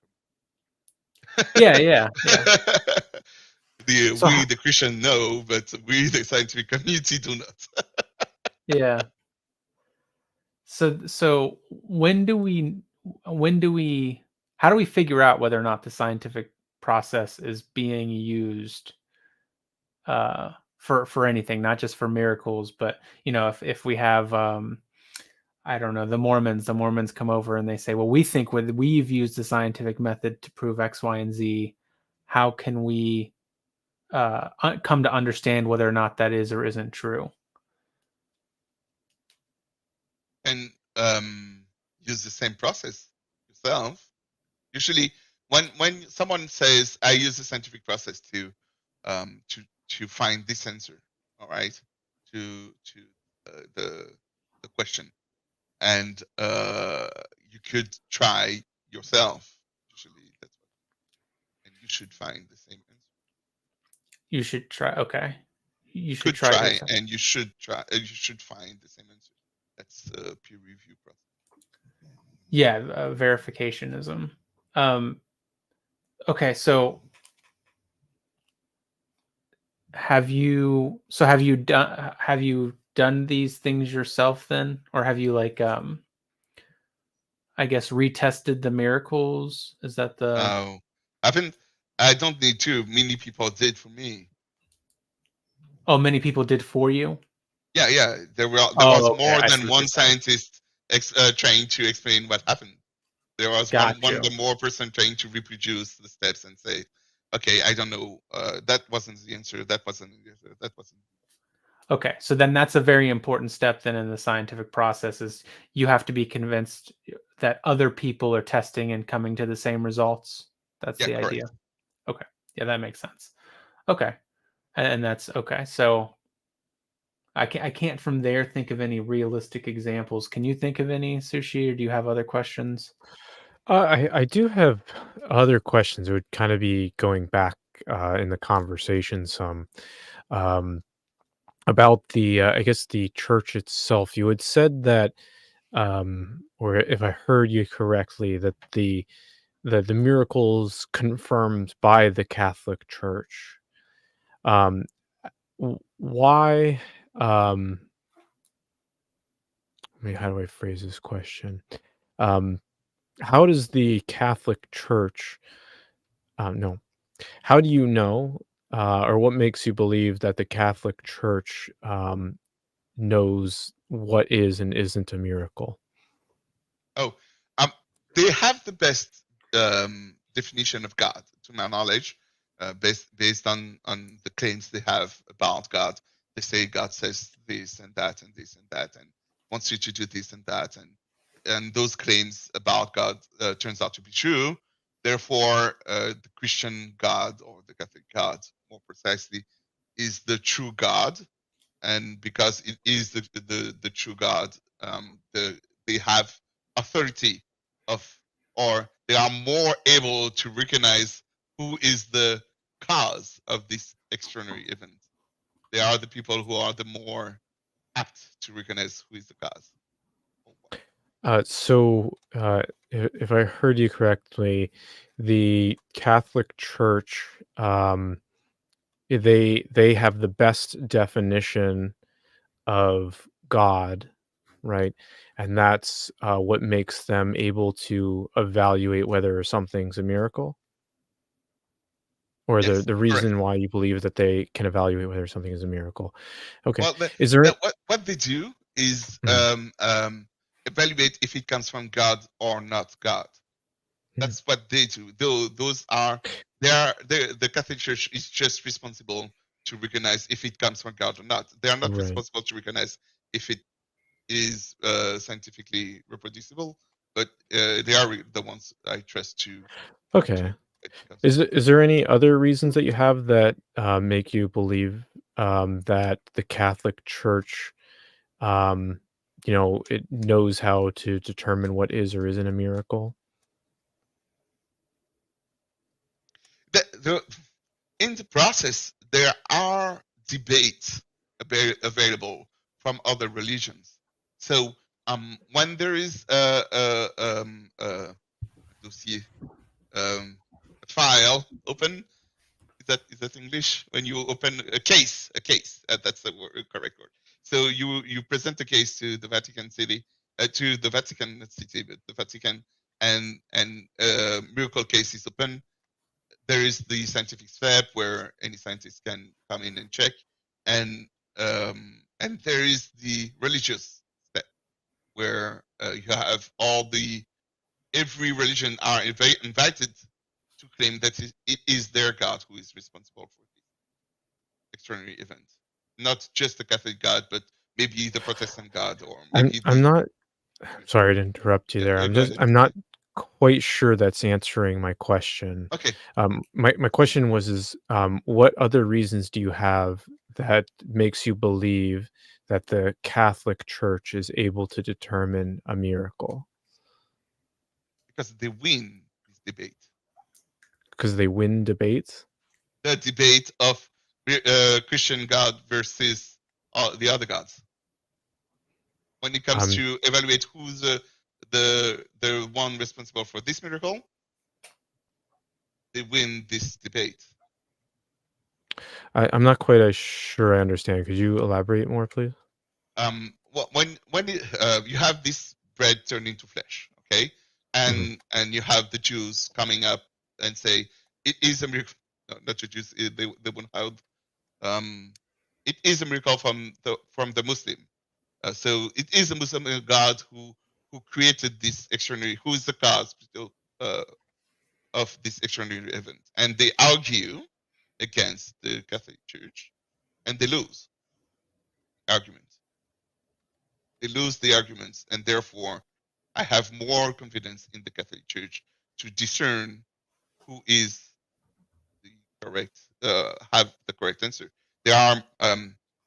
Yeah. We, So- the Christian, know, but we, the scientific community, do not. Yeah. So when do we how do we figure out whether or not the scientific process is being used for anything, not just for miracles, but if we have I don't know, the Mormons come over and they say, well, we think we've used the scientific method to prove X, Y, and Z. How can we come to understand whether or not that is or isn't true? And use the same process yourself. Usually, when someone says, "I use the scientific process to find this answer," all right, to the question, and you could try yourself. Usually, that's what, and you should find the same answer. You should try. Okay. You should Could try, yourself. and you should try. You should find the same answer. That's a peer review process. Yeah, verificationism. Okay, so have you done these things yourself then, or have you I guess retested the miracles? Is that the No, I don't need to. Many people did for me. Oh, many people did for you? Yeah. There was okay, more I see than what one you're saying. scientist trying to explain what happened. There was Got one you. the more person trying to reproduce the steps and say, okay, I don't know. That wasn't the answer. That wasn't the answer. That wasn't. Okay, so then that's a very important step then in the scientific process is you have to be convinced that other people are testing and coming to the same results. That's Yeah, the correct. idea. Okay. Yeah, that makes sense. Okay. And that's okay. So I can't from there think of any realistic examples. Can you think of any, Sushi, or do you have other questions? I do have other questions. It would kind of be going back in the conversation some um, about the, I guess, the church itself. You had said that, or if I heard you correctly, that the miracles confirmed by the Catholic Church. Um, why? I mean, how do I phrase this question? Um, how does the Catholic Church? No. How do you know, or what makes you believe that the Catholic Church knows what is and isn't a miracle? Oh, um, they have the best definition of God, to my knowledge, based on the claims they have about God. They say God says this and that and this and that, and wants you to do this and that, and those claims about God turns out to be true. Therefore, the Christian God, or the Catholic God, more precisely, is the true God, and because it is the true God, they have authority of, or they are more able to recognize who is the cause of this extraordinary event. They are the people who are the more apt to recognize who is the cause. If I heard you correctly, the Catholic Church, they have the best definition of God, right? And that's what makes them able to evaluate whether something's a miracle, or Yes, the correct. reason why you believe that they can evaluate whether something is a miracle. Okay, Well, is there? what they do is Mhm, evaluate if it comes from God or not God. mhm. That's what they do. Those are the Catholic Church is just responsible to recognize if it comes from God or not. They are not Right. responsible to recognize if it is scientifically reproducible, but they are the ones I trust to. Okay. It comes from. Is there any other reasons that you have that make you believe that the Catholic Church, um, it knows how to determine what is or isn't a miracle? In the process, there are debates available from other religions. So when there is a dossier, file open, is that English? When you open a case, that's the correct word. So you present a case to the Vatican City, to the Vatican City, but the Vatican, and miracle case is open. There is the scientific step where any scientist can come in and check, and there is the religious step where you have every religion are invited to claim that it is their God who is responsible for this extraordinary event, not just the Catholic God, but maybe the Protestant God, or maybe I'm the. not sorry to interrupt you Yeah, there. go ahead. I'm not quite sure that's answering my question. Okay. My question was what other reasons do you have that makes you believe that the Catholic Church is able to determine a miracle? Because they win this debate. Because they win debates? The debate of Christian God versus the other gods. When it comes to evaluate who's the one responsible for this miracle, they win this debate. I'm not quite as sure I understand. Could you elaborate more, please? When you have this bread turned into flesh, okay, and you have the Jews coming up and say it is a miracle. No, not the Jews. They won't have. It is a miracle from the Muslim. So it is a Muslim God who created this extraordinary. Who is the cause of this extraordinary event? And they argue against the Catholic Church, and they lose. argument. They lose the arguments, and therefore I have more confidence in the Catholic Church to discern who is the correct, have the correct answer. There are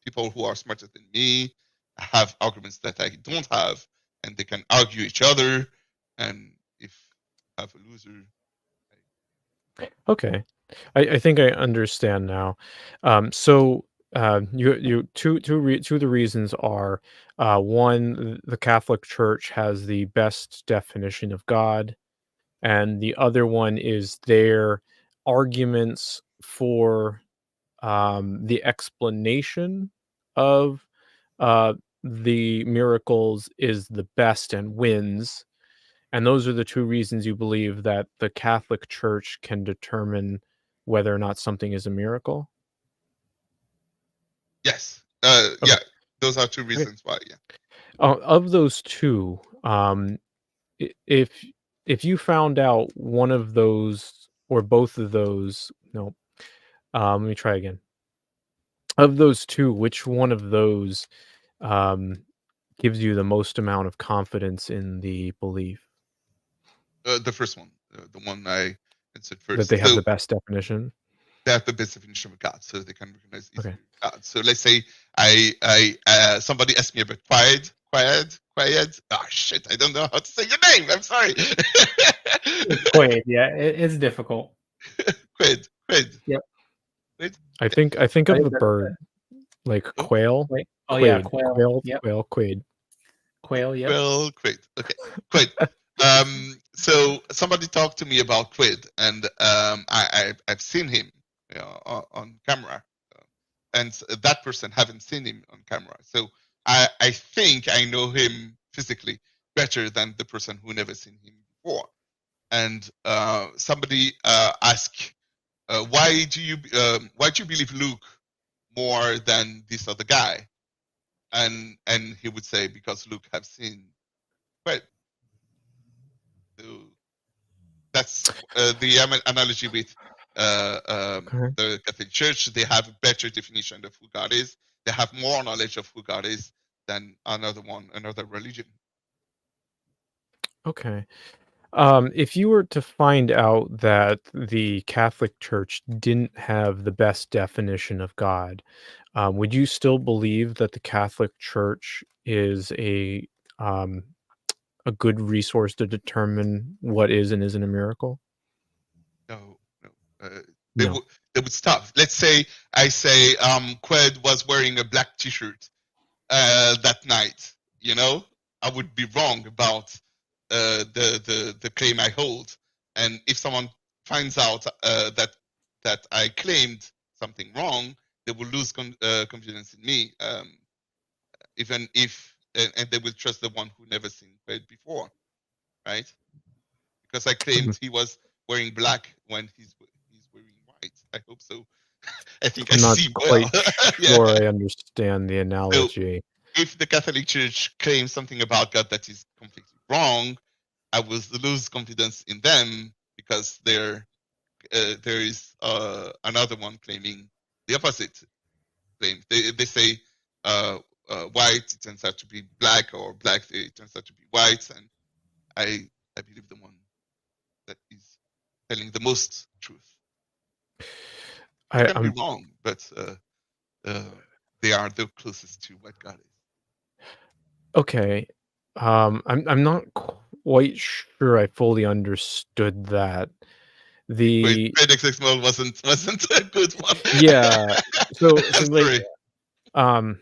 people who are smarter than me, have arguments that I don't have, and they can argue each other. And if I have a loser, Okay, I think I understand now. So you two of the reasons are one, the Catholic Church has the best definition of God, and the other one is their arguments for the explanation of the miracles is the best and wins. And those are the two reasons you believe that the Catholic Church can determine whether or not something is a miracle? yes, Okay. yeah, those are two reasons why. Yeah. Of those two, if you found out one of those or both of those, no, let me try again. Of those two, which one of those gives you the most amount of confidence in the belief The first one, the one I answered that first. they have So the best definition? they have the best definition of God, so they can recognize easily Okay. God. So let's say somebody asked me about Quaid. Oh shit, I don't know how to say your name. I'm sorry. Quaid, yeah, it's difficult. Quaid. Yep. Quaid. I think of Quaid, the that's bird, like quail. Quaid. Oh yeah, Quaid, quail. Yep. quail, quaid. Quail. Yep. Well, Quaid. Okay, Quaid. So somebody talked to me about Quaid, and I've seen him, you know, on camera, and that person haven't seen him on camera. So I think I know him physically better than the person who never seen him before. And somebody asked, why do you believe Luke more than this other guy? And he would say, because Luke have seen Quaid. So that's the analogy with the Catholic Church. They have a better definition of who God is. They have more knowledge of who God is than another religion. Okay. If you were to find out that the Catholic Church didn't have the best definition of God, would you still believe that the Catholic Church is a good resource to determine what is and isn't a miracle? No. No. They would stop. Let's say I say Quaid was wearing a black T-shirt that night. You know, I would be wrong about the claim I hold. And if someone finds out that I claimed something wrong, they will lose confidence in me. Even if and they will trust the one who never seen Quaid before, right? Because I claimed he was wearing black when he's wearing white. I hope so. I think I'm I not see quite well. sure Yeah. I understand the analogy. If the Catholic Church claims something about God that is completely wrong, I will lose confidence in them because there is another one claiming the opposite claim. They say white, it turns out to be black, or black, it turns out to be white, and I believe the one that is telling the most truth. I can be wrong, but they are the closest to what God is. Okay. I'm not quite sure I fully understood that. Wait, XX Mode wasn't a good one. Yeah. So I'm like, sorry.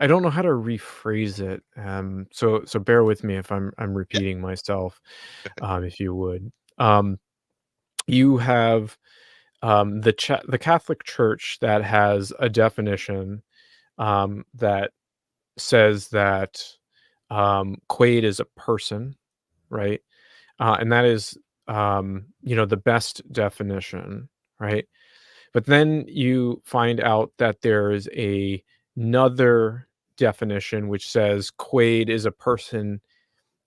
I don't know how to rephrase it. So bear with me if I'm repeating myself, if you would. You have the Catholic Church that has a definition that says that Quaid is a person, right? And that is the best definition, right? But then you find out that there is another definition which says Quaid is a person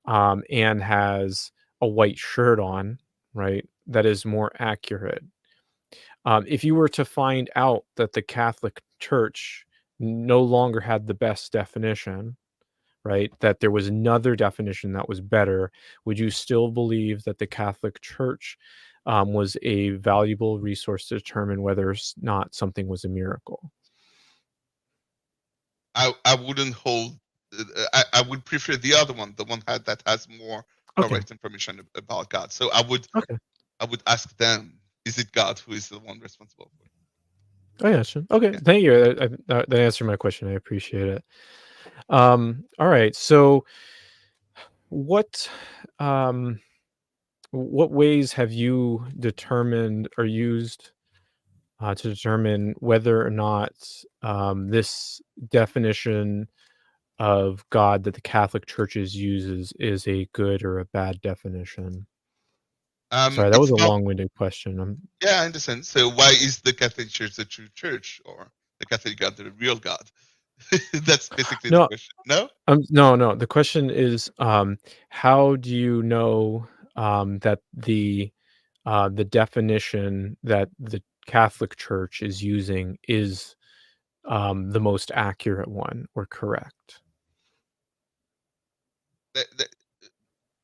and has a white shirt on, right? That is more accurate. If you were to find out that the Catholic Church no longer had the best definition, right? That there was another definition that was better, would you still believe that the Catholic Church was a valuable resource to determine whether or not something was a miracle? I wouldn't hold. I would prefer the other one, the one that has more correct information about God. So I would ask them: is it God who is the one responsible for it? Oh yeah, sure. Okay, thank you. That answered my question. I appreciate it. All right. So, what ways have you determined or used to determine whether or not this definition of God that the Catholic Churches uses is a good or a bad definition? Sorry, that was a long-winded question. Yeah, I understand. So why is the Catholic Church the true church, or the Catholic God the real God? That's basically the question. No? No. The question is, how do you know that the definition that the Catholic Church is using is the most accurate one or correct?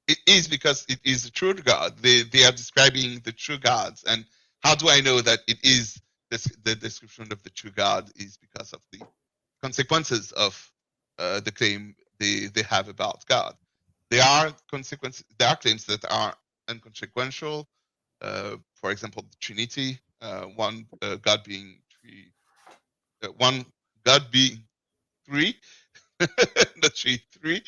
It is, because it is the true God. They are describing the true gods. And how do I know that it is the description of the true God? Is because of the consequences of the claim they have about God. There are consequences. There are claims that are inconsequential. For example, the Trinity, one God being three, one God being three, not three.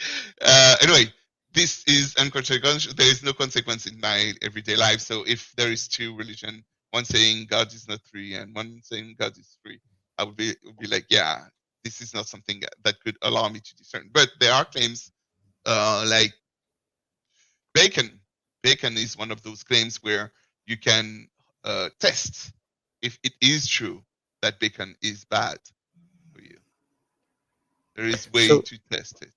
Anyway, this is inconsequential. There is no consequence in my everyday life. So if there is two religion, one saying God is not three and one saying God is three, I would be like, yeah, this is not something that could allow me to discern. But there are claims like Bacon. Bacon is one of those claims where you can test if it is true that bacon is bad for you. There is way to test it.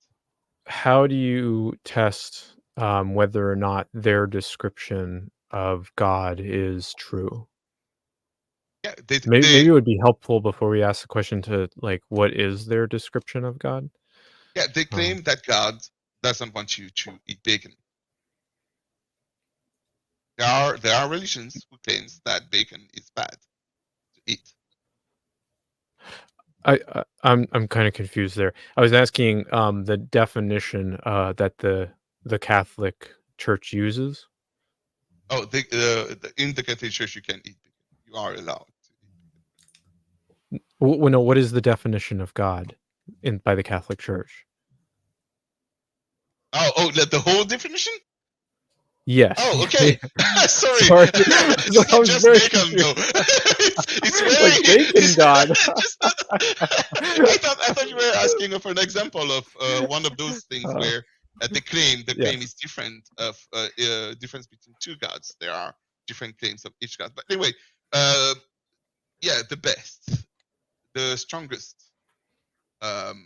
How do you test whether or not their description of God is true? Yeah, maybe it would be helpful before we ask the question to, like, what is their description of God? Yeah, they claim that God doesn't want you to eat bacon. There are religions who claims that bacon is bad to eat. I'm kind of confused there. I was asking the definition that the Catholic Church uses. Oh, in the Catholic Church you can eat bacon. You are allowed to eat bacon. Well, no, what is the definition of God by the Catholic Church? Oh, the whole definition? Yes. Oh, okay. Sorry. Sorry. It's not just bacon, though. it's very like bacon God. I thought you were asking for an example of one of those things where the claim is different of difference between two gods. There are different claims of each god. But anyway, the best, the strongest, the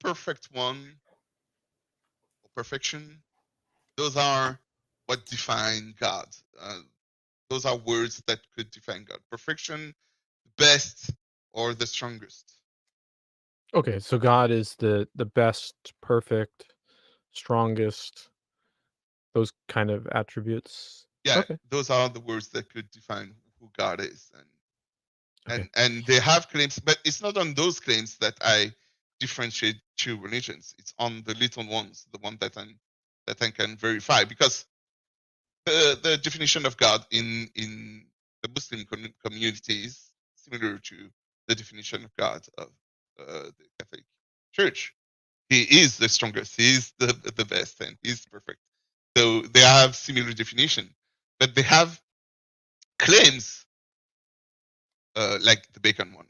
perfect one, perfection. Those are what define God. Those are words that could define God. Perfection, best, or the strongest. Okay, so God is the best, perfect, strongest, those kind of attributes. Yeah, okay. Those are the words that could define who God is. And they have claims, but it's not on those claims that I differentiate two religions. It's on the little ones, the one that I can verify, because the definition of God in the Muslim community is similar to the definition of God of the Catholic Church. He is the strongest, he is the best, and he's perfect. So they have similar definition, but they have claims like the bacon one.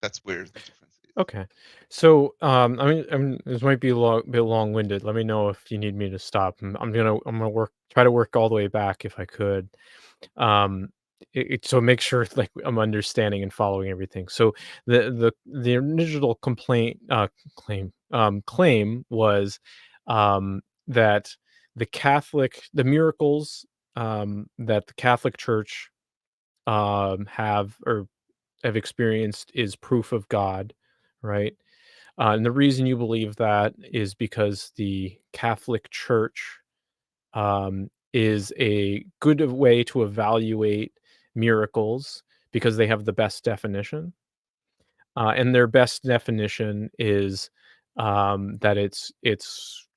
That's where the difference is. Okay, so I mean, this might be a bit long-winded. Let me know if you need me to stop. I'm gonna try to work all the way back if I could. So make sure, like, I'm understanding and following everything. So the original claim was that the miracles that the Catholic Church have, or have experienced is proof of God, right? And the reason you believe that is because the Catholic Church is a good way to evaluate miracles because they have the best definition. And their best definition is that it's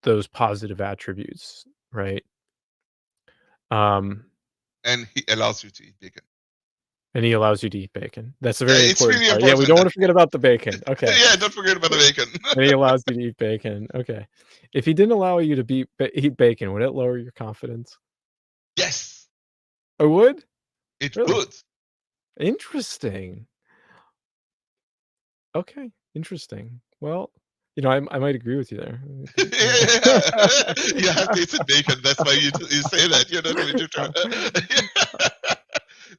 those positive attributes, right? Um, And he allows you to eat bacon. and he allows you to eat bacon. That's a very It's important really part. Yeah, we important don't that- want to forget about the bacon. Okay. Yeah, don't forget about the bacon. And he allows you to eat bacon. Okay. If he didn't allow you to eat bacon, would it lower your confidence? Yes, It would? it Really? would. Interesting. Okay. Interesting. Well, you know, I might agree with you there. You have tasted bacon. That's why you say that. You're not going to try.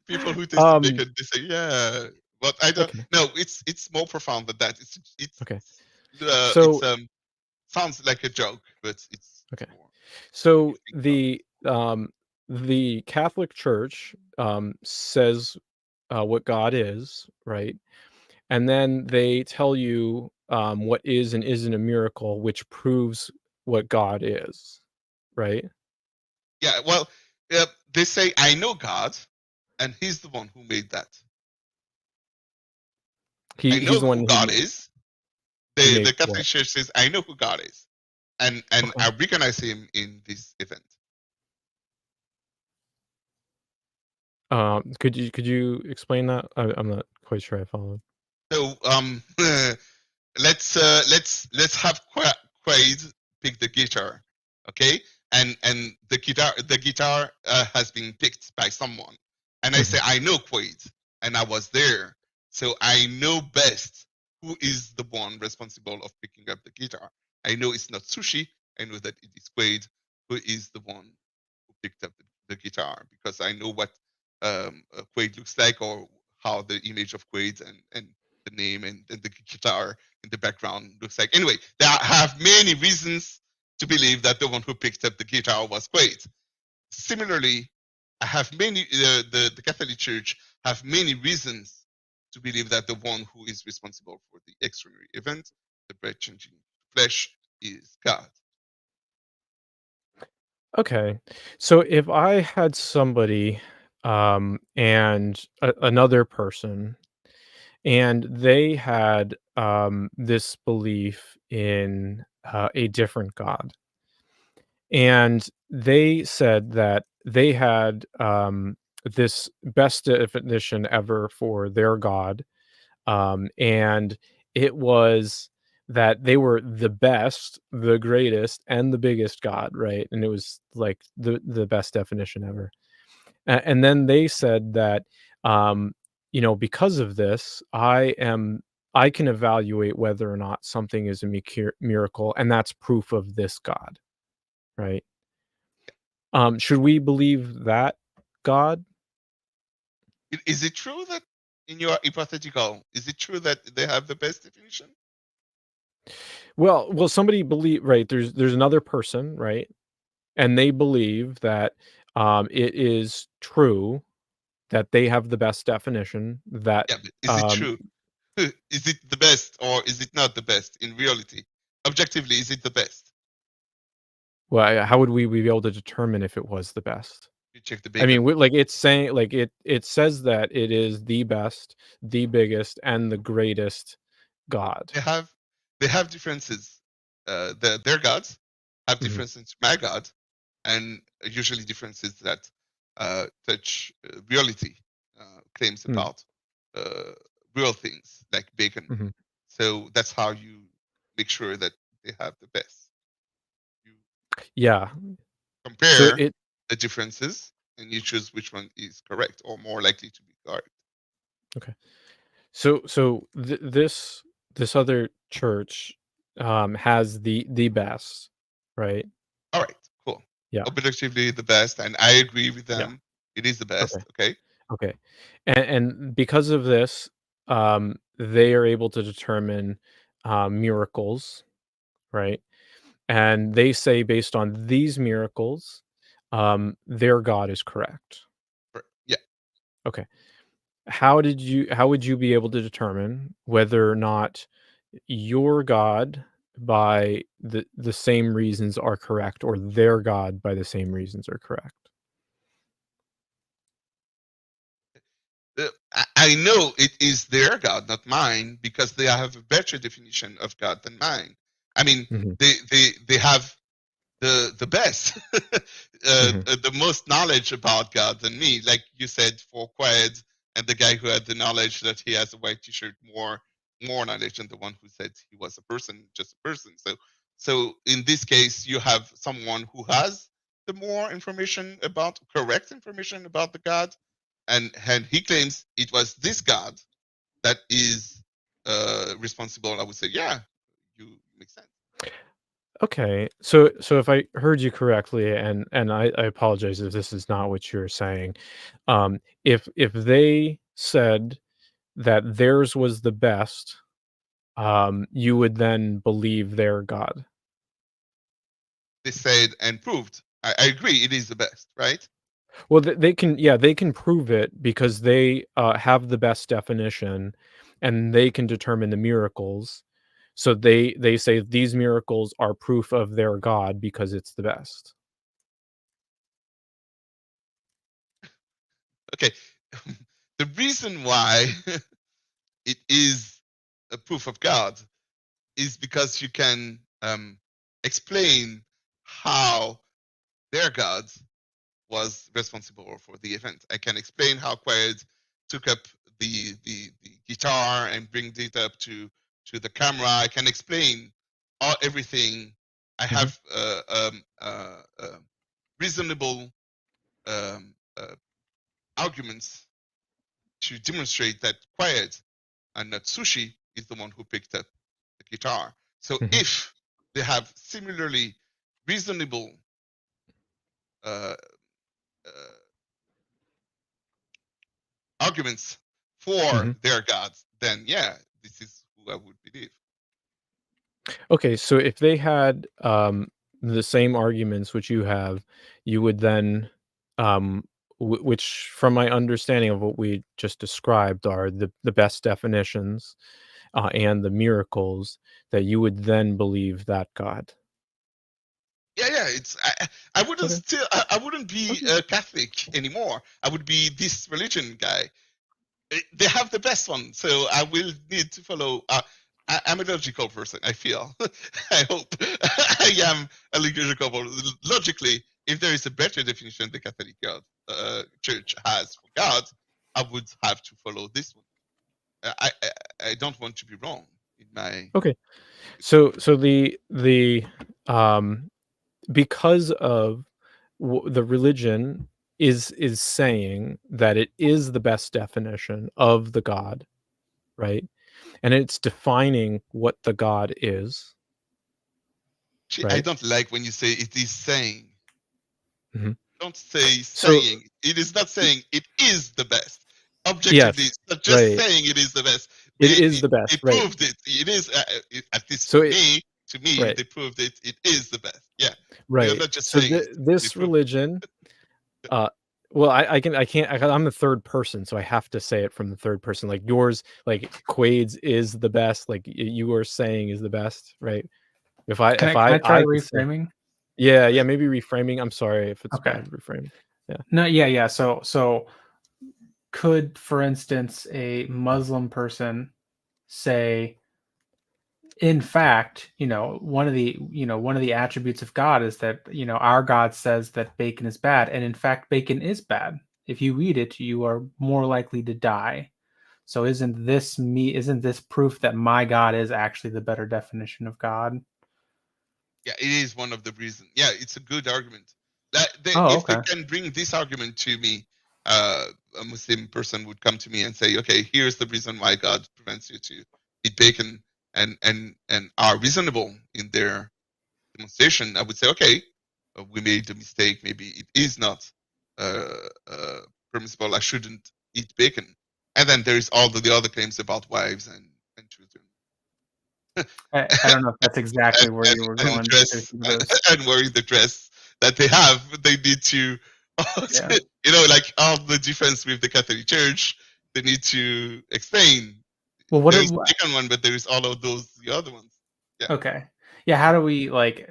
People who taste bacon, they say, yeah. But I don't. Okay. No, it's more profound than that. It's Okay. So sounds like a joke, but it's Okay. more. So the Catholic Church says what God is, right? And then they tell you what is and isn't a miracle, which proves what God is, right? Yeah. Well, they say, I know God, and He's the one who made that. I know He's the one who who God made- is. he The made Catholic what? Church says, I know who God is, and Okay. I recognize Him in this event. Could you explain that? I'm not quite sure I followed. So let's have Quaid pick the guitar, okay? And the guitar has been picked by someone, and I say, I know Quaid, and I was there, so I know best who is the one responsible of picking up the guitar. I know it's not Sushi. I know that it is Quaid who is the one who picked up the guitar, because I know what Quaid looks like, or how the image of Quaid and the name and the guitar in the background looks like. Anyway, there have many reasons to believe that the one who picked up the guitar was Quaid. Similarly, I have many. The Catholic Church have many reasons to believe that the one who is responsible for the extraordinary event, the bread changing flesh, is God. Okay. So if I had somebody and another person, and they had this belief in a different God, and they said that they had this best definition ever for their God, and it was that they were the best, the greatest, and the biggest God, right? And it was like the best definition ever. And then they said that, you know, because of this, I can evaluate whether or not something is a miracle, and that's proof of this God, right? Should we believe that God? Is it true that in your hypothetical, is it true that they have the best definition? Well, somebody believe, right? There's another person, right? And they believe that it is true that they have the best definition. That Yeah, but is it true? Is it the best, or is it not the best in reality? Objectively, is it the best? Well, how would we be able to determine if it was the best? You check the I bacon. mean, like it's saying, like it says that it is the best, the biggest, and the greatest God. They have differences. Their gods have Mhm. differences. My God, and usually differences that touch reality, claims Mm. about real things like bacon. Mhm. So that's how you make sure that they have the best. You Yeah. compare So it the differences, and you choose which one is correct or more likely to be correct. okay. So this other church has the best, right? All right, cool. Yeah. Objectively the best, and I agree with Yeah. them. It is the best. Okay. Okay. And because of this, they are able to determine miracles, right? And they say based on these miracles, their God is correct. Yeah. Okay. how would you be able to determine whether or not your God by the same reasons are correct, or their God by the same reasons are correct? I know it is their God, not mine, because they have a better definition of God than mine. I mean, Mhm. they have the best, the most knowledge about God than me. Like you said, for Quaid, and the guy who had the knowledge that he has a white T-shirt, more knowledge than the one who said he was a person, just a person. So in this case, you have someone who has the more information about correct information about the God, and he claims it was this God that is responsible. I would say, yeah, you make sense. Okay, so if I heard you correctly, and I apologize if this is not what you're saying, if they said that theirs was the best, you would then believe their God. They said and proved. I agree, it is the best, right? Well, they can prove it because they have the best definition, and they can determine the miracles. So they say these miracles are proof of their God because it's the best. Okay. The reason why it is a proof of God is because you can explain how their God was responsible for the event. I can explain how Quaid took up the guitar and bring it up to the camera. I can explain everything. I have reasonable arguments to demonstrate that Quiet and not Sushi is the one who picked up the guitar. So if they have similarly reasonable arguments for their gods, then yeah, this is who I would believe. Okay, so if they had the same arguments which you have, you would then, which from my understanding of what we just described are the best definitions and the miracles, that you would then believe that God. Yeah. It's I wouldn't still I wouldn't be a Catholic anymore. I would be this religion guy. They have the best one, so I will need to follow. I'm a logical person, I feel. I hope I am a logical person. Logically, if there is a better definition the Catholic God, Church has for God, I would have to follow this one. I don't want to be wrong in my. Okay, so the because of the religion is saying that it is the best definition of the God, right? And it's defining what the God is. Right? I don't like when you say it is saying. Don't say saying. So, it is not saying it is the best. Objectively, it's not just saying it is the best. It is the best. They proved it. It is at least to me. They proved it. It is the best. Yeah. Right. You're not just so saying this religion. Well, I can't. I'm the third person, so I have to say it from the third person. Like yours, like Quaid's is the best. Like you are saying is the best, right? If I try reframing. Yeah, maybe reframing. I'm sorry if it's bad reframing. Yeah. No, yeah. So could, for instance, a Muslim person say, in fact, one of the attributes of God is that, our God says that bacon is bad, and in fact, bacon is bad. If you eat it, you are more likely to die. So isn't this proof that my God is actually the better definition of God? Yeah, it is one of the reasons. Yeah, it's a good argument. If they can bring this argument to me, a Muslim person would come to me and say, okay, here's the reason why God prevents you to eat bacon, and are reasonable in their demonstration. I would say, okay, we made a mistake. Maybe it is not permissible. I shouldn't eat bacon. And then there is all the other claims about wives and children. I don't know if that's exactly where you were going. And wearing the dress that they have, they need to, like all the difference with the Catholic Church. they need to explain. Well, what? There's the bacon one, but there's all of those the other ones. Yeah. Okay. Yeah. How do we like?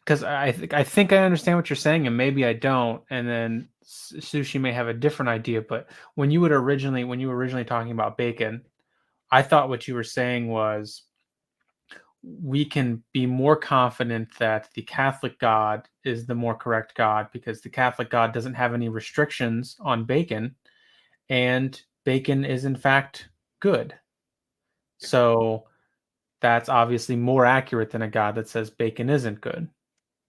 Because I think I understand what you're saying, and maybe I don't. And then Sushi may have a different idea. But when you were originally talking about bacon, I thought what you were saying was we can be more confident that the Catholic God is the more correct God because the Catholic God doesn't have any restrictions on bacon, and bacon is in fact good. So that's obviously more accurate than a God that says bacon isn't good.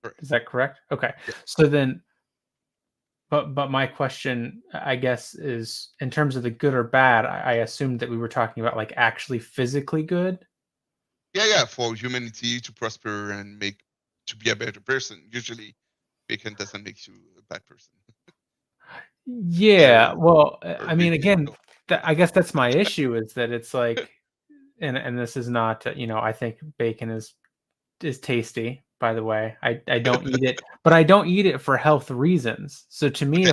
Correct. Is that correct? Okay. Yeah. So then, but my question, I guess, is in terms of the good or bad, I assumed that we were talking about like actually physically good. Yeah. For humanity to prosper and to be a better person, usually bacon doesn't make you a bad person. Yeah. Well, I mean, bacon, again, no. I guess that's my issue is that it's like, and this is not, I think bacon is tasty. By the way, I don't eat it, but I don't eat it for health reasons. So to me,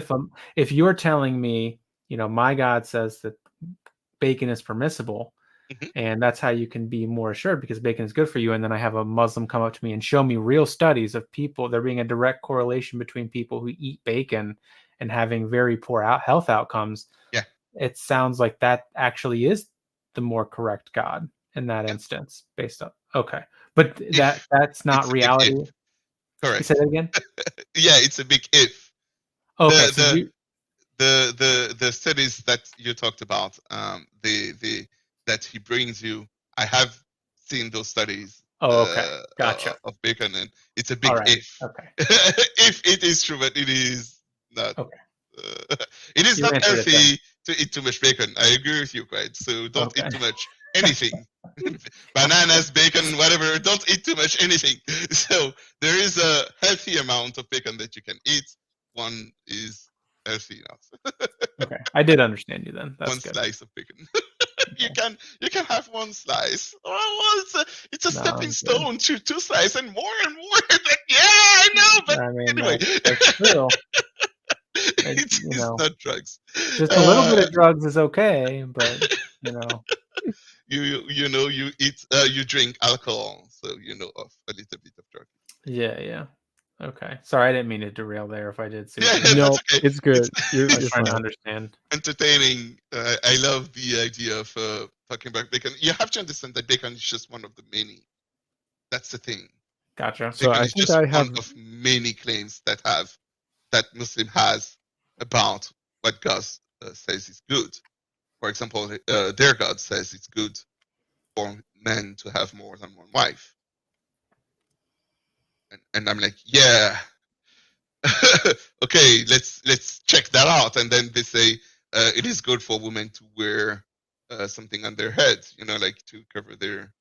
if you're telling me, my God says that bacon is permissible, and that's how you can be more assured because bacon is good for you. And then I have a Muslim come up to me and show me real studies of people, there being a direct correlation between people who eat bacon and having very poor health outcomes. Yeah. It sounds like that actually is the more correct God in that instance based on, okay. But that's not reality. Correct. You say that again? Yeah, it's a big if. Okay. The studies that you talked about, that he brings you, I have seen those studies. Oh, okay. Gotcha. Of bacon, and it's a big if. Okay. If it is true, but it is not. Okay. It is not healthy to eat too much bacon. I agree with you, quite. So don't eat too much anything. Bananas, bacon, whatever. Don't eat too much anything. So there is a healthy amount of bacon that you can eat. One is healthy enough. Okay, I did understand you then. That's one good. Slice of bacon. You can have one slice. Oh, it's a stepping stone to two slices and more and more. Yeah, I know, but I mean, anyway, that's true. It's not drugs. Just a little bit of drugs is okay, but you drink alcohol, so you know of a little bit of drugs. Yeah. Okay. Sorry, I didn't mean to derail there. If I did, no, okay. It's good. You're trying to understand. Entertaining. I love the idea of talking about bacon. You have to understand that bacon is just one of the many. That's the thing. Gotcha. So I think I have one of many claims that Muslim has about what God says is good. For example, their God says it's good for men to have more than one wife. And I'm like, yeah, okay, let's check that out. And then they say it is good for women to wear something on their heads, like to cover their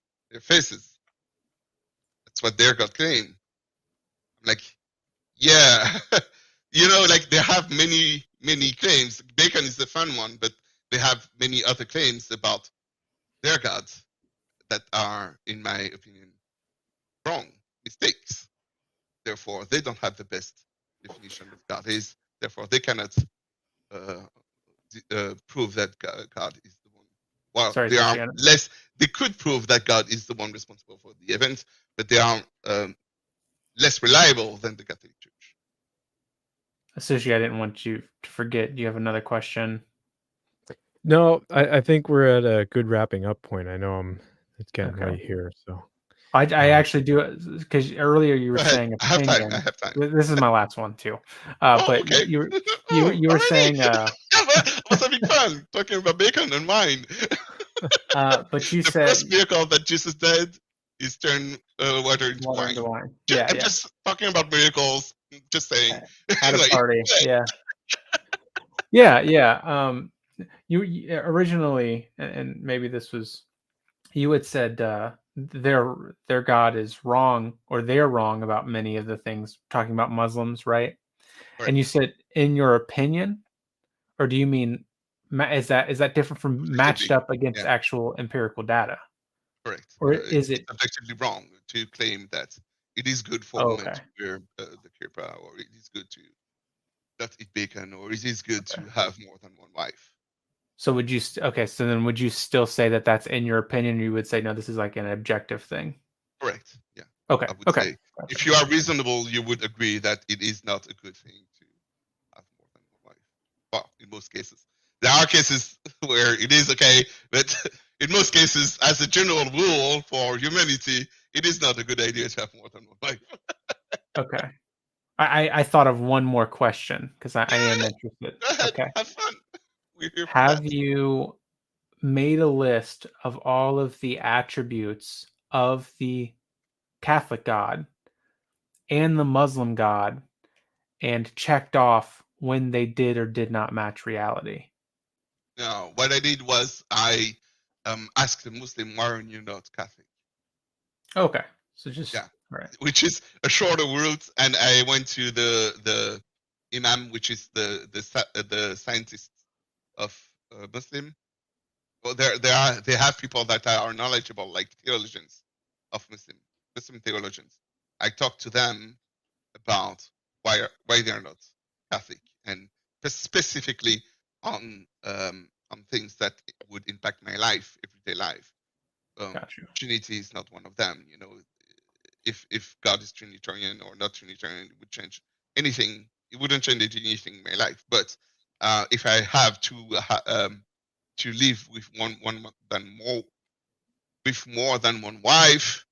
faces. That's what their God claim. I'm like, yeah, like they have many claims. Bacon is the fun one, but they have many other claims about their gods that are, in my opinion, wrong, mistakes. Therefore, they don't have the best definition of God is. Therefore, they cannot prove that God is the one. Well, Sorry, they could prove that God is the one responsible for the event, but they are less reliable than the Catholic Church. Sushi, I didn't want you to forget. Do you have another question? No, I think we're at a good wrapping up point. I know it's getting late here, so. I actually do, because earlier you were saying opinion. I have time. This is my last one too. But okay. you were saying I was having fun talking about bacon and wine. But you said the first miracle that Jesus did is turn water into wine. I'm just talking about miracles. Just saying. At a party, yeah. You originally, and maybe this was, you had said their God is wrong, or they're wrong about many of the things, talking about Muslims, right? And you said, in your opinion, or do you mean, is that different from matched up against actual empirical data? Correct. Or is it objectively wrong to claim that it is good for women to wear the kirpa, or it is good to not eat bacon, or it is good to have more than one wife? So would you okay? So then, would you still say that that's in your opinion, or you would say no? This is like an objective thing. Correct. Yeah. Okay. I would Okay. say if you are reasonable, you would agree that it is not a good thing to have more than one wife. Well, in most cases, there are cases where it is okay, but in most cases, as a general rule for humanity, it is not a good idea to have more than one wife. Okay. I thought of one more question because I am interested. Go ahead, Okay. have fun. We're here for Have that. you made a list of all of the attributes of the Catholic God and the Muslim God and checked off when they did or did not match reality? No, what I did was I asked a Muslim, why are you not Catholic? Okay. So just Yeah. right. Which is a shorter route, and I went to the imam, which is the scientist of Muslim. Well, they have people that are knowledgeable, like theologians of Muslim theologians. I talked to them about why they are not Catholic, and specifically on things that would impact my life, everyday life. Got you. Trinity is not one of them. You know, if God is Trinitarian or not Trinitarian, it would change anything. It wouldn't change anything in my life. But if I have to live with more than one wife,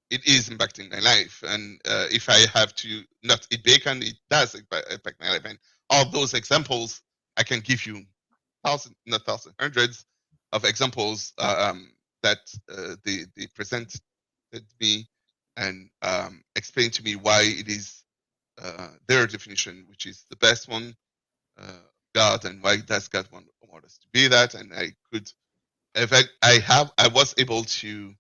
it is impacting my life. And if I have to not eat bacon, it does impact my life. And all those examples, I can give you hundreds of examples that they presented me and explain to me why it is their definition, which is the best one, God, and why does God want us to be that? And I could, in fact, I was able to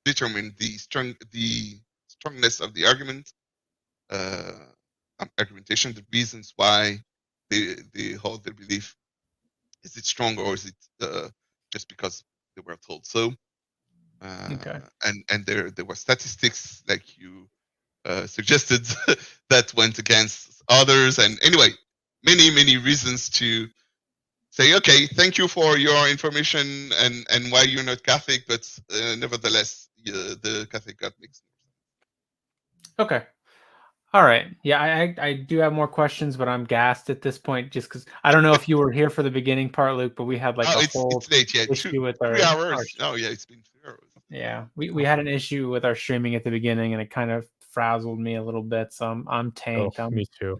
determine the strongness of the argumentation, the reasons why they hold their belief. Is it strong, or is it just because they were told so? Okay. And there were statistics like you suggested that went against others, and anyway, many reasons to say, okay, thank you for your information and why you're not Catholic, but nevertheless, the Catholic God makes more sense. Okay. All right. Yeah, I do have more questions, but I'm gassed at this point just because I don't know if you were here for the beginning part, Luke, but we had like a whole it's late, yeah. issue with 3 hours. Oh yeah, it's been 3 hours. Yeah, we had an issue with our streaming at the beginning, and it kind of frazzled me a little bit. So I'm tanked. Me too.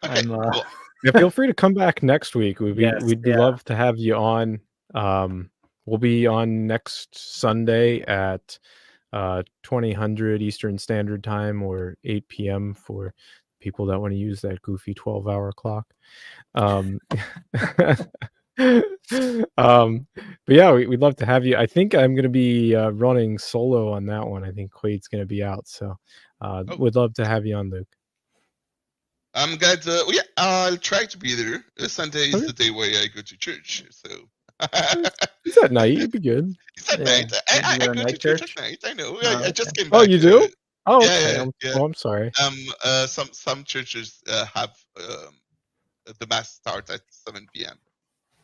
Okay, cool. Yeah, feel free to come back next week. We'd yeah. love to have you on. We'll be on next Sunday at 2000 Eastern Standard Time, or 8 p.m. for people that want to use that goofy 12-hour clock. But yeah, we'd love to have you. I think I'm going to be running solo on that one. I think Quaid's going to be out, so would love to have you on, Luke. I'm glad. Yeah, I'll try to be there. Sunday is the day where I go to church, so. Is that night? It'd be good. It's at night. I go to church at night. I know. I just came back. Oh, you do? Oh, okay. Yeah. I'm sorry. Some churches have the mass start at 7 p.m.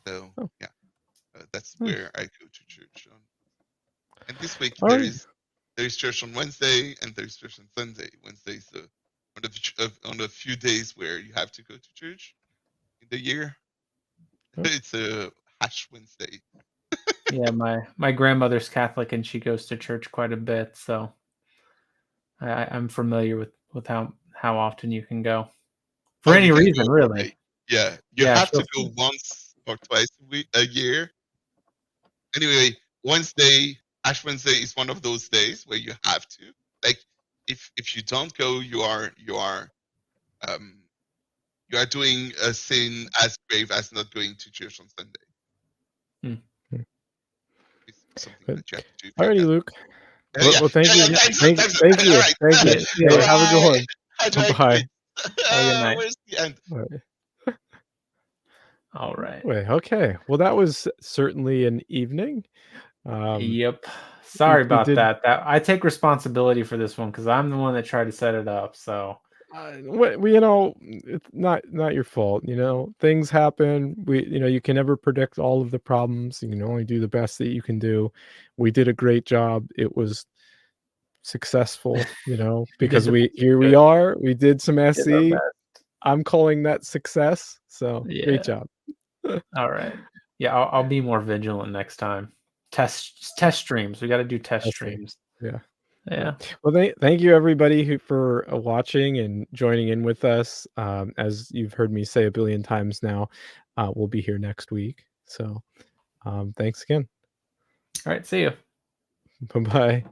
So yeah, that's where I go to church. And this week there is church on Wednesday and there's church on Sunday. Wednesday is on a few days where you have to go to church in the year. It's a Ash Wednesday. Yeah, my grandmother's Catholic and she goes to church quite a bit, so I'm familiar with how often you can go for any reason, really. Yeah, you have to go once or twice a year. Anyway, Ash Wednesday is one of those days where you have to. Like, if you don't go, you are doing a sin as grave as not going to church on Sunday. It's something that you have to do. Alrighty, Luke. Well, thank you. Thank you. Right. Thank you. Yeah, have a good one. Bye. Where's the end? All right. Wait, okay. Well, that was certainly an evening. Yep. Sorry about that. I take responsibility for this one because I'm the one that tried to set it up. So You know, it's not your fault. You know, things happen. You can never predict all of the problems. You can only do the best that you can do. We did a great job. It was successful, because we are. We did some SE. I'm calling that success. So great job. All right. Yeah, I'll be more vigilant next time. Test streams. We got to do test streams. Yeah. Yeah. Well, thank you everybody for watching and joining in with us. As you've heard me say a billion times now, we'll be here next week. So, thanks again. All right. See you. Bye-bye.